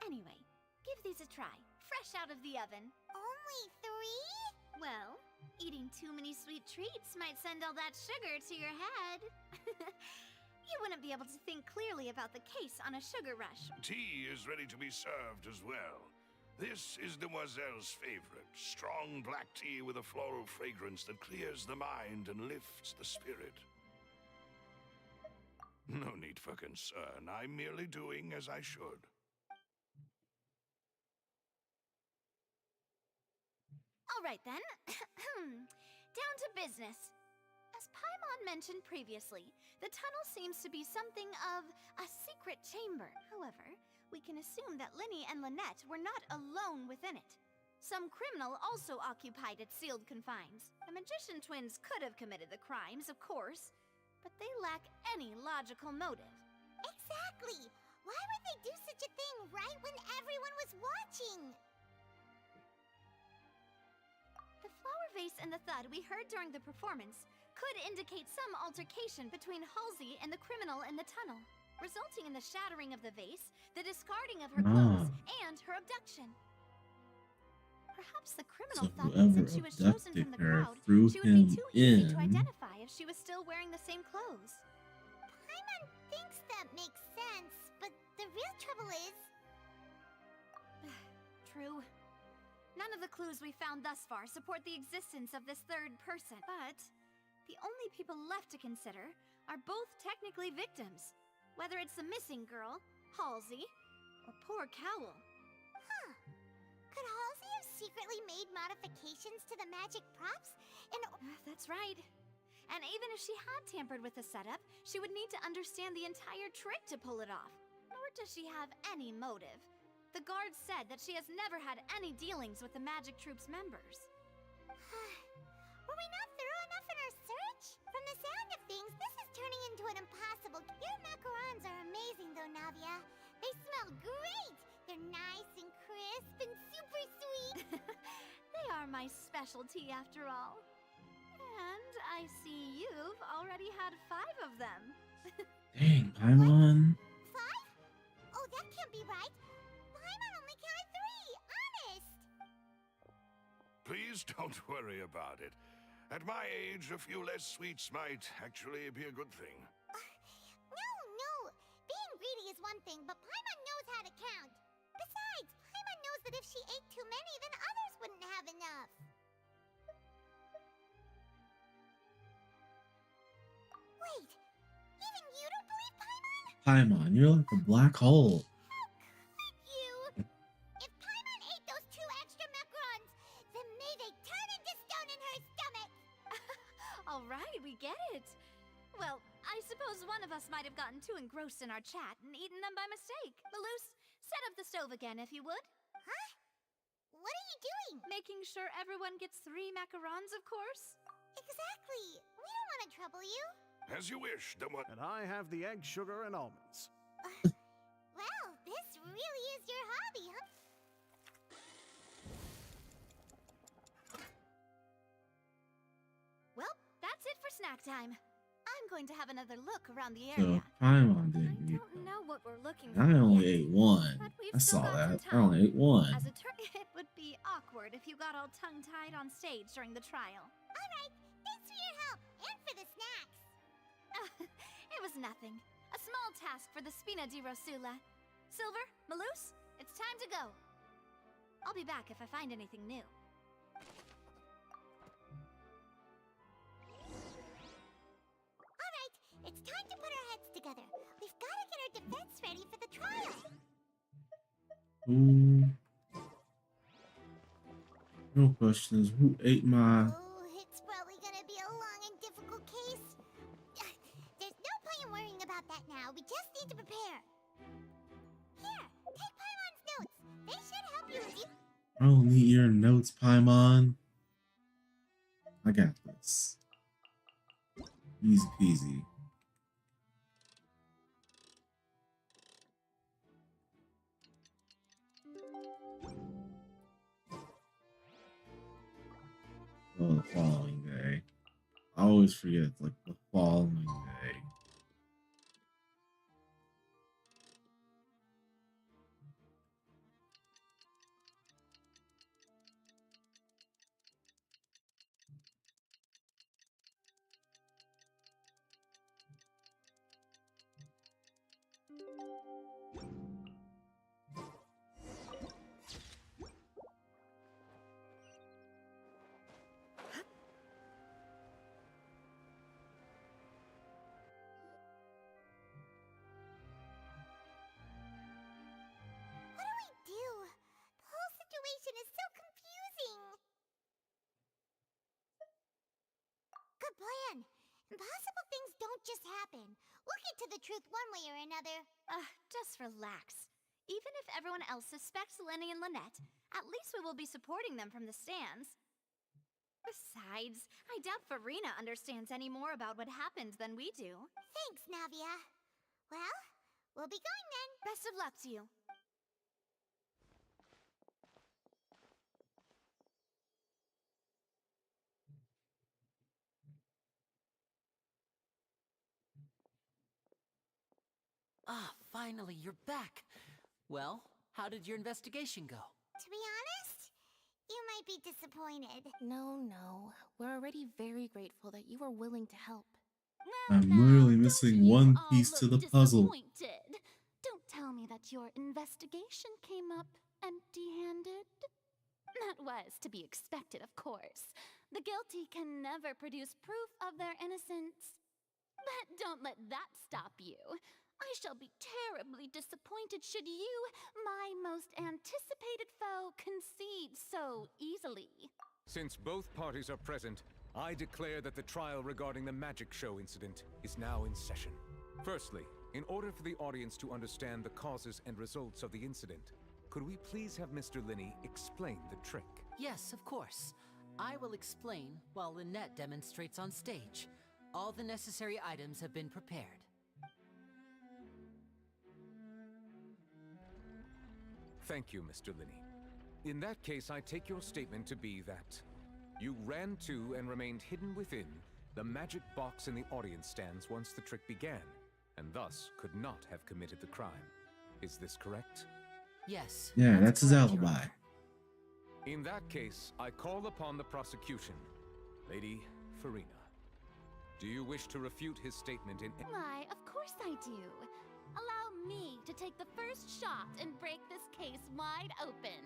Anyway, give these a try, fresh out of the oven. Only 3? Well, eating too many sweet treats might send all that sugar to your head. You wouldn't be able to think clearly about the case on a sugar rush. Tea is ready to be served as well. This is Demoiselle's favorite, strong black tea with a floral fragrance that clears the mind and lifts the spirit. No need for concern. I'm merely doing as I should. All right then. Down to business. As Paimon mentioned previously, the tunnel seems to be something of a secret chamber. However, we can assume that Linny and Lynette were not alone within it. Some criminal also occupied its sealed confines. The magician twins could have committed the crimes, of course, but they lack any logical motive. Exactly! Why would they do such a thing right when everyone was watching? The flower vase and the thud we heard during the performance could indicate some altercation between Halsey and the criminal in the tunnel, resulting in the shattering of the vase, the discarding of her clothes, and her abduction. Perhaps the criminal So thought that whoever since she was chosen from the abducted her crowd, threw she would be him too easy to in. identify if she was still wearing the same clothes. Paimon thinks that makes sense, but the real trouble is... True. None of the clues we found thus far support the existence of this third person, but the only people left to consider are both technically victims, whether it's the missing girl, Halsey, or poor Cowl. Huh. Could Halsey have secretly made modifications to the magic props in... That's right. And even if she had tampered with the setup, she would need to understand the entire trick to pull it off. Nor does she have any motive. The guard said that she has never had any dealings with the Magic Troop's members. Were we not thorough enough in our search? From the sound of things, this is turning into an impossible... Your macarons are amazing though, Navia. They smell great! They're nice and crisp and super sweet. They are my specialty after all. And I see you've already had 5 of them. Dang, Paimon. 5? Oh, that can't be right. Paimon only counted 3, honest. Please don't worry about it. At my age, a few less sweets might actually be a good thing. No. Being greedy is one thing, but Paimon knows how to count. Besides, Paimon knows that if she ate too many, then others wouldn't have enough. Wait, even you don't believe Paimon? Paimon, you're like a black hole. You! If Paimon ate those 2 extra macarons, then may they turn into stone in her stomach! All right, we get it. Well, I suppose one of us might have gotten too engrossed in our chat and eaten them by mistake. Malus, set up the stove again if you would. Huh? What are you doing? Making sure everyone gets 3 macarons, of course. Exactly. We don't want to trouble you. As you wish, Demo... And I have the egg, sugar, and almonds. Well, this really is your hobby, huh? Well, that's it for snack time. I'm going to have another look around the So area. Paimon didn't eat Don't know what we're looking them. for I only yet, ate 1. but we've I still saw got that. some I only ate 1. As a it would be awkward if you got all tongue-tied on stage during the trial. All right, thanks for your help and for the snacks. It was nothing. A small task for the Spina di Rosula. Silver, Malus, it's time to go. I'll be back if I find anything new. All right, it's time to put our heads together. We've got to get our defense ready for the trial. Real question is, who ate my... Oh, it's probably gonna be a long and difficult case. There's no point in worrying about that now. We just need to prepare. Here, take Paimon's notes. They should help you as you... I don't need your notes, Paimon. I got this. Easy peasy. Oh, the following day. I always forget, like, the following day. What do we do? The whole situation is so confusing. Good plan. Impossible things don't just happen. We'll get to the truth one way or another. Just relax. Even if everyone else suspects Lenny and Lynette, at least we will be supporting them from the stands. Besides, I doubt Farina understands any more about what happened than we do. Thanks, Navia. Well, we'll be going then. Best of luck to you. Ah, finally, you're back. Well, how did your investigation go? To be honest, you might be disappointed. No. We're already very grateful that you were willing to help. I'm literally missing one piece to the puzzle. Disappointed. Don't tell me that your investigation came up empty-handed. That was to be expected, of course. The guilty can never produce proof of their innocence. But don't let that stop you. I shall be terribly disappointed should you, my most anticipated foe, concede so easily. Since both parties are present, I declare that the trial regarding the magic show incident is now in session. Firstly, in order for the audience to understand the causes and results of the incident, could we please have Mr. Linney explain the trick? Yes, of course. I will explain while Lynette demonstrates on stage. All the necessary items have been prepared. Thank you, Mr. Linney. In that case, I take your statement to be that you ran to and remained hidden within the magic box in the audience stands once the trick began, and thus could not have committed the crime. Is this correct? Yes. Yeah, that's his alibi. In that case, I call upon the prosecution. Lady Farina, do you wish to refute his statement in... Why, of course I do. Allow me to take the first shot and break this case wide open.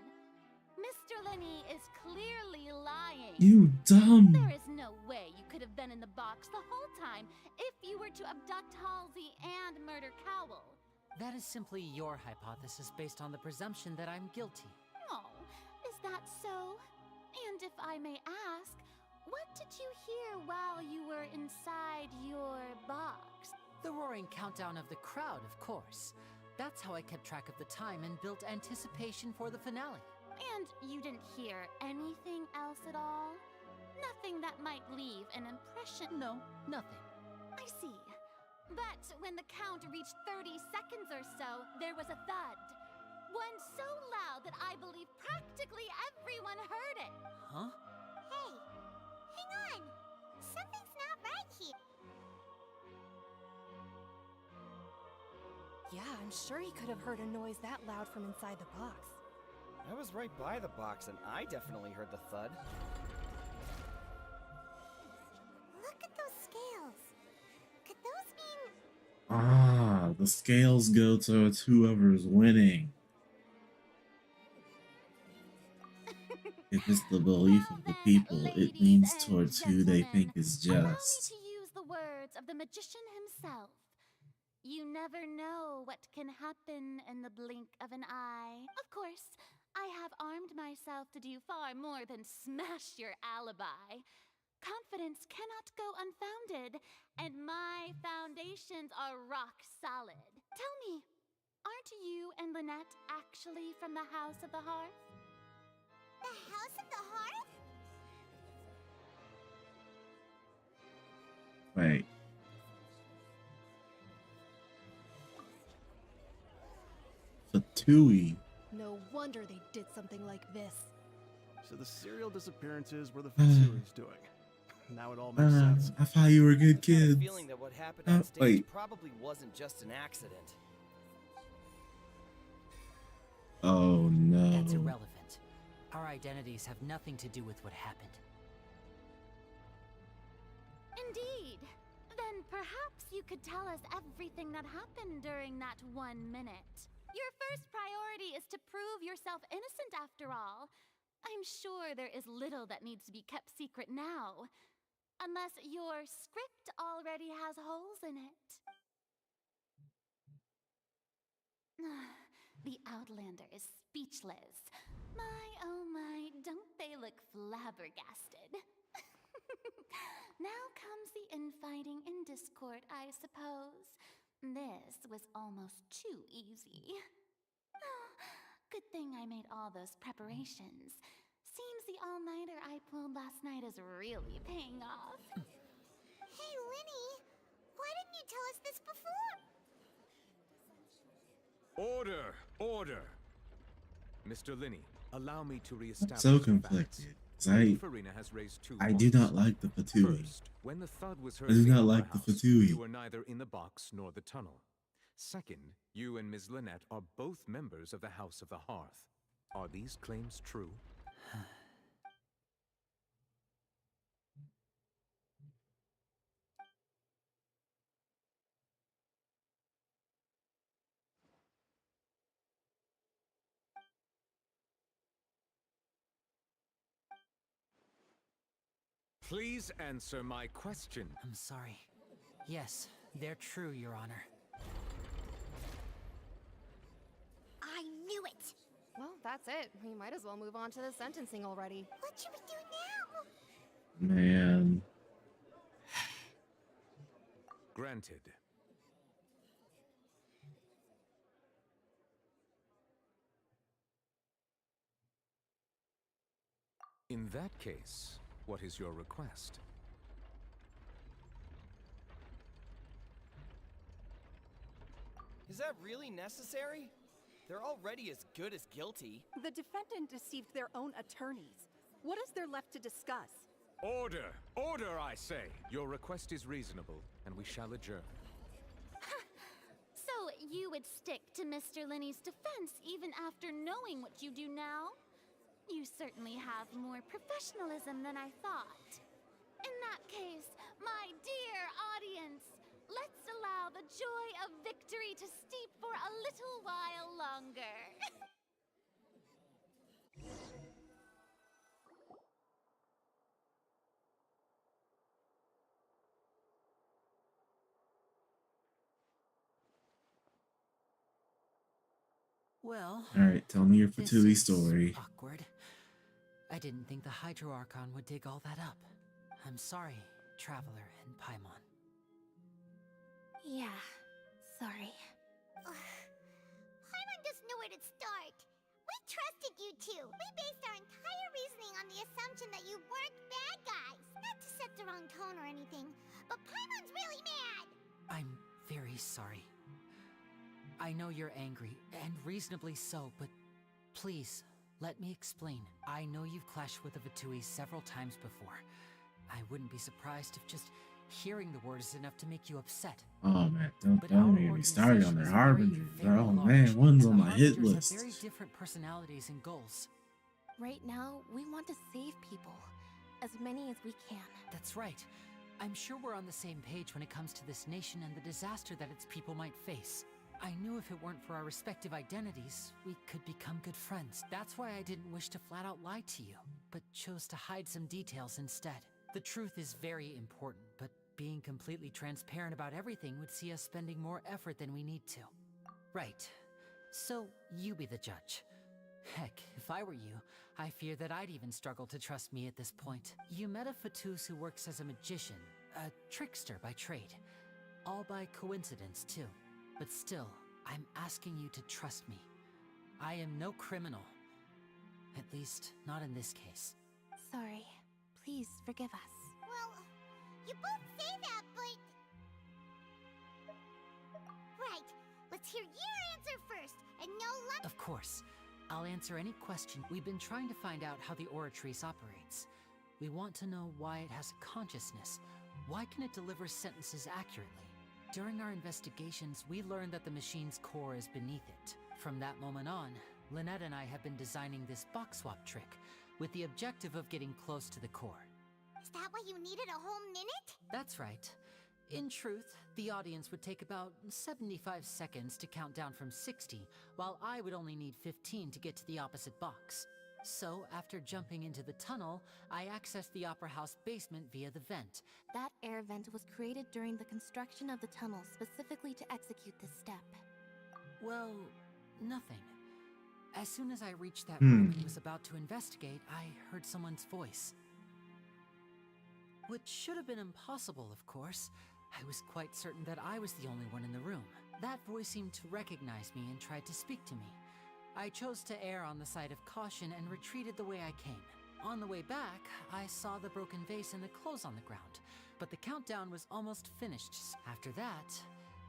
Mr. Linney is clearly lying. You dumb! There is no way you could have been in the box the whole time if you were to abduct Halsey and murder Cowell. That is simply your hypothesis based on the presumption that I'm guilty. Oh, is that so? And if I may ask, what did you hear while you were inside your box? The roaring countdown of the crowd, of course. That's how I kept track of the time and built anticipation for the finale. And you didn't hear anything else at all? Nothing that might leave an impression? No, nothing. I see. But when the count reached 30 seconds or so, there was a thud. One so loud that I believe practically everyone heard it. Huh? Hey, hang on. Something's not right here. Yeah, I'm sure he could have heard a noise that loud from inside the box. I was right by the box and I definitely heard the thud. Look at those scales. Could those mean... Ah, the scales go towards whoever's winning. If it's the belief of the people, it leans towards who they think is Allow me just. to use the words of the magician himself. You never know what can happen in the blink of an eye. Of course, I have armed myself to do far more than smash your alibi. Confidence cannot go unfounded, and my foundations are rock solid. Tell me, aren't you and Lynette actually from the House of the Hearth? The House of the Hearth? Wait. Fatui. No wonder they did something like this. So the serial disappearances were the Fatsui's doing. Now it all makes sense. I thought you were good I have a kids. feeling that what happened on stage Wait. probably wasn't just an accident. Oh no. That's irrelevant. Our identities have nothing to do with what happened. Indeed. Then perhaps you could tell us everything that happened during that 1 minute. Your first priority is to prove yourself innocent after all. I'm sure there is little that needs to be kept secret now. Unless your script already has holes in it. The Outlander is speechless. My, oh my, don't they look flabbergasted? Now comes the infighting and discord, I suppose. This was almost too easy. Oh, good thing I made all those preparations. Seems the all-nighter I pulled last night is really paying off. Hey, Linny, why didn't you tell us this before? Order! Order! Mr. Linney, allow me to reestablish So the conflicted. facts. 'Cause Lady Farina has raised two I do points. not like the Fatui. First, when the thud was heard I do in the not opera like the house, Fatui. you were neither in the box nor the tunnel. Second, you and Ms. Lynette are both members of the House of the Hearth. Are these claims true? Please answer my question. I'm sorry. Yes, they're true, Your Honor. I knew it! Well, that's it. We might as well move on to the sentencing already. What should we do now? Man. Granted. In that case, what is your request? Is that really necessary? They're already as good as guilty. The defendant deceived their own attorneys. What is there left to discuss? Order! Order, I say! Your request is reasonable, and we shall adjourn. So you would stick to Mr. Linney's defense even after knowing what you do now? You certainly have more professionalism than I thought. In that case, my dear audience, let's allow the joy of victory to steep for a little while longer. Well, Alright, tell me your this Fatui is story. awkward. I didn't think the Hydro Archon would dig all that up. I'm sorry, Traveler and Paimon. Yeah, sorry. Paimon doesn't know where to start. We trusted you two. We based our entire reasoning on the assumption that you weren't bad guys. Not to set the wrong tone or anything, but Paimon's really mad. I'm very sorry. I know you're angry, and reasonably so, but please, let me explain. I know you've clashed with the Fatui several times before. I wouldn't be surprised if just hearing the word is enough to make you upset. Oh man, don't But get our me started on organization their is Harbingers. very Oh large, man, one's and on the my hit Harbingers list. have very different personalities and goals. Right now, we want to save people. As many as we can. That's right. I'm sure we're on the same page when it comes to this nation and the disaster that its people might face. I knew if it weren't for our respective identities, we could become good friends. That's why I didn't wish to flat out lie to you, but chose to hide some details instead. The truth is very important, but being completely transparent about everything would see us spending more effort than we need to. Right. So, you be the judge. Heck, if I were you, I fear that I'd even struggle to trust me at this point. You met a Fatus who works as a magician, a trickster by trade. All by coincidence, too. But still, I'm asking you to trust me. I am no criminal. At least, not in this case. Sorry. Please forgive us. Well, you both say that, but... Right, let's hear your answer first, and no luck... Of course. I'll answer any question. We've been trying to find out how the Oratrice operates. We want to know why it has a consciousness. Why can it deliver sentences accurately? During our investigations, we learned that the machine's core is beneath it. From that moment on, Lynette and I have been designing this box swap trick, with the objective of getting close to the core. Is that why you needed a whole minute? That's right. In truth, the audience would take about 75 seconds to count down from 60, while I would only need 15 to get to the opposite box. So, after jumping into the tunnel, I accessed the Opera House basement via the vent. That air vent was created during the construction of the tunnel specifically to execute this step. Well, nothing. As soon as I reached that room and was about to investigate, I heard someone's voice. Which should have been impossible, of course. I was quite certain that I was the only one in the room. That voice seemed to recognize me and tried to speak to me. I chose to err on the side of caution and retreated the way I came. On the way back, I saw the broken vase and the clothes on the ground, but the countdown was almost finished. After that,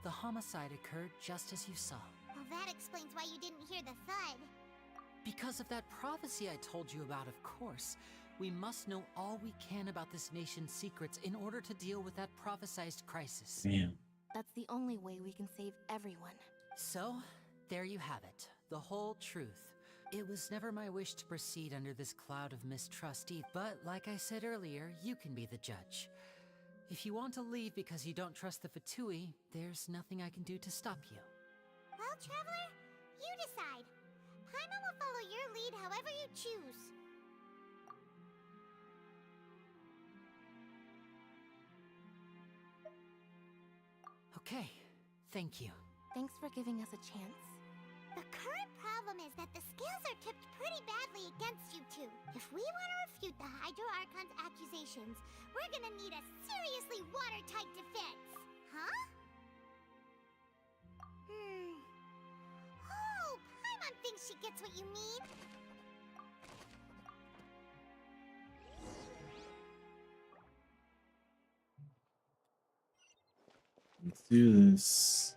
the homicide occurred just as you saw. Well, that explains why you didn't hear the thud. Because of that prophecy I told you about, of course. We must know all we can about this nation's secrets in order to deal with that prophesized crisis. Damn. That's the only way we can save everyone. So, there you have it. The whole truth. It was never my wish to proceed under this cloud of mistrust, but like I said earlier, you can be the judge. If you want to leave because you don't trust the Fatui, there's nothing I can do to stop you. Well, Traveler, you decide. Paimon will follow your lead however you choose. Okay, thank you. Thanks for giving us a chance. The current problem is that the scales are tipped pretty badly against you two. If we want to refute the Hydro Archon's accusations, we're gonna need a seriously watertight defense. Huh? Oh, Paimon thinks she gets what you mean. Let's do this.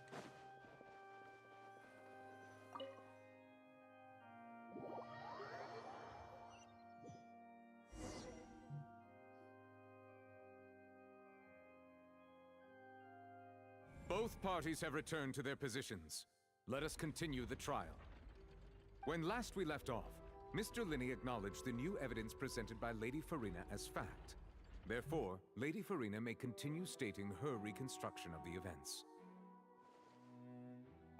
Both parties have returned to their positions. Let us continue the trial. When last we left off, Mr. Linney acknowledged the new evidence presented by Lady Farina as fact. Therefore, Lady Farina may continue stating her reconstruction of the events.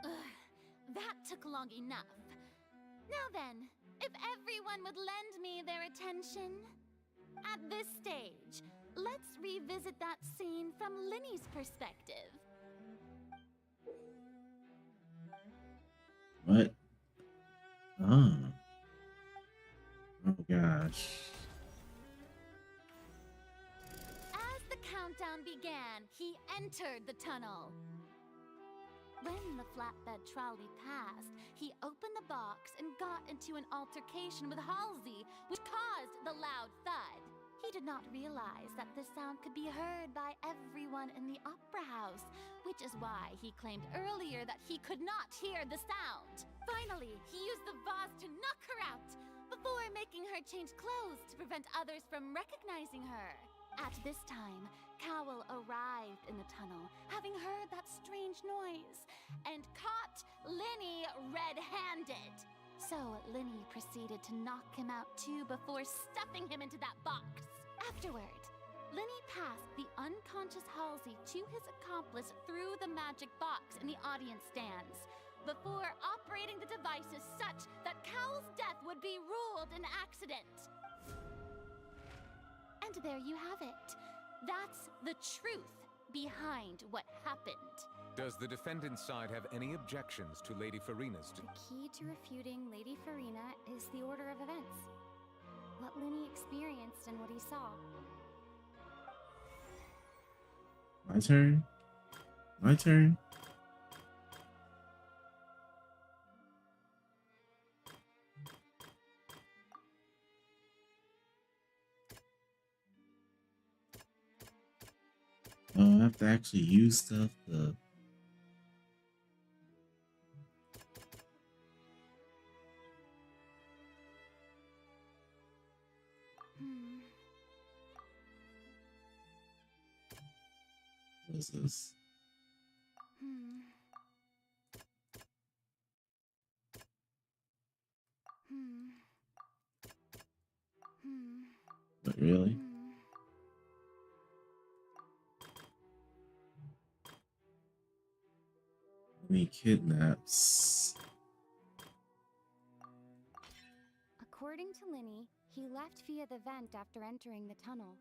Ugh, that took long enough. Now then, if everyone would lend me their attention. At this stage, let's revisit that scene from Linney's perspective. What? Oh. Oh gosh. As the countdown began, he entered the tunnel. When the flatbed trolley passed, he opened the box and got into an altercation with Halsey, which caused the loud thud. He did not realize that this sound could be heard by everyone in the opera house, which is why he claimed earlier that he could not hear the sound. Finally, he used the vase to knock her out, before making her change clothes to prevent others from recognizing her. At this time, Cowell arrived in the tunnel, having heard that strange noise, and caught Linney red-handed. So Linney proceeded to knock him out too before stuffing him into that box. Afterward, Linney passed the unconscious Halsey to his accomplice through the magic box in the audience stands, before operating the devices such that Cowell's death would be ruled an accident. And there you have it. That's the truth behind what happened. Does the defendant's side have any objections to Lady Farina's... The key to refuting Lady Farina is the order of events. What Linney experienced and what he saw. My turn? My turn? Oh, I have to actually use stuff to... What is this? But really? Me kidnaps. According to Linney, he left via the vent after entering the tunnel.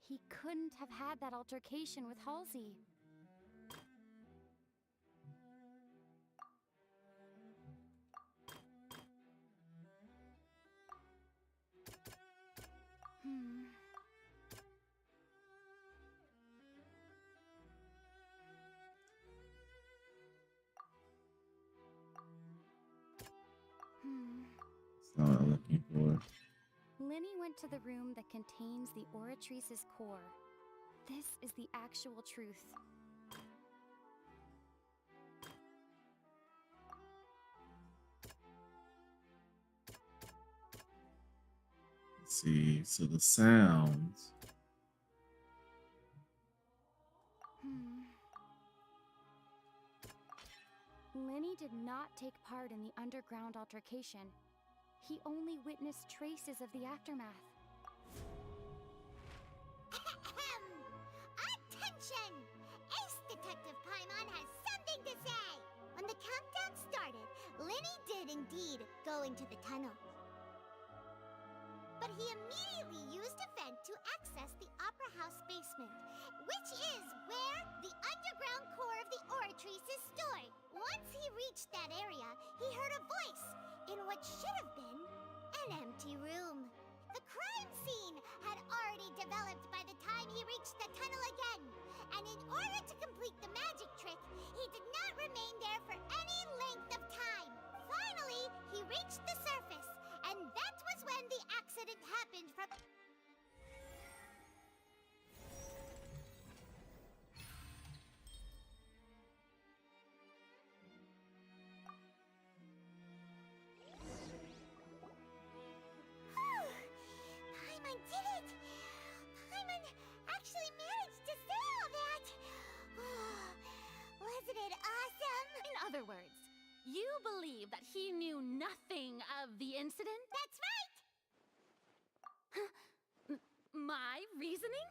He couldn't have had that altercation with Halsey. That's not what I'm looking for. Linney went to the room that contains the Oratrice's core. This is the actual truth. Let's see, so the sounds. Linney did not take part in the underground altercation. He only witnessed traces of the aftermath. Attention! Ace Detective Paimon has something to say! When the countdown started, Linney did indeed go into the tunnel. But he immediately used a vent to access the Opera House basement, which is where the underground core of the Oratrice is stored. Once he reached that area, he heard a voice in what should have been an empty room. The crime scene had already developed by the time he reached the tunnel again, and in order to complete the magic trick, he did not remain there for any length of time. Finally, he reached the surface, and that was when the accident happened from... it awesome? In other words, you believe that he knew nothing of the incident? That's right! My reasoning?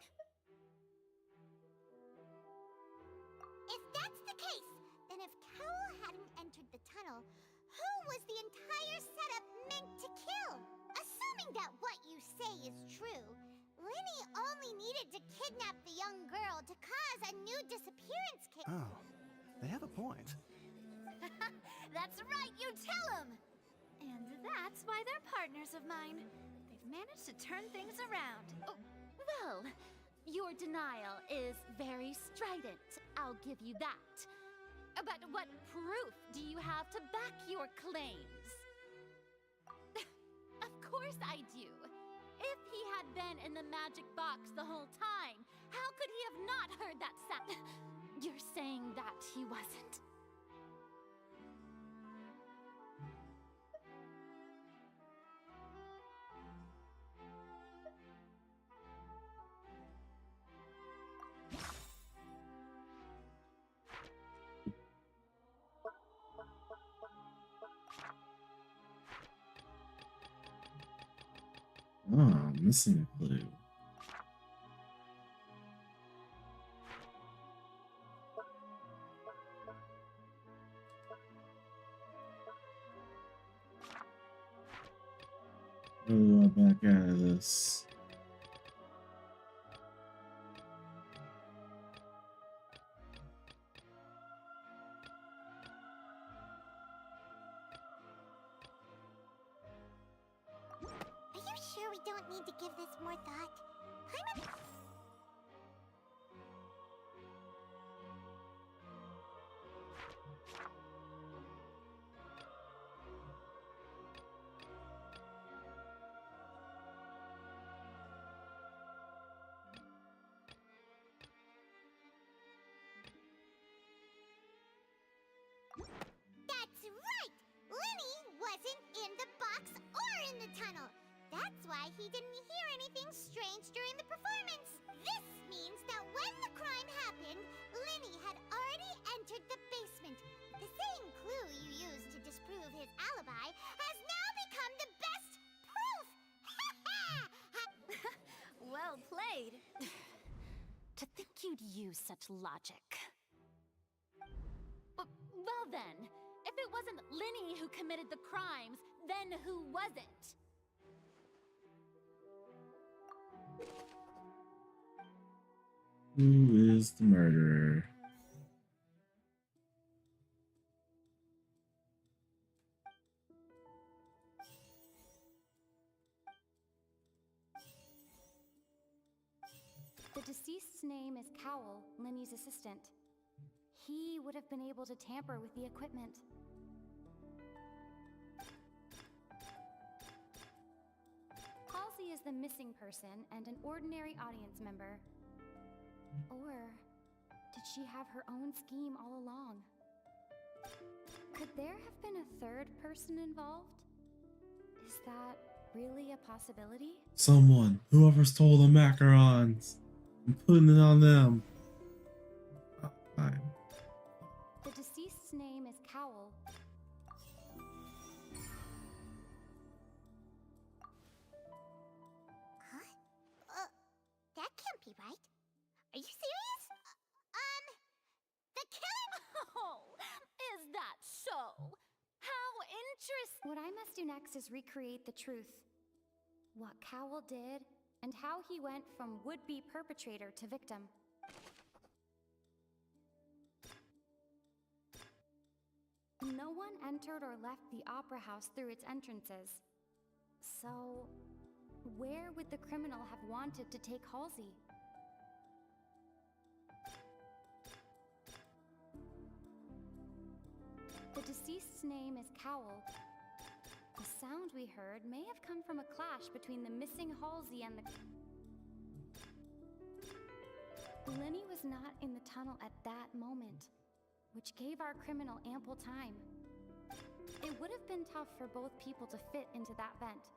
If that's the case, then if Cowell hadn't entered the tunnel, who was the entire setup meant to kill? Assuming that what you say is true, Linny only needed to kidnap the young girl to cause a new disappearance case. Oh, they have a point. That's right, you tell him! And that's why they're partners of mine. They've managed to turn things around. Oh, well, your denial is very strident, I'll give you that. But what proof do you have to back your claims? Of course I do. If he had been in the magic box the whole time, how could he have not heard that sound? You're saying that he wasn't? Ah, missing a clue. Oh, back out of this. Are you sure we don't need to give this more thought? I'm a... That's right! Linny wasn't in the box or in the tunnel. That's why he didn't hear anything strange during the performance. This means that when the crime happened, Linny had already entered the basement. The same clue you used to disprove his alibi has now become the best proof! Well played. To think you'd use such logic. Well then, if it wasn't Linny who committed the crimes, then who was it? Who is the murderer? The deceased's name is Cowell, Linny's assistant. He would have been able to tamper with the equipment. Halsey is the missing person and an ordinary audience member. Or did she have her own scheme all along? Could there have been a third person involved? Is that really a possibility? Someone, whoever stole the macarons, I'm putting it on them. Fine. The deceased's name is Cowell. Huh? That can't be right. Are you serious? The killer... Oh, is that so? How interesting! What I must do next is recreate the truth. What Cowell did, and how he went from would-be perpetrator to victim. No one entered or left the Opera House through its entrances. So, where would the criminal have wanted to take Halsey? The deceased's name is Cowell. The sound we heard may have come from a clash between the missing Halsey and the... Linny was not in the tunnel at that moment, which gave our criminal ample time. It would have been tough for both people to fit into that vent.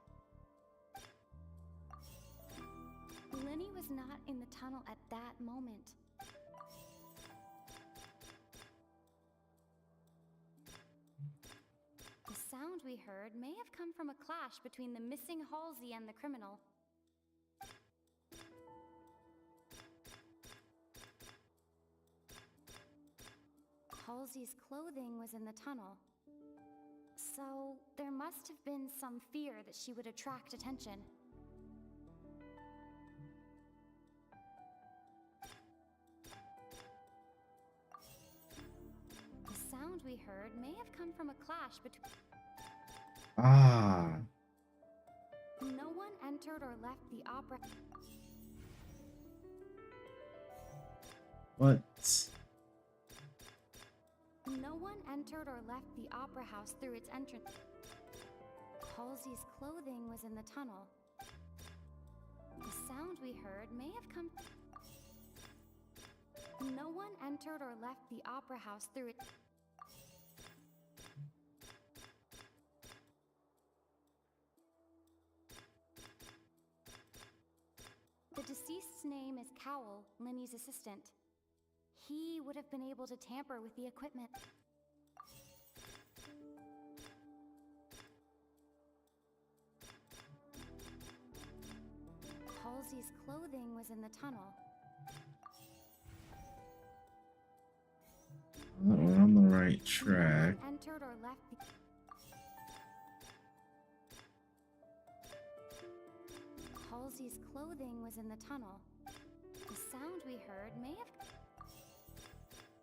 Linny was not in the tunnel at that moment. we heard may have come from a clash between the missing Halsey and the criminal. Halsey's clothing was in the tunnel. So, there must have been some fear that she would attract attention. The sound we heard may have come from a clash between... Ah. No one entered or left the opera... What? No one entered or left the opera house through its entrance. Halsey's clothing was in the tunnel. The sound we heard may have come... No one entered or left the opera house through its... The deceased's name is Cowell, Linny's assistant. He would have been able to tamper with the equipment. Halsey's clothing was in the tunnel. We're on the right track. No one entered or left the... Halsey's clothing was in the tunnel. The sound we heard may have...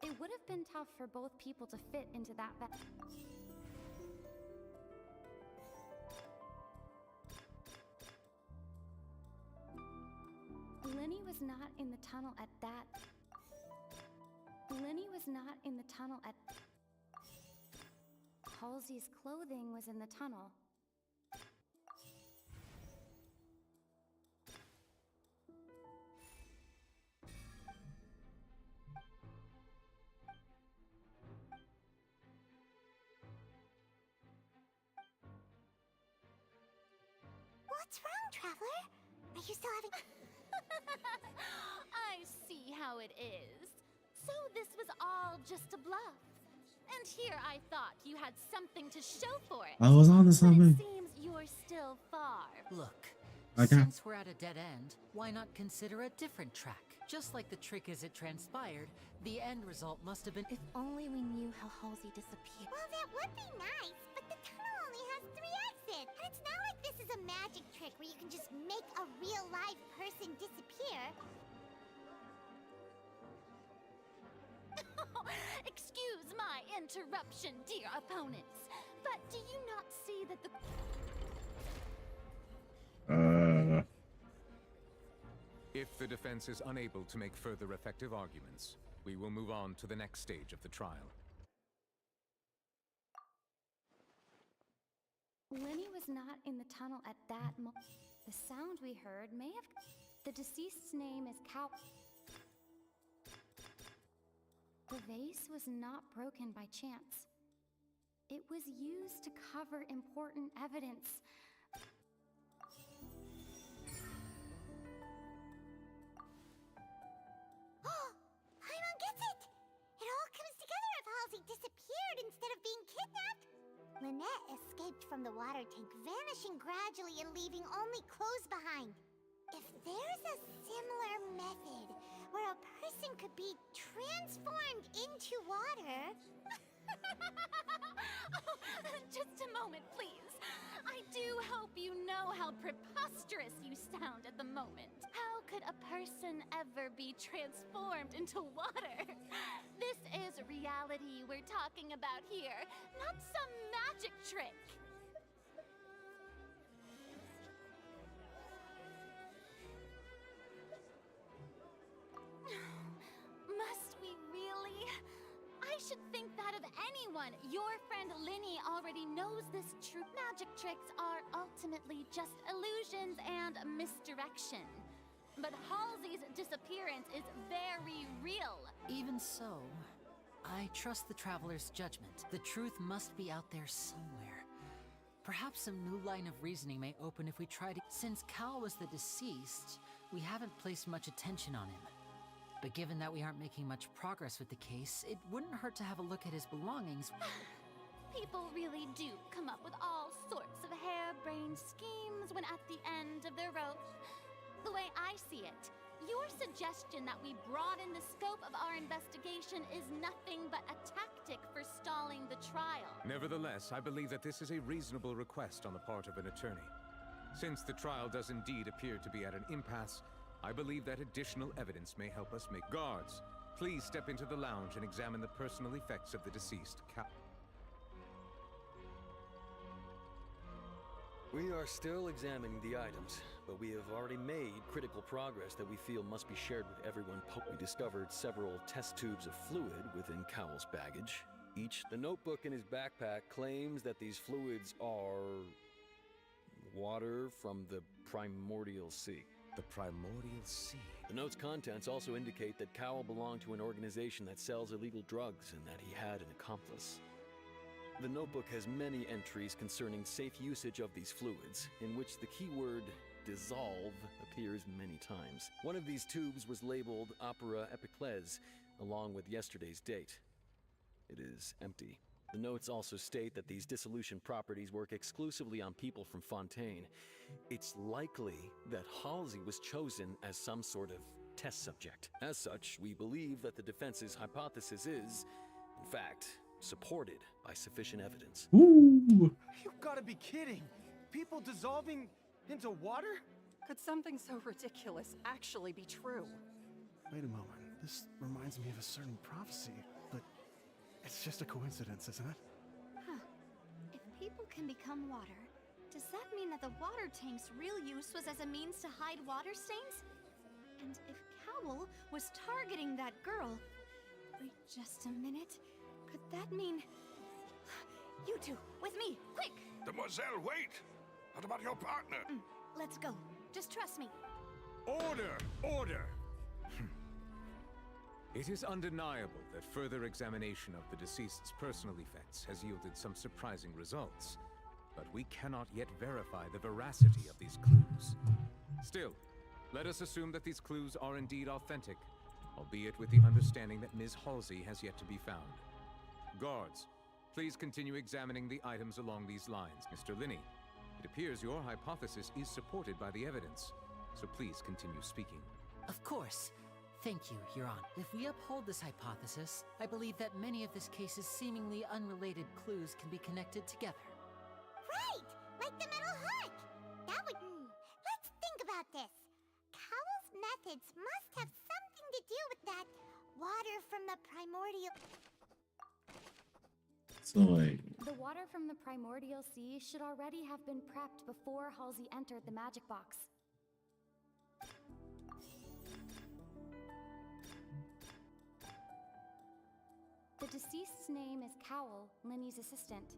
It would have been tough for both people to fit into that Linny was not in the tunnel at that... Linny was not in the tunnel at... Halsey's clothing was in the tunnel. What's wrong, Traveler? Are you still having... I see how it is. So this was all just a bluff. And here I thought you had something to show for it. I was on to something. But it seems you're still far. Look, Okay. since we're at a dead end, why not consider a different track? Just like the trick as it transpired, the end result must have been... If only we knew how Halsey disappeared. Well, that would be nice, but the tunnel only has 3 exits. And it's not like this is a magic trick where you can just make a real live person disappear. Excuse my interruption, dear opponents. But do you not see that the... If the defense is unable to make further effective arguments, we will move on to the next stage of the trial. Linny was not in the tunnel at that moment. The sound we heard may have... The deceased's name is Cow... The vase was not broken by chance. It was used to cover important evidence. Paimon gets it! It all comes together if Halsey disappeared instead of being kidnapped. Lynette escaped from the water tank, vanishing gradually and leaving only clothes behind. If there's a similar method where a person could be transformed into water... Just a moment, please. I do hope you know how preposterous you sound at the moment. How could a person ever be transformed into water? This is reality we're talking about here, not some magic trick. Must we really? I should think that of anyone. Your friend Linny already knows this truth. Magic tricks are ultimately just illusions and misdirection. But Halsey's disappearance is very real. Even so, I trust the Traveler's judgment. The truth must be out there somewhere. Perhaps some new line of reasoning may open if we try to... Since Cal was the deceased, we haven't placed much attention on him. But given that we aren't making much progress with the case, it wouldn't hurt to have a look at his belongings. People really do come up with all sorts of harebrained schemes when at the end of their rope. The way I see it, your suggestion that we broaden the scope of our investigation is nothing but a tactic for stalling the trial. Nevertheless, I believe that this is a reasonable request on the part of an attorney. Since the trial does indeed appear to be at an impasse, I believe that additional evidence may help us make... Guards, please step into the lounge and examine the personal effects of the deceased We are still examining the items, but we have already made critical progress that we feel must be shared with everyone. We discovered several test tubes of fluid within Cowell's baggage. The notebook in his backpack claims that these fluids are... water from the Primordial Sea. The Primordial Sea? The note's contents also indicate that Cowell belonged to an organization that sells illegal drugs and that he had an accomplice. The notebook has many entries concerning safe usage of these fluids, in which the keyword dissolve appears many times. One of these tubes was labeled Opera Epiclese, along with yesterday's date. It is empty. The notes also state that these dissolution properties work exclusively on people from Fontaine. It's likely that Halsey was chosen as some sort of test subject. As such, we believe that the defense's hypothesis is, in fact, supported by sufficient evidence. Ooh. You've got to be kidding! People dissolving into water? Could something so ridiculous actually be true? Wait a moment. This reminds me of a certain prophecy, but it's just a coincidence, isn't it? Huh. If people can become water, does that mean that the water tank's real use was as a means to hide water stains? And if Cowell was targeting that girl... Wait just a minute. Could that mean... You two, with me, quick! Demoiselle, wait! What about your partner? Let's go. Just trust me. Order! Order! It is undeniable that further examination of the deceased's personal effects has yielded some surprising results, but we cannot yet verify the veracity of these clues. Still, let us assume that these clues are indeed authentic, albeit with the understanding that Ms. Halsey has yet to be found. Guards, please continue examining the items along these lines. Mr. Linney, it appears your hypothesis is supported by the evidence, so please continue speaking. Of course. Thank you, Your Honor. If we uphold this hypothesis, I believe that many of this case's seemingly unrelated clues can be connected together. Right! Like the metal heart! That would... Let's think about this. Cowell's methods must have something to do with that water from the primordial... So like... The water from the Primordial Sea should already have been prepped before Halsey entered the magic box. The deceased's name is Cowell, Linny's assistant.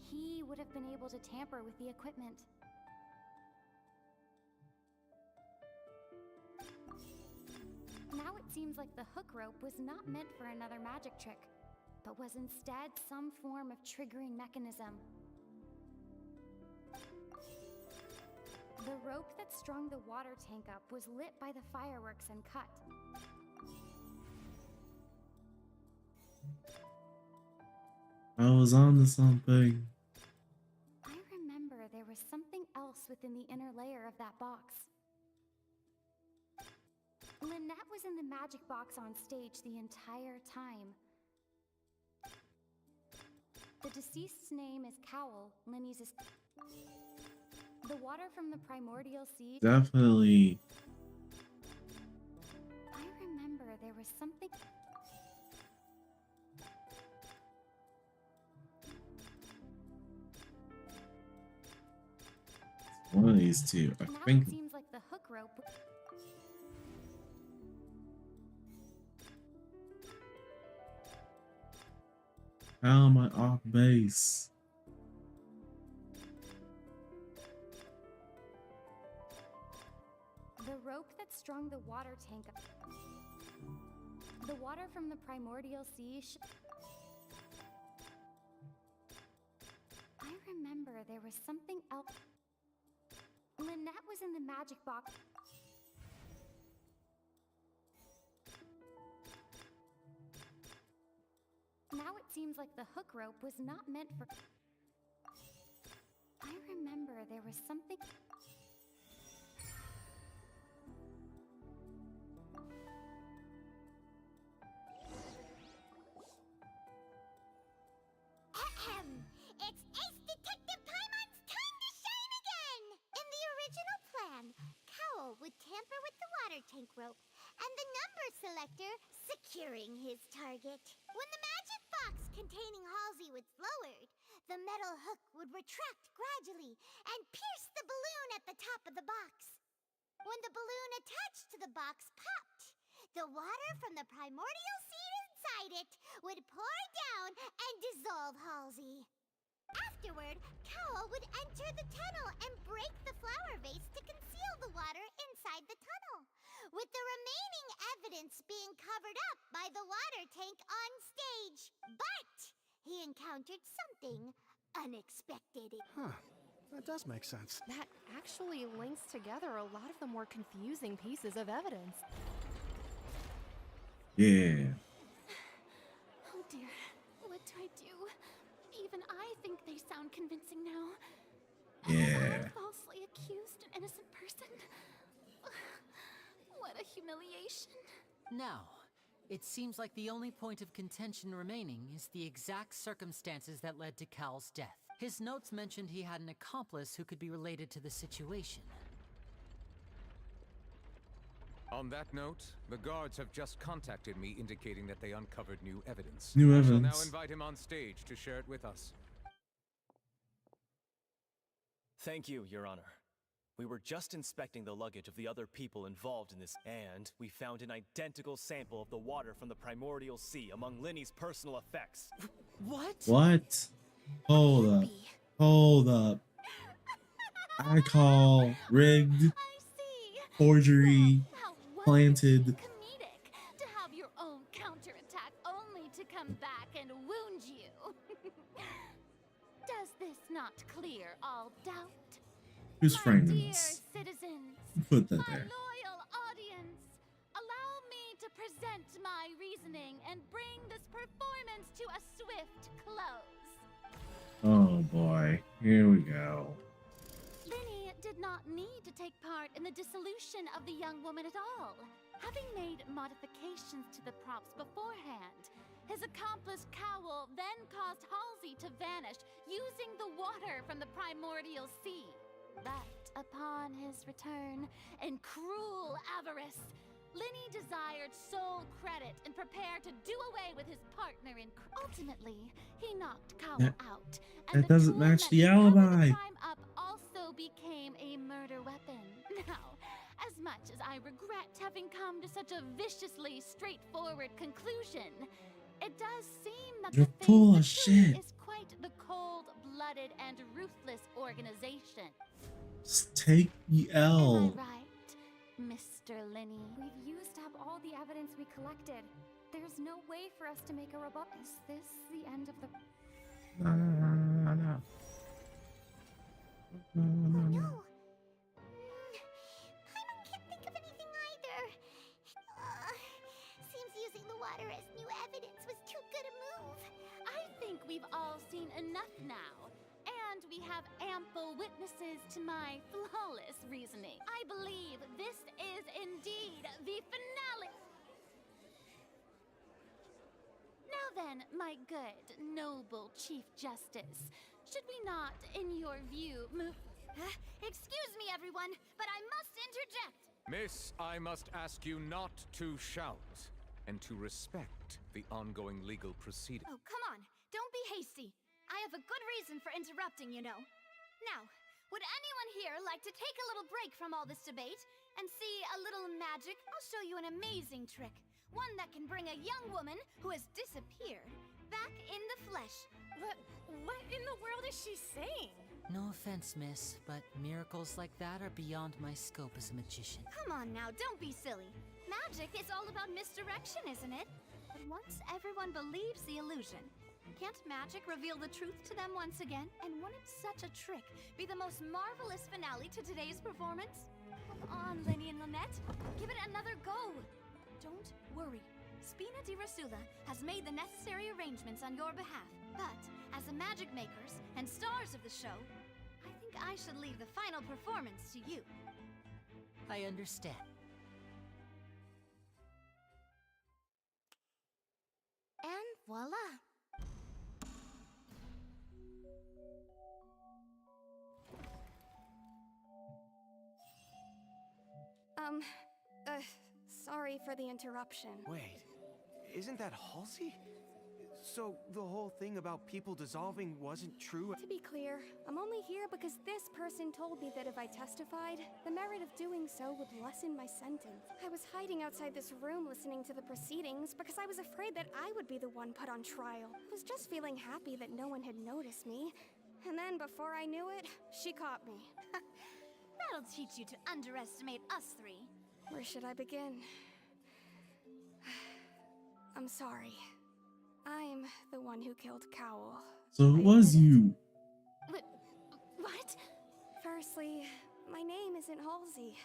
He would have been able to tamper with the equipment. Now it seems like the hook rope was not meant for another magic trick, but was instead some form of triggering mechanism. The rope that strung the water tank up was lit by the fireworks and cut. I was on to something. I remember there was something else within the inner layer of that box. Lynette was in the magic box on stage the entire time. The deceased's name is Cowell, Linny's the water from the Primordial Sea... Definitely. I remember there was something... One of these two, I Now think. it seems like the hook rope... How am I off base? The rope that strung the water tank up... The water from the Primordial Sea... I remember there was something else... Lynette was in the magic box... Now it seems seems like the hook rope was not meant for... I remember there was something... Ahem! It's Ace Detective Paimon's time to shine again! In the original plan, Cowl would tamper with the water tank rope, and the number selector securing his target. When the magic box containing Halsey was lowered, the metal hook would retract gradually and pierce the balloon at the top of the box. When the balloon attached to the box popped, the water from the primordial seed inside it would pour down and dissolve Halsey. Afterward, Cowl would enter the tunnel and break the flower vase to conceal the water inside the tunnel, with the remaining evidence being covered up by the water tank on stage. But he encountered something unexpected. Huh. That does make sense. That actually links together a lot of the more confusing pieces of evidence. Yeah. Oh dear, what do I do? Even I think they sound convincing now. Yeah. I falsely accused an innocent person. What a humiliation. Now, it seems like the only point of contention remaining is the exact circumstances that led to Cal's death. His notes mentioned he had an accomplice who could be related to the situation. On that note, the guards have just contacted me indicating that they uncovered new evidence. New I shall evidence. now invite him on stage to share it with us. Thank you, Your Honor. We were just inspecting the luggage of the other people involved in this, and we found an identical sample of the water from the primordial sea among Linny's personal effects. What? What? Hold up. Hold up. I call rigged, forgery, planted. Comedic to have your own counterattack only to come back and wound you. Does this not clear all doubt? Who's framing Dear this? citizens, Put that my there. loyal audience, allow me to present my reasoning and bring this performance to a swift close. Oh boy. Here we go. Linny did not need to take part in the dissolution of the young woman at all, having made modifications to the props beforehand. His accomplice Cowl then caused Halsey to vanish using the water from the primordial sea. But upon his return, in cruel avarice, Linny desired sole credit and prepared to do away with his partner in Ultimately, he knocked Cowl out, and That doesn't match the alibi. crime up also became a murder weapon. Now, as much as I regret having come to such a viciously straightforward conclusion, it does seem that You're the full of Faith shit. is quite the cold-blooded and ruthless organization. Just take the L. Am I right, Mr. Linny? We've used up all the evidence we collected. There's no way for us to make a rebuttal. Is this the end of the... No. No. Paimon can't think of anything either. Seems using the water as new evidence was too good a move. I think we've all seen enough now. And we have ample witnesses to my flawless reasoning. I believe this is indeed the finale. Now then, my good, noble Chief Justice, should we not, in your view, move... Excuse me, everyone, but I must interject. Miss, I must ask you not to shout and to respect the ongoing legal proceeding. Oh, come on. Don't be hasty. I have a good reason for interrupting, you know. Now, would anyone here like to take a little break from all this debate and see a little magic? I'll show you an amazing trick. One that can bring a young woman who has disappeared back in the flesh. What in the world is she saying? No offense, miss, but miracles like that are beyond my scope as a magician. Come on now, don't be silly. Magic is all about misdirection, isn't it? But once everyone believes the illusion, can't magic reveal the truth to them once again? And wouldn't such a trick be the most marvelous finale to today's performance? Come on, Linny and Lynette. Give it another go. Don't worry. Spina di Rasula has made the necessary arrangements on your behalf, but as the magic makers and stars of the show, I think I should leave the final performance to you. I understand. And voila! Sorry for the interruption. Wait, isn't that Halsey? So the whole thing about people dissolving wasn't true? To be clear, I'm only here because this person told me that if I testified, the merit of doing so would lessen my sentence. I was hiding outside this room listening to the proceedings because I was afraid that I would be the one put on trial. I was just feeling happy that no one had noticed me. And then before I knew it, she caught me. That'll teach you to underestimate us three. Where should I begin? I'm sorry. I'm the one who killed Cowl. So it was you. What? Firstly, my name isn't Halsey.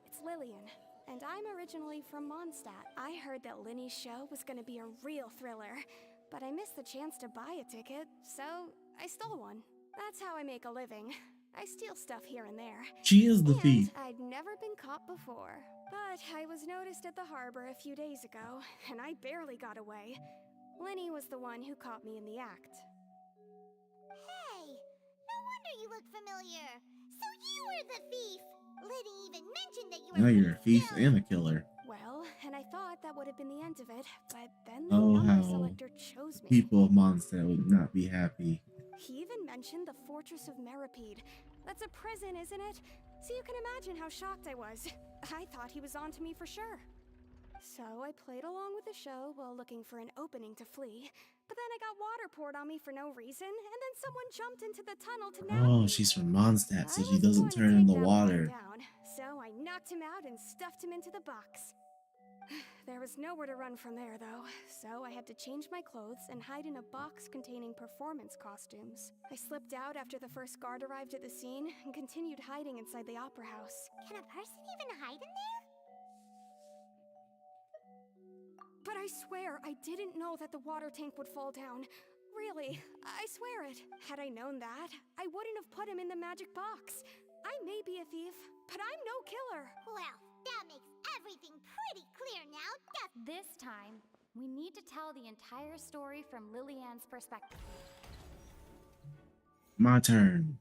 It's Lillian, and I'm originally from Mondstadt. I heard that Linny's show was gonna be a real thriller, but I missed the chance to buy a ticket, so I stole one. That's how I make a living. I steal stuff here and there. She is the thief. I'd never been caught before, but I was noticed at the harbor a few days ago, and I barely got away. Linny was the one who caught me in the act. Hey, no wonder you look familiar. So you were the thief. Liddy even mentioned that you were Now you're a thief and a killer. Well, and I thought that would have been the end of it, but then the Oh, number how selector chose me. people of Mondstadt would not be happy. He even mentioned the Fortress of Meripede. That's a prison, isn't it? So you can imagine how shocked I was. I thought he was onto me for sure. So I played along with the show while looking for an opening to flee. But then I got water poured on me for no reason, and then someone jumped into the tunnel to nab me. Oh, she's from Mondstadt, so she doesn't turn in the water. Down, so I knocked him out and stuffed him into the box. There was nowhere to run from there, though, so I had to change my clothes and hide in a box containing performance costumes. I slipped out after the first guard arrived at the scene and continued hiding inside the opera house. Can a person even hide in there? But I swear, I didn't know that the water tank would fall down. Really, I swear it. Had I known that, I wouldn't have put him in the magic box. I may be a thief, but I'm no killer. Well, that makes everything pretty clear now, doesn't This time, we need to tell the entire story from Lillian's perspective. My turn.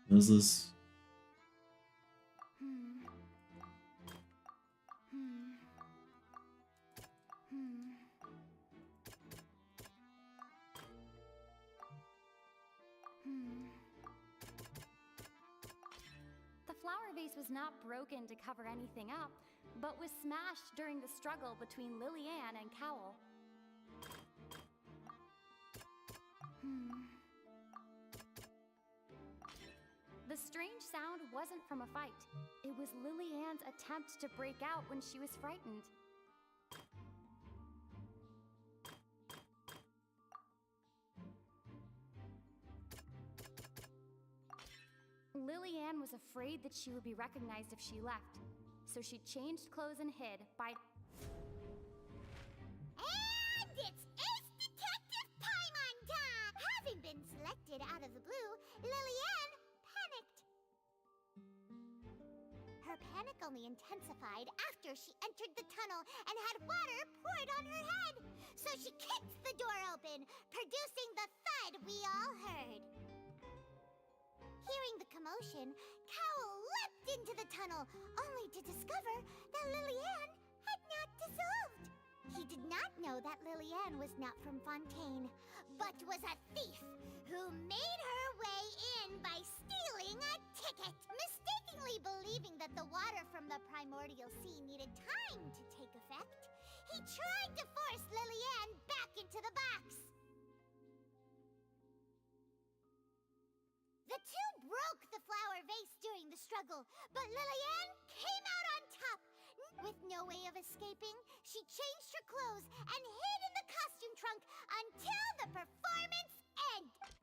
What is this? The flower vase was not broken to cover anything up, but was smashed during the struggle between Lillian and Cowl. The strange sound wasn't from a fight. It was Lillian's attempt to break out when she was frightened. Lillian was afraid that she would be recognized if she left, so she changed clothes and hid by... And it's Ace Detective time! Having been selected out of the blue, Lillian panicked. Her panic only intensified after she entered the tunnel and had water poured on her head. So she kicked the door open, producing the thud we all heard. Hearing the commotion, Cowl leapt into the tunnel, only to discover that Lillian had not dissolved. He did not know that Lillian was not from Fontaine, but was a thief who made her way in by stealing a ticket. Mistakenly believing that the water from the primordial sea needed time to take effect, he tried to force Lillian back into the box. The two broke the flower vase during the struggle, but Lillian came out on top. With no way of escaping, she changed her clothes and hid in the costume trunk until the performance ended.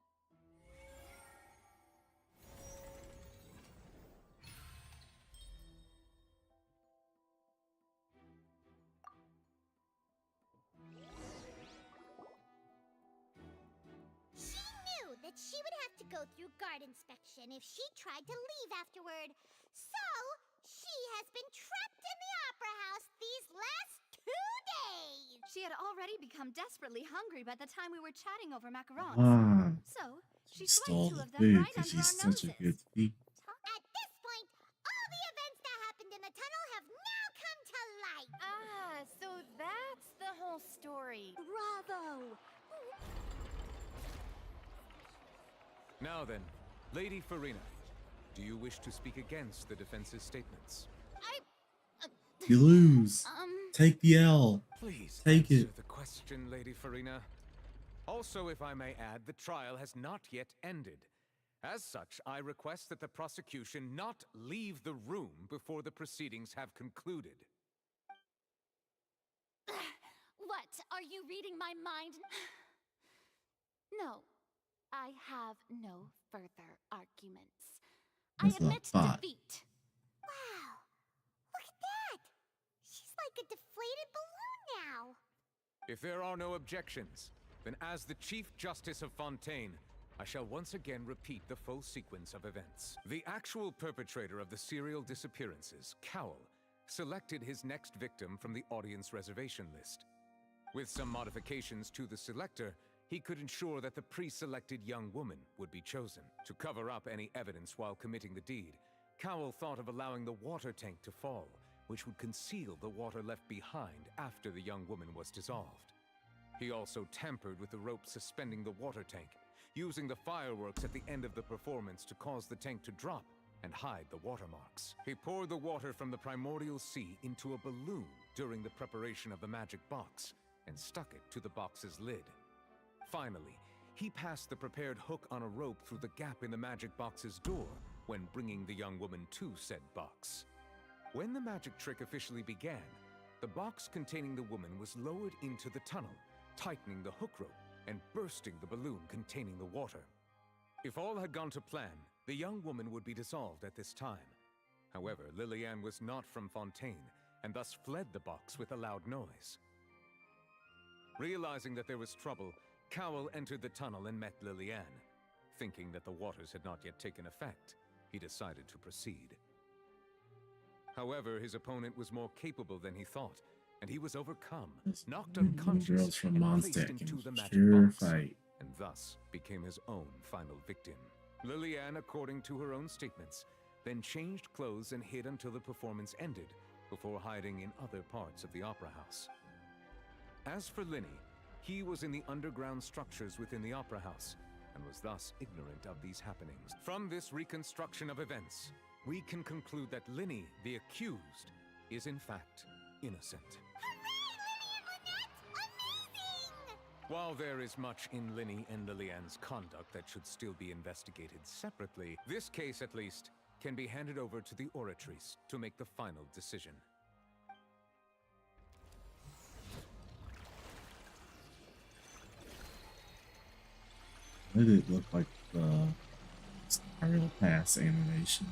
She knew that she would have to go through guard inspection if she tried to leave afterward. So, she has been trapped in the opera house these last 2 days. She had already become desperately hungry by the time we were chatting over macarons. Ah, So, she stole slipped 2 the of them food right because under she's our such a noses. good thief. At this point, all the events that happened in the tunnel have now come to light. Ah, so that's the whole story. Bravo! Now then, Lady Farina, do you wish to speak against the defense's statements? You lose. Take the L. Please Take answer it. the question, Lady Farina. Also, if I may add, the trial has not yet ended. As such, I request that the prosecution not leave the room before the proceedings have concluded. What? Are you reading my mind? No, I have no further arguments. That's I admit not bad. defeat. Wow, look at that. She's like a deflated balloon now. If there are no objections, then as the Chief Justice of Fontaine, I shall once again repeat the full sequence of events. The actual perpetrator of the serial disappearances, Cowell, selected his next victim from the audience reservation list. With some modifications to the selector, he could ensure that the pre-selected young woman would be chosen. To cover up any evidence while committing the deed, Cowell thought of allowing the water tank to fall, which would conceal the water left behind after the young woman was dissolved. He also tampered with the rope suspending the water tank, using the fireworks at the end of the performance to cause the tank to drop and hide the watermarks. He poured the water from the primordial sea into a balloon during the preparation of the magic box and stuck it to the box's lid. Finally, he passed the prepared hook on a rope through the gap in the magic box's door when bringing the young woman to said box. When the magic trick officially began, the box containing the woman was lowered into the tunnel, tightening the hook rope and bursting the balloon containing the water. If all had gone to plan, the young woman would be dissolved at this time. However, Lillian was not from Fontaine and thus fled the box with a loud noise. Realizing that there was trouble, Cowell entered the tunnel and met Lillian. Thinking that the waters had not yet taken effect, he decided to proceed. However, his opponent was more capable than he thought, and he was overcome, knocked unconscious, Girls from and Monster placed can into the magic sure box, fight. and thus became his own final victim. Lillian, according to her own statements, then changed clothes and hid until the performance ended, before hiding in other parts of the opera house. As for Linny, he was in the underground structures within the opera house, and was thus ignorant of these happenings. From this reconstruction of events, we can conclude that Linny, the accused, is in fact innocent. While there is much in Linny and Lillian's conduct that should still be investigated separately, this case at least can be handed over to the Oratrice to make the final decision. Why did it look like the Spiral Pass animation?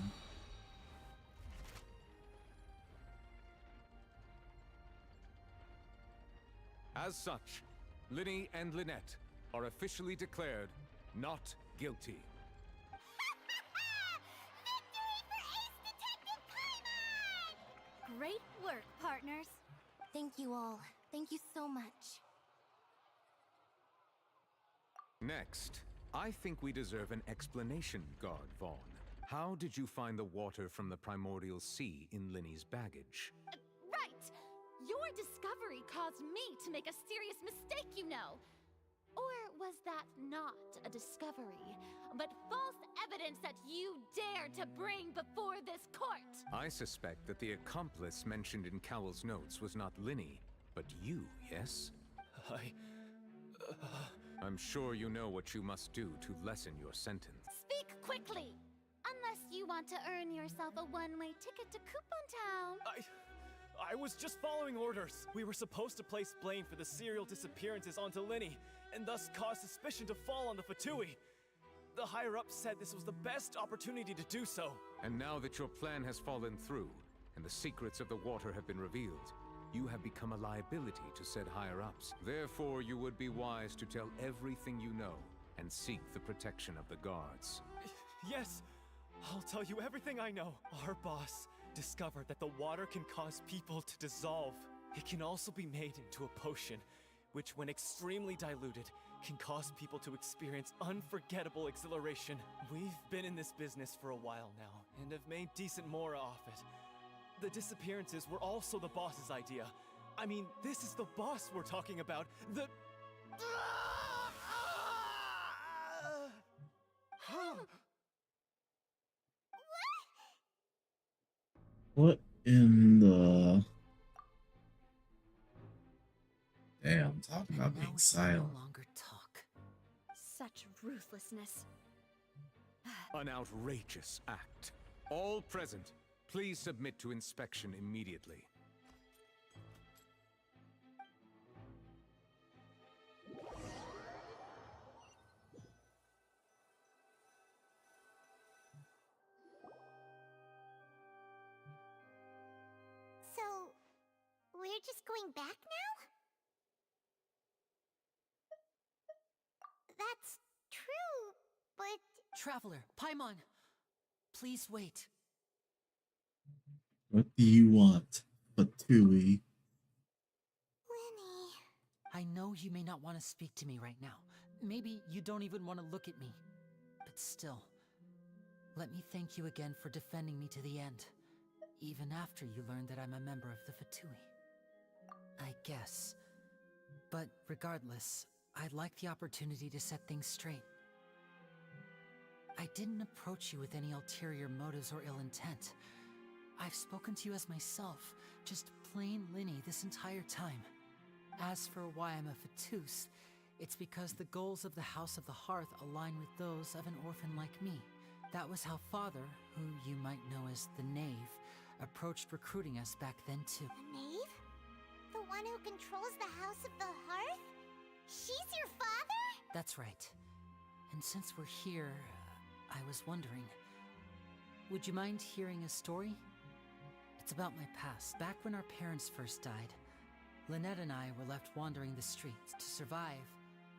As such, Linny and Lynette are officially declared not guilty. Great work, partners. Thank you all. Thank you so much. Next, I think we deserve an explanation, Guard Vaughn. How did you find the water from the primordial sea in Linny's baggage? Right! Your discovery caused me to make a serious mistake, you know. Or was that not a discovery, but false evidence that you dared to bring before this court? I suspect that the accomplice mentioned in Cowell's notes was not Linny, but you, yes? I'm sure you know what you must do to lessen your sentence. Speak quickly! Unless you want to earn yourself a one-way ticket to Coupon Town. I was just following orders. We were supposed to place blame for the serial disappearances onto Linny, and thus cause suspicion to fall on the Fatui. The higher-ups said this was the best opportunity to do so. And now that your plan has fallen through, and the secrets of the water have been revealed, you have become a liability to said higher-ups. Therefore, you would be wise to tell everything you know, and seek the protection of the guards. Yes, I'll tell you everything I know. Our boss discovered that the water can cause people to dissolve. It can also be made into a potion, which when extremely diluted, can cause people to experience unforgettable exhilaration. We've been in this business for a while now, and have made decent mora off it. The disappearances were also the boss's idea. I mean, this is the boss we're talking about. The... What in the... Damn, talk about being silent. No longer talk. Such ruthlessness. An outrageous act. All present, please submit to inspection immediately. So, we're just going back now? That's true, but... Traveler, Paimon, please wait. What do you want, Fatui? I know you may not want to speak to me right now. Maybe you don't even want to look at me. But still, let me thank you again for defending me to the end. Even after you learned that I'm a member of the Fatui. I guess. But regardless, I'd like the opportunity to set things straight. I didn't approach you with any ulterior motives or ill intent. I've spoken to you as myself, just plain Linny this entire time. As for why I'm a Fatus, it's because the goals of the House of the Hearth align with those of an orphan like me. That was how Father, who you might know as the Knave, approached recruiting us back then too. The Knave? The one who controls the House of the Hearth? She's your father? That's right. And since we're here, I was wondering, would you mind hearing a story? It's about my past. Back when our parents first died, Lynette and I were left wandering the streets. To survive,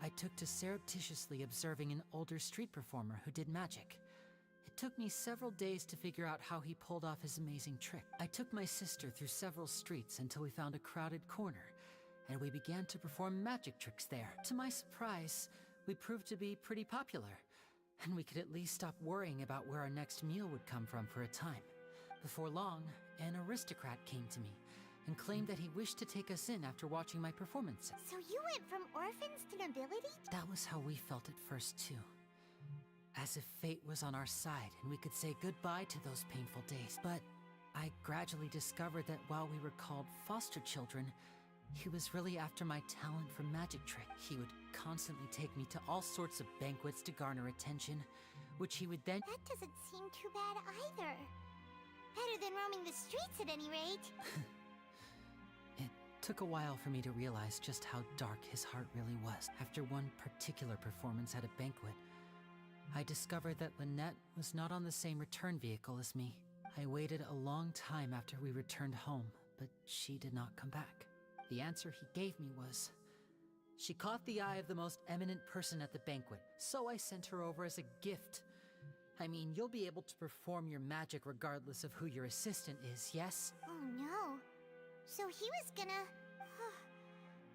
I took to surreptitiously observing an older street performer who did magic. It took me several days to figure out how he pulled off his amazing trick. I took my sister through several streets until we found a crowded corner, and we began to perform magic tricks there. To my surprise, we proved to be pretty popular, and we could at least stop worrying about where our next meal would come from for a time. Before long, an aristocrat came to me and claimed that he wished to take us in after watching my performances. So you went from orphans to nobility? That was how we felt at first too. As if fate was on our side and we could say goodbye to those painful days. But I gradually discovered that while we were called foster children, he was really after my talent for magic trick. He would constantly take me to all sorts of banquets to garner attention, which he would then— That doesn't seem too bad either. Better than roaming the streets at any rate. It took a while for me to realize just how dark his heart really was. After one particular performance at a banquet, I discovered that Lynette was not on the same return vehicle as me. I waited a long time after we returned home, but she did not come back. The answer he gave me was, she caught the eye of the most eminent person at the banquet, so I sent her over as a gift. I mean, you'll be able to perform your magic regardless of who your assistant is, yes? Oh no. So he was gonna...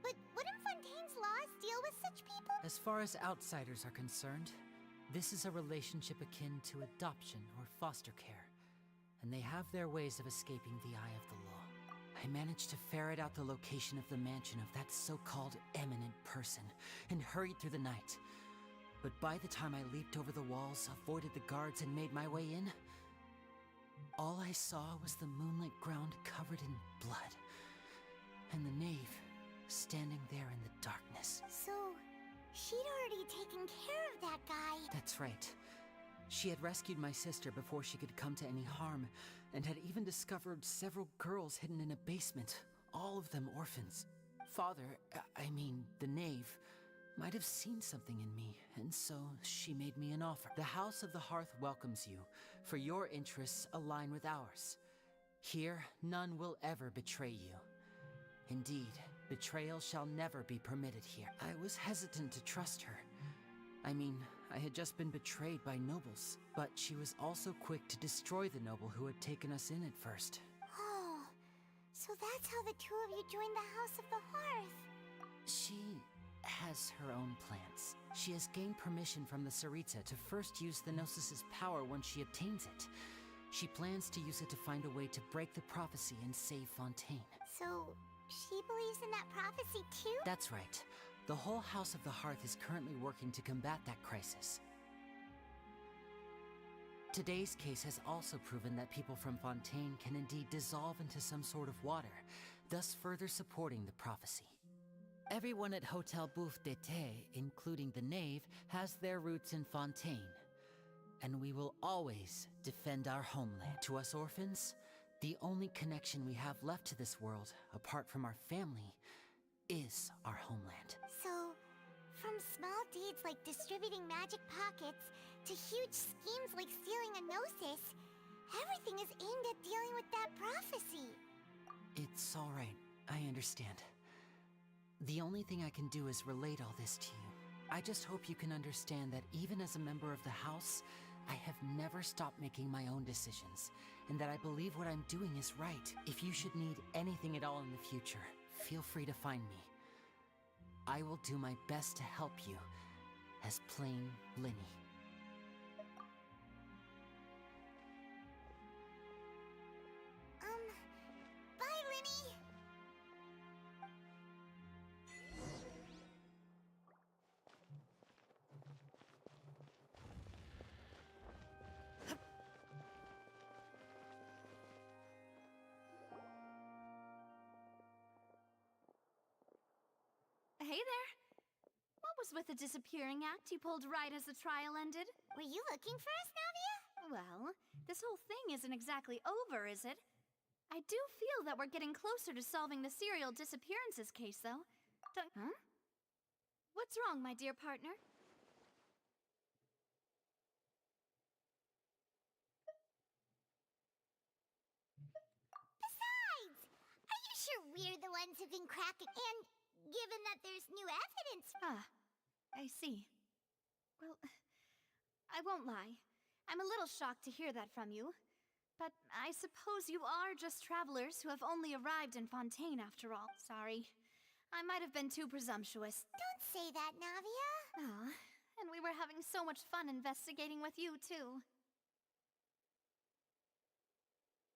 But wouldn't Fontaine's laws deal with such people? As far as outsiders are concerned, this is a relationship akin to adoption or foster care, and they have their ways of escaping the eye of the law. I managed to ferret out the location of the mansion of that so-called eminent person and hurried through the night. But by the time I leaped over the walls, avoided the guards, and made my way in, all I saw was the moonlit ground covered in blood, and the knave standing there in the darkness. So, she'd already taken care of that guy. That's right. She had rescued my sister before she could come to any harm, and had even discovered several girls hidden in a basement, all of them orphans. Father, I mean, the knave, might have seen something in me, and so she made me an offer. The House of the Hearth welcomes you, for your interests align with ours. Here, none will ever betray you. Indeed, betrayal shall never be permitted here. I was hesitant to trust her. I mean, I had just been betrayed by nobles, but she was also quick to destroy the noble who had taken us in at first. Oh, so that's how the two of you joined the House of the Hearth. She has her own plans. She has gained permission from the Tsaritsa to first use the Gnosis' power when she obtains it. She plans to use it to find a way to break the prophecy and save Fontaine. So, she believes in that prophecy too? That's right. The whole House of the Hearth is currently working to combat that crisis. Today's case has also proven that people from Fontaine can indeed dissolve into some sort of water, thus further supporting the prophecy. Everyone at Hotel Bouffe d'été, including the knave, has their roots in Fontaine. And we will always defend our homeland. To us orphans, the only connection we have left to this world, apart from our family, is our homeland. So, from small deeds like distributing magic pockets to huge schemes like stealing a Gnosis, everything is aimed at dealing with that prophecy. It's all right. I understand. The only thing I can do is relate all this to you. I just hope you can understand that even as a member of the House, I have never stopped making my own decisions, and that I believe what I'm doing is right. If you should need anything at all in the future, feel free to find me. I will do my best to help you, as plain Linny. Bye, Linny! Hey there. What was with the disappearing act you pulled right as the trial ended? Were you looking for us, Navia? Well, this whole thing isn't exactly over, is it? I do feel that we're getting closer to solving the serial disappearances case, though. Huh? What's wrong, my dear partner? Besides, are you sure we're the ones who can crack it? And given that there's new evidence... Ah, I see. Well, I won't lie. I'm a little shocked to hear that from you. But I suppose you are just travelers who have only arrived in Fontaine after all. Sorry. I might have been too presumptuous. Don't say that, Navia. Ah, and we were having so much fun investigating with you, too.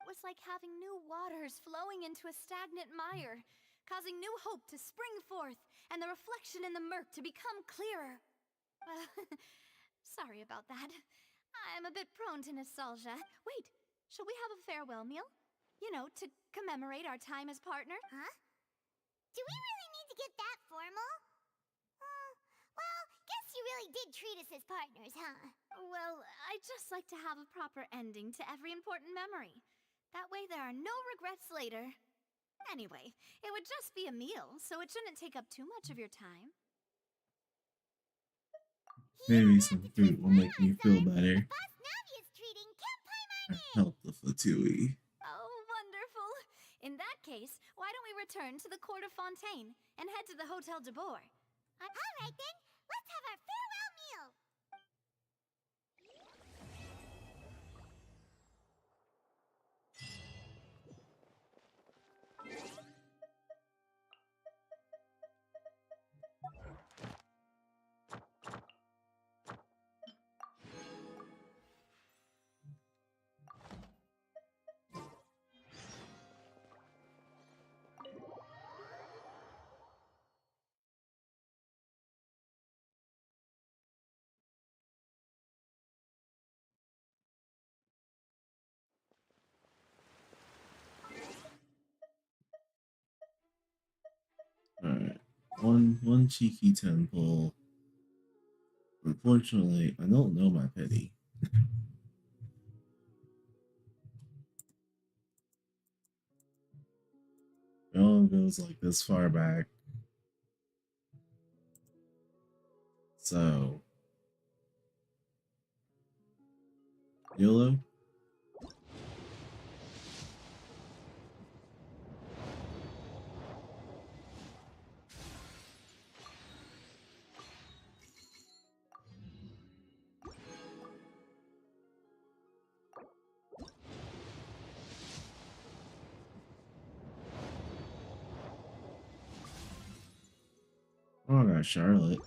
It was like having new waters flowing into a stagnant mire, causing new hope to spring forth, and the reflection in the murk to become clearer. Sorry about that. I'm a bit prone to nostalgia. Wait, shall we have a farewell meal? You know, to commemorate our time as partner? Huh? Do we really need to get that formal? Well, guess you really did treat us as partners, huh? Well, I'd just like to have a proper ending to every important memory. That way there are no regrets later. Anyway, it would just be a meal, so it shouldn't take up too much of your time. Maybe some fruit will make me feel better. Boss Navia's treating Help the Fatui. Oh, wonderful. In that case, why don't we return to the court of Fontaine and head to the Hotel de Boer? All right then, let's have our farewell meal. Alright. One cheeky temple. Unfortunately, I don't know my petty. It all goes like this far back. So, YOLO? Oh, I got Charlotte.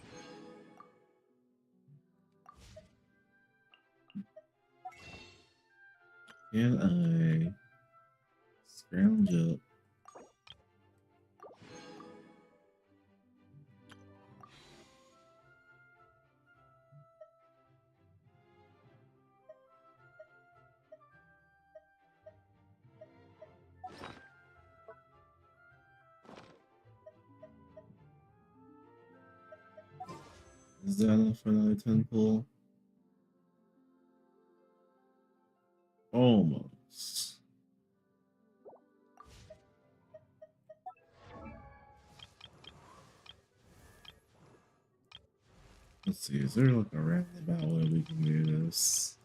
Can I scrounge up? Is that enough for another 10 pull? Almost. Let's see, is there like a roundabout way we can do this?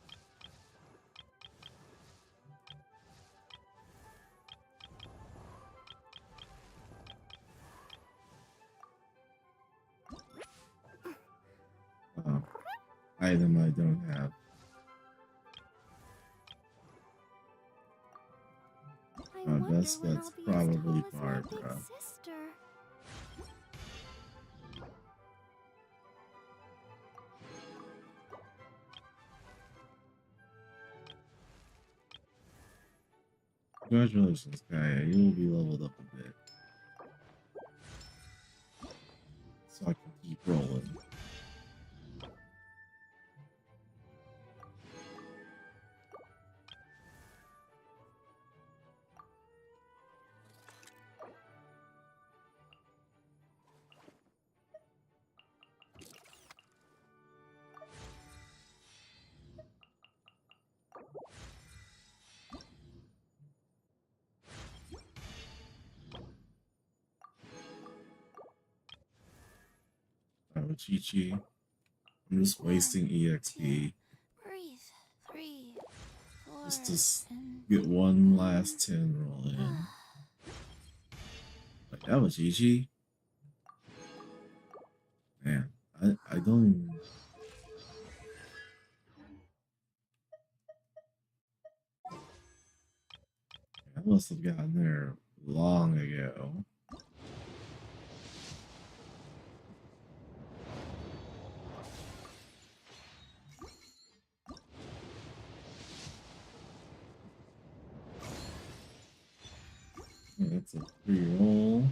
Oh, item I don't have. My best bet's probably Barbara. Congratulations, Kaya. You will be leveled up a bit. So I can keep rolling. Oh, Chi-Chi. I'm just wasting EXP. Breathe. 3, 4. Just to get one last 10 roll in. Like, that was Chi-Chi? Man, I don't... I must have gotten there long ago. That's a 3-roll.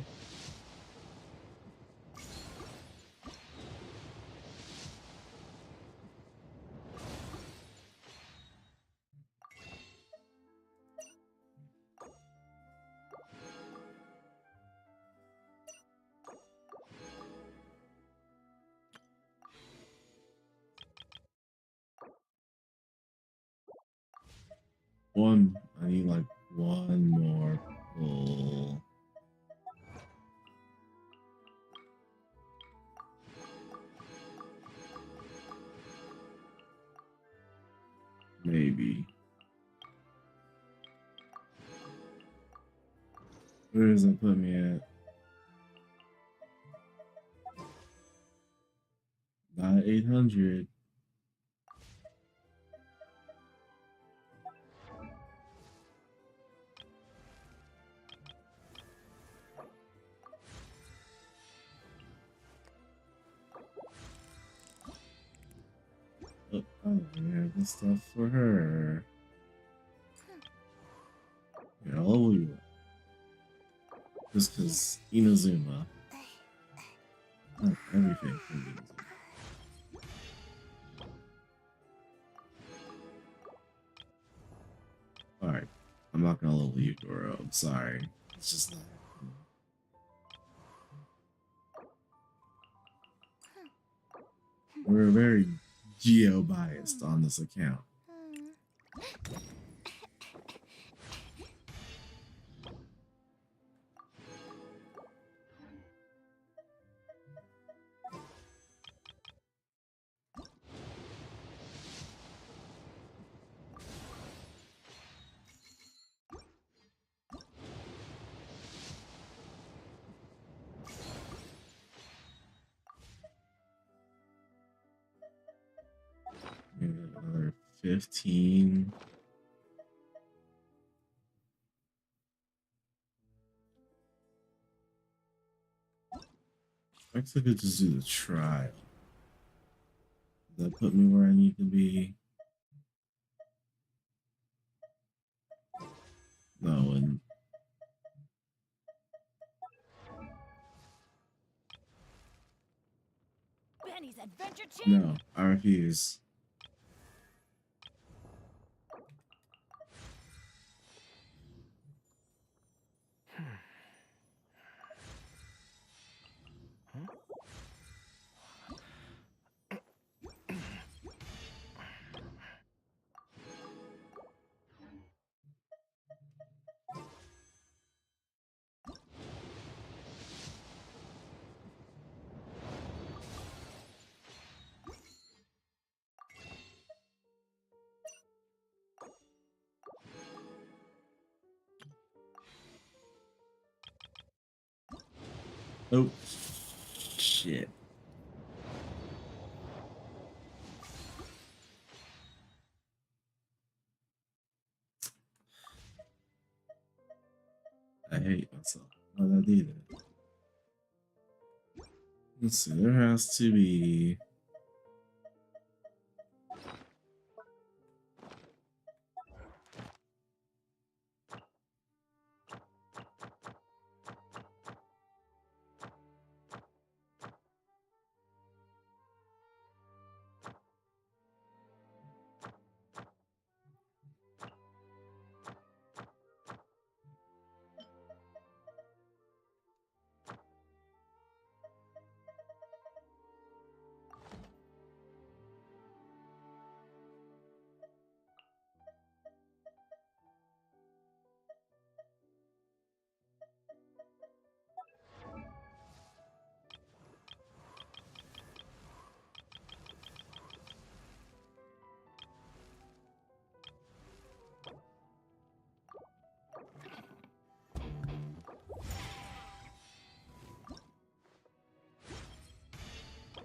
I need like one more pull. Maybe. Where does it put me at? Not 800. Oh, I have the stuff for her. Yeah, I'll level you up. Just because Inazuma. Oh, everything for Inazuma. Alright, I'm not gonna level you, Goro. I'm sorry. It's just not. We're a very geo biased on this account. Maybe another 15. I guess I could just do the trial. Does that put me where I need to be? No, and Benny's Adventure Chip. no, I refuse. Oh, shit. I hate myself. Why did I do that? Let's see, there has to be...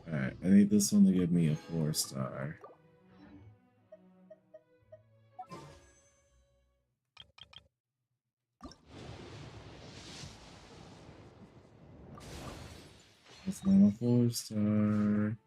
Alright, I need this one to give me a 4-star. That's not a 4-star.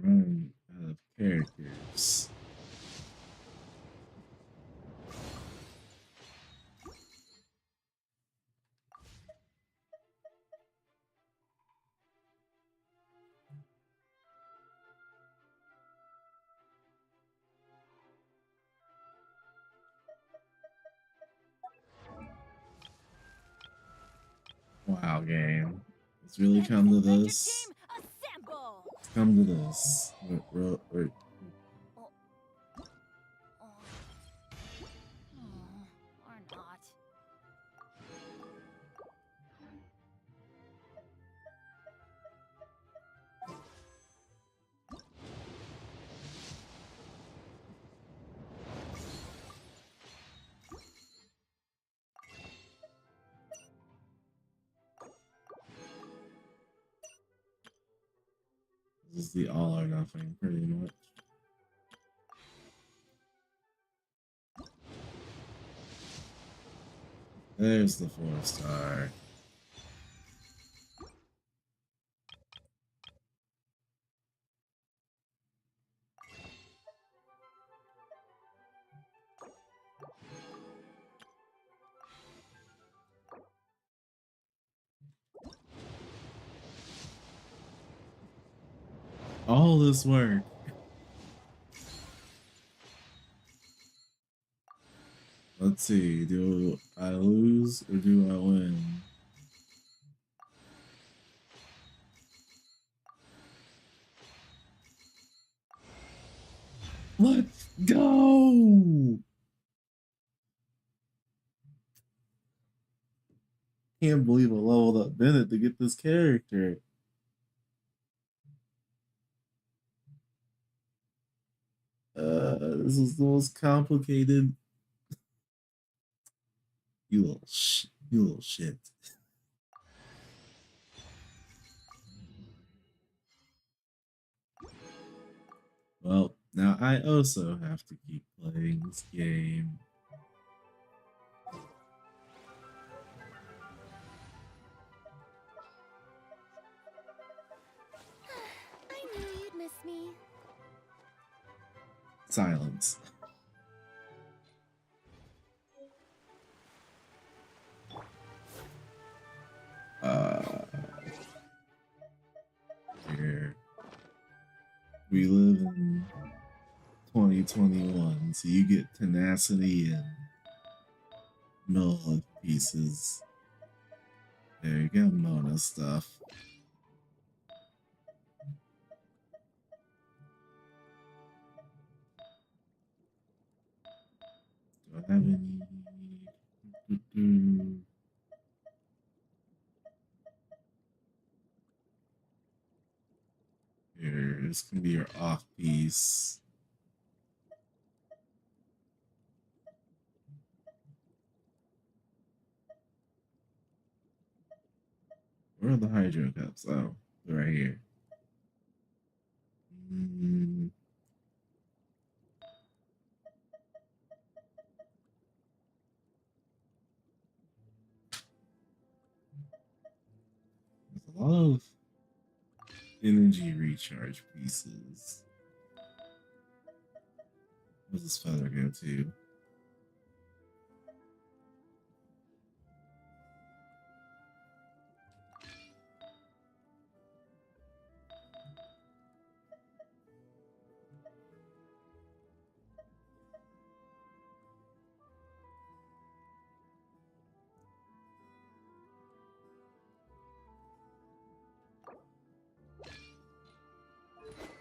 Running out of characters. Wow, game. It's really come to this. It's come to this. We're Or not. This is the all or nothing, pretty much. There's the 4-star. All this work. Let's see, do I lose or do I win? Let's go! Can't believe I leveled up Bennett to get this character. This is the most complicated. You little shit. Well, now I also have to keep playing this game. I knew you'd miss me. Silence. Here. We live in 2021, so you get tenacity and no life pieces. There you go, Mona stuff. Do I have any? Here, this can be your off piece. Where are the hydro cups? Oh, they're right here. There's a lot of energy recharge pieces. Where's this feather go to?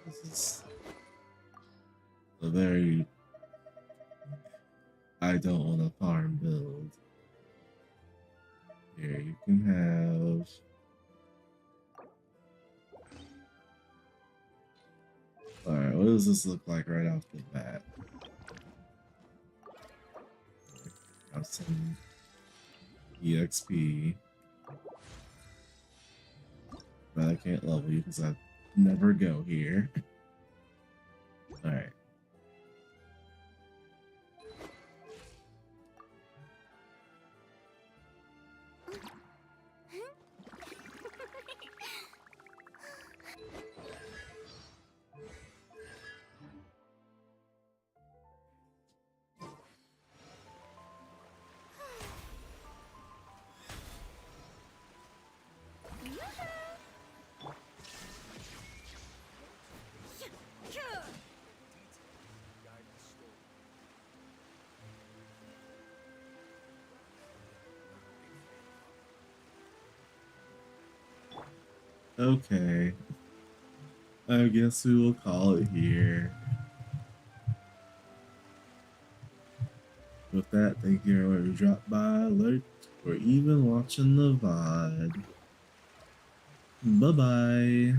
This is a very I don't want to farm build. Here, you can have alright, what does this look like right off the bat? Have some EXP. But I can't level you because I never go here. Alright. Okay. I guess we will call it here. With that, thank you everyone who dropped by, liked, or even watching the VOD. Bye-bye.